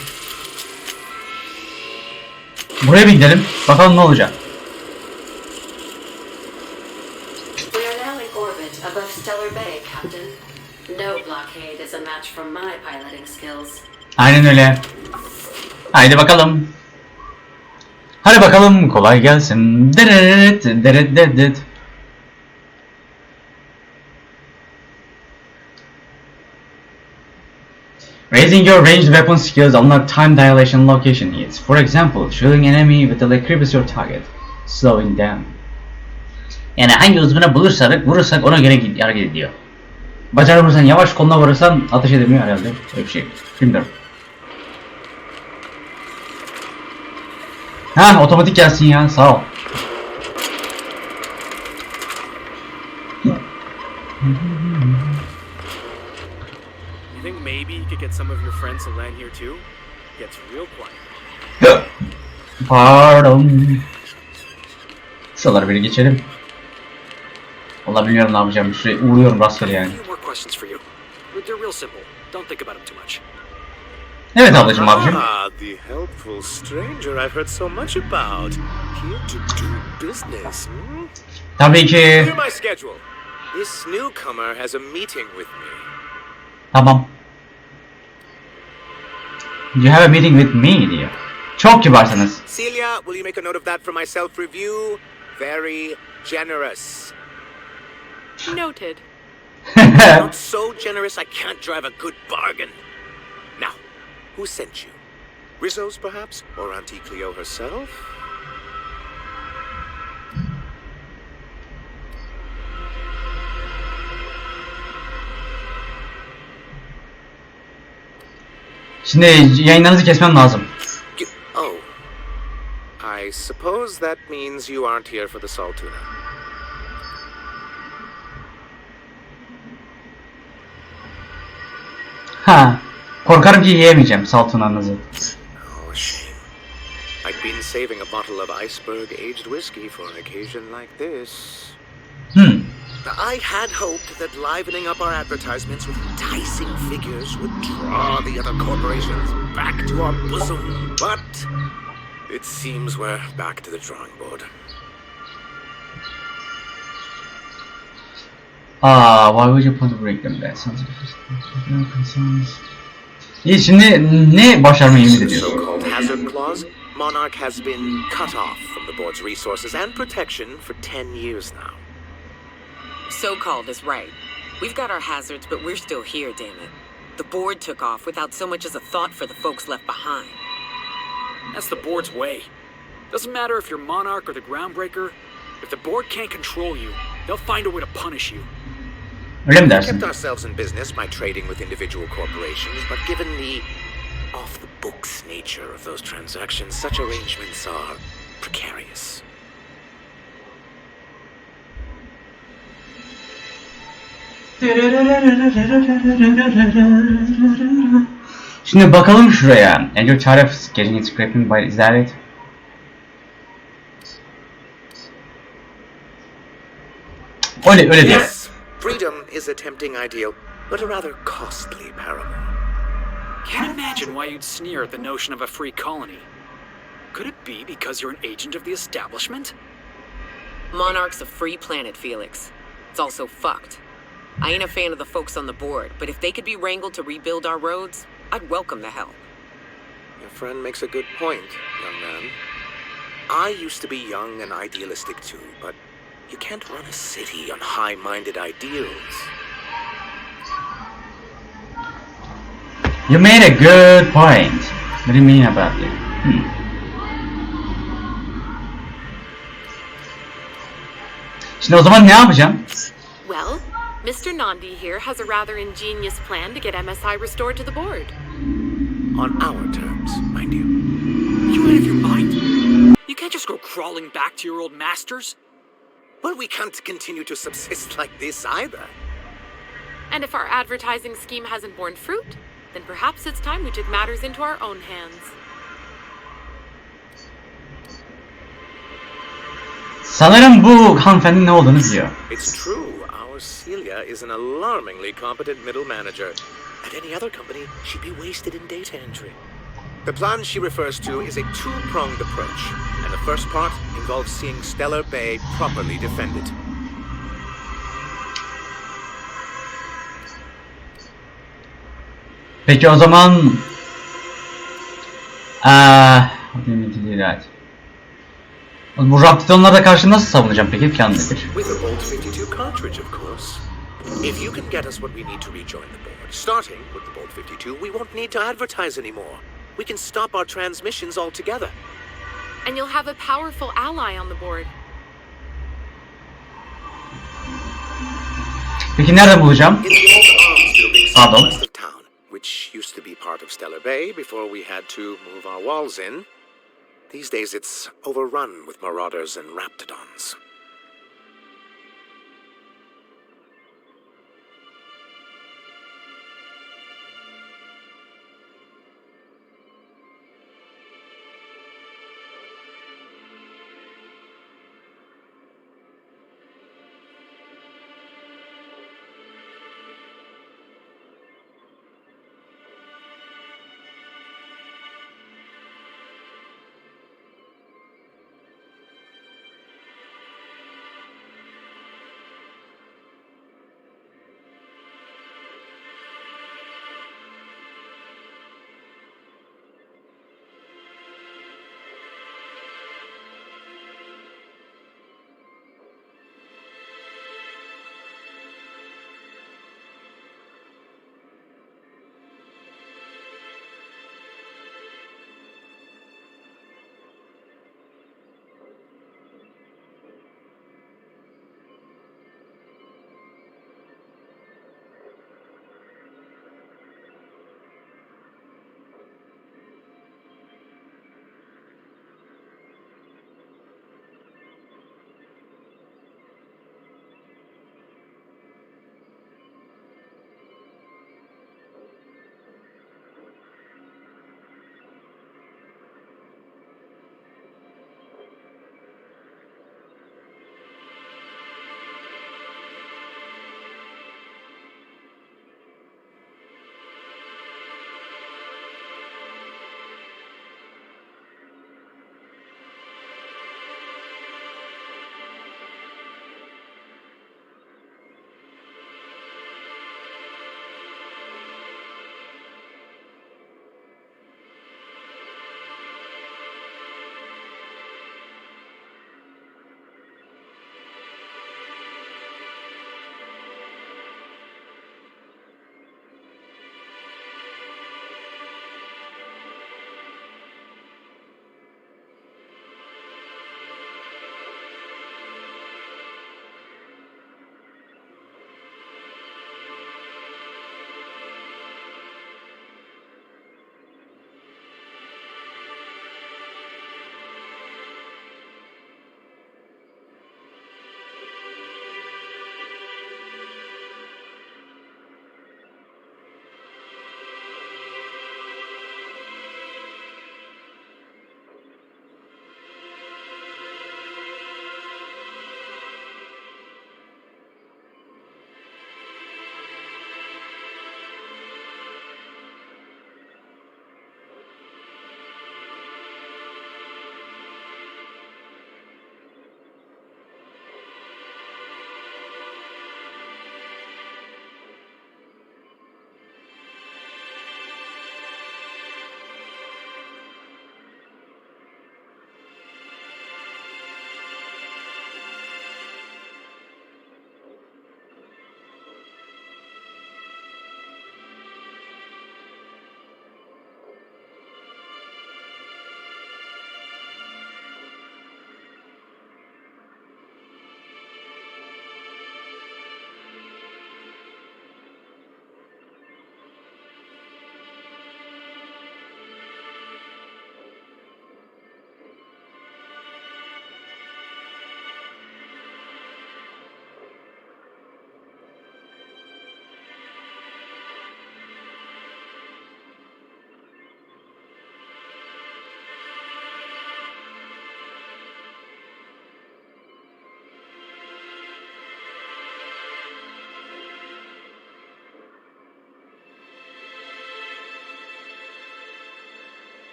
Buraya bir gidelim. Bakalım ne olacak.
We are now in orbit above Stellar Bay, Captain. No blockade is a match for my piloting skills.
Aynen öyle. Haydi bakalım. Hadi bakalım, kolay gelsin. Deret deret deret. Raising your ranged weapon skills unlock time dilation location hits. For example, shooting an enemy with the creeps your target, slowing down. Yani hangi uzvuna vurursak ona göre hareket ediyor. Bacağına vurursan yavaş, koluna vurursan ateş edemiyor herhalde. Öyle bir şey. Bilmiyorum. Ha, otomatik gelsin ya, sağ ol.
You think maybe you could get some of your friends to land here too? Gets real quiet.
Pardon. Şuraları bir geçelim. Vallahi bilmiyorum ne yapacağım. Şuraya uğruyorum rastgele yani.
They're real simple. Don't think about them too much.
Evet ablacığım, abicim.
Ah, the helpful stranger I've heard so much about. Here to do business.
Tabii ki.
Clear my schedule. This newcomer has a meeting with me.
Tamam. You have a meeting with me diyor. Çok kibarsınız.
Celia, will you make a note of that for my self-review? Very generous.
Noted.
Not so generous I can't drive a good bargain. Now, who sent you? Rizzo's perhaps? Or Auntie Cleo herself?
Şimdi yayınlarınızı kesmem lazım.
Oh. I suppose that means you aren't here for the Saltuna.
Ha. Korkarım ki yiyemeyeceğim saltunanızı.
Oh, shame. I'd been saving a bottle of iceberg-aged whiskey for an occasion like this. I had hoped that livening up our advertisements with enticing figures would draw the other corporations back to our bosom, but it seems we're back to the drawing board.
Why would you put the break them there? İyi, şimdi ne başarmayı ümit ediyorsun?
So-called hazard clause, Monarch has been cut off from the board's resources and protection for 10 years now.
So-called is right. We've got our hazards, but we're still here, damn it. The board took off without so much as a thought for the folks left behind.
That's the board's way. Doesn't matter if you're Monarch or the Groundbreaker. If the board can't control you, they'll find a way to punish you.
Öyle mi
We
dersin?
kept ourselves in business by trading with individual corporations, but given the off-the-books nature of those transactions, such arrangements are precarious.
Şimdi bakalım şuraya. And your tariffs getting it scraping by, is that it? Öyle diyor.
Yes, freedom is a tempting ideal, but a rather costly paramour.
Can't imagine why you'd sneer at the notion of a free colony. Could it be because you're an agent of the establishment?
Monarch's a free planet, Felix. It's also fucked. I ain't a fan of the folks on the board, but if they could be wrangled to rebuild our roads, I'd welcome the help.
Your friend makes a good point, young man. I used to be young and idealistic too, but you can't run a city on high-minded ideals.
You made a good point. What do you mean about it? Şimdi o zaman ne yapacağım?
Well, Mr. Nandi here has a rather ingenious plan to get MSI restored to the board.
On our terms, mind you.
You out of your mind? You can't just go crawling back to your old masters.
Well, we can't continue to subsist like this either.
And if our advertising scheme hasn't borne fruit, then perhaps it's time we took matters into our own hands.
Sanırım bu hanımefendi ne olduğunu biliyor.
It's true. Our Celia is an alarmingly competent middle manager. At any other company, she'd be wasted in data entry. The plan she refers to is a two-pronged approach, and the first part involves seeing Stellar Bay properly defended.
Peki o zaman bu Raptitonlara karşı nasıl savunacağım peki? Plan nedir?
With a Bolt 52 cartridge, of course. If you can get us what we need to rejoin the board, starting with the Bolt 52, we won't need to advertise anymore. We can stop our transmissions altogether.
And you'll have a powerful ally on the board.
Peki nerede bulacağım?
In the old arms building
Pardon.
southwest of town, which used to be part of Stellar Bay before we had to move our walls in. These days it's overrun with marauders and raptidons.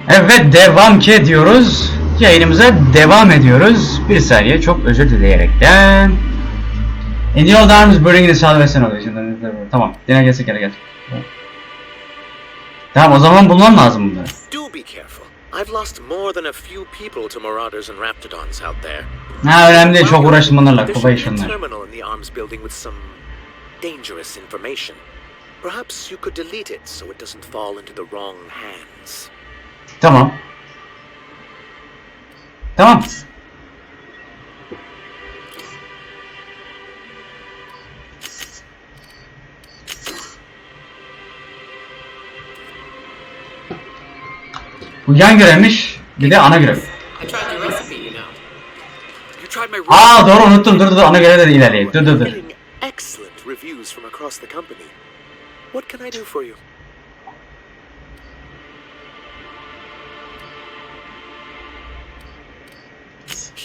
Evet, devam ki ediyoruz. Yayınımıza devam ediyoruz. Bir saniye, çok özür dileyerekten. In the old arms bringing the salvation oluyor. Tamam, yine gelsek gel. Tamam, o zaman bulmam lazım bunları.
Do be careful. I've lost more than a few people to marauders and raptidons out there.
Ha, önemli değil, çok uğraştım bunlarla.
There
Kolay
should be a
işlemler.
terminal in the arms building with some dangerous information. Perhaps you could delete it so it doesn't fall into the wrong hands.
Tamam. Tamam. Bu yan görevmiş, bir de ana görev.
I tried your recipe, you know.
You tried my
Aa doğru, unuttum, dur ana görevde de ilerleyelim. Dur.
Getting excellent reviews from across the company. What can I do for you?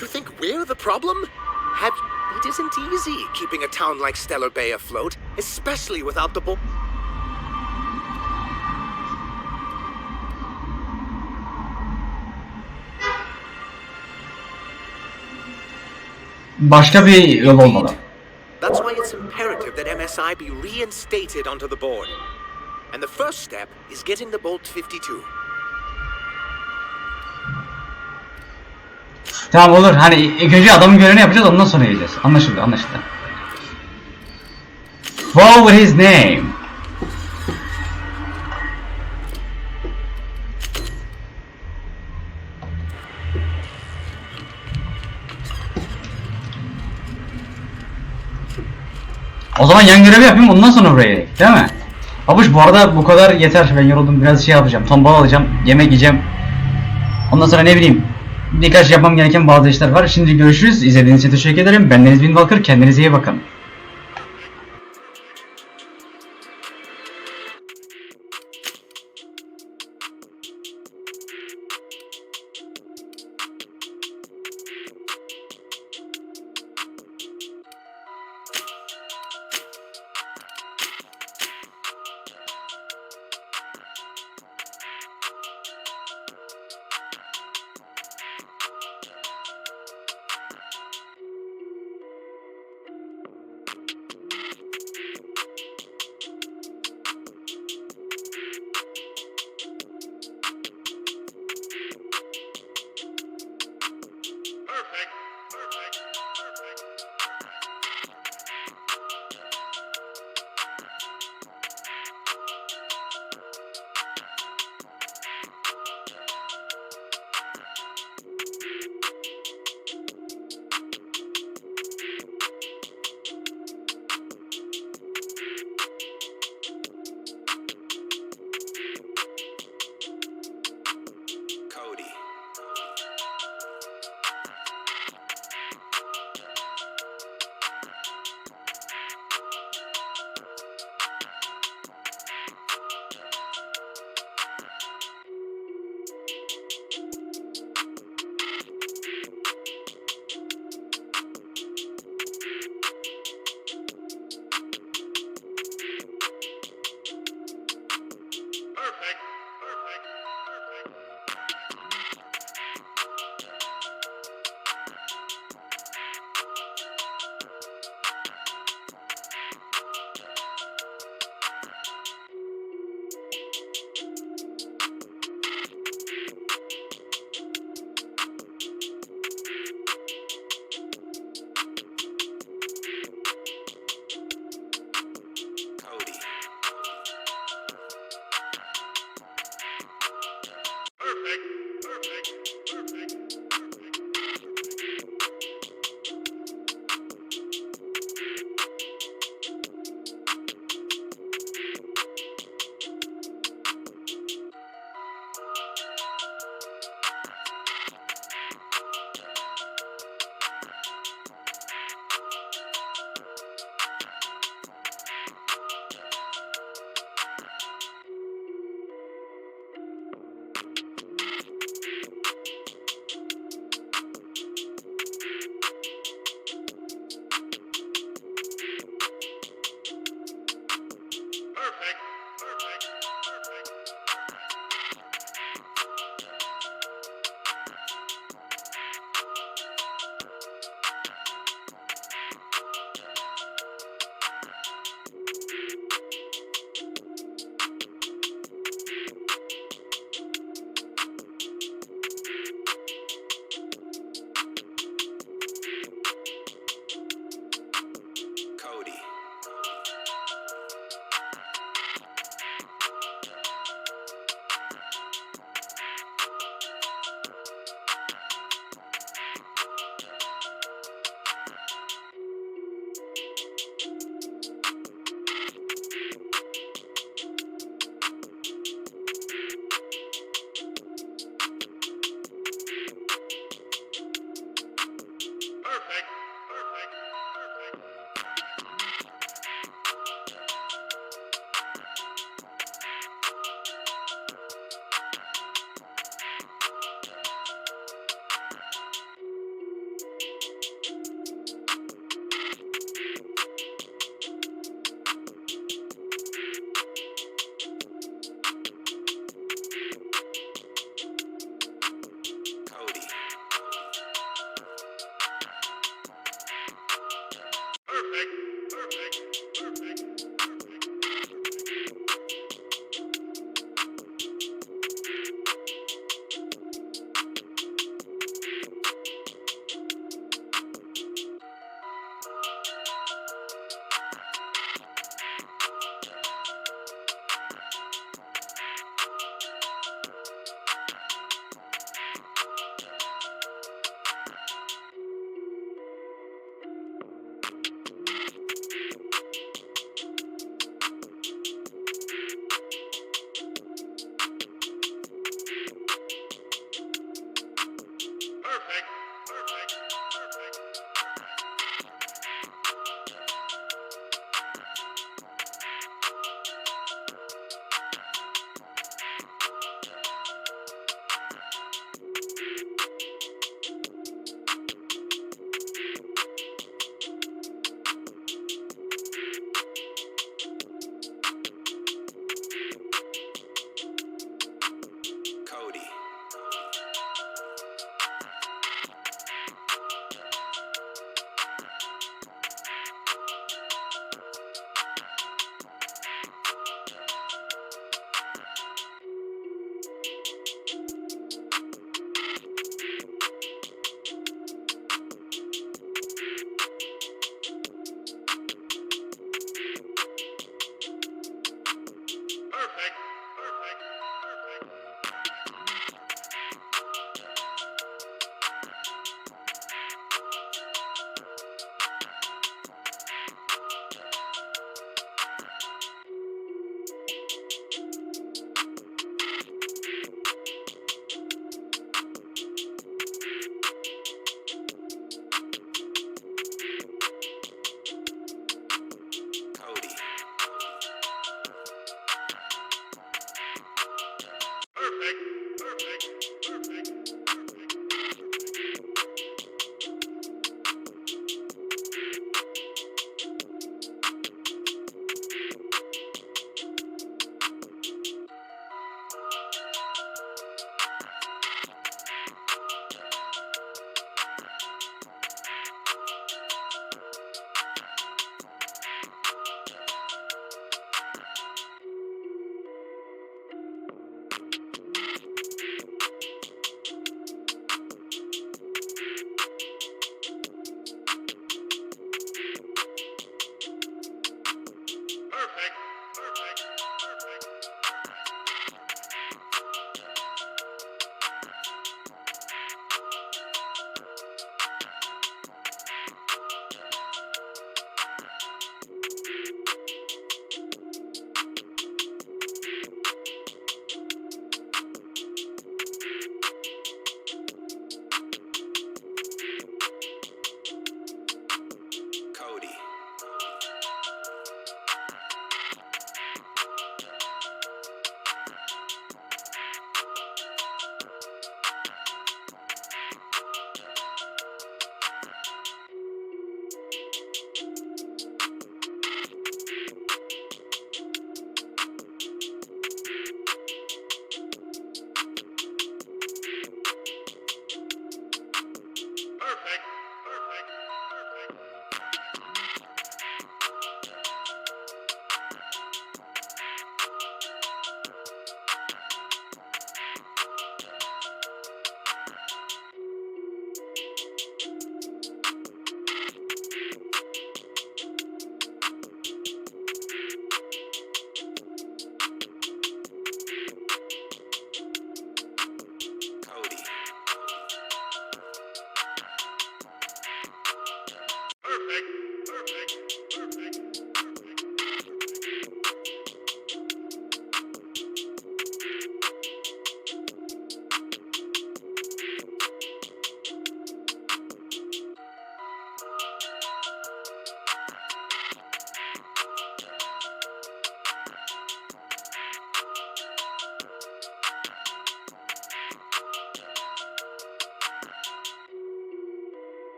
You think we're the problem? It isn't easy keeping a town like Stellar Bay afloat, especially without the
Başka bir yol olmalı.
That's why it's imperative that MSI be reinstated onto the board. And the first step is getting the Bolt 52.
Tamam olur, hani ilk önce adamın görevini yapacağız, ondan sonra gideceğiz. Anlaşıldı. What was his name? O zaman yan görevi yapayım, ondan sonra buraya gidelim, değil mi? Babuş, bu arada bu kadar yeter, ben yoruldum, biraz şey yapacağım, tombala alacağım, yemek yiyeceğim. Ondan sonra ne bileyim, birkaç yapmam gereken bazı işler var. Şimdi görüşürüz, izlediğiniz için teşekkür ederim. Bendeniz Windwalker, kendinize iyi bakın.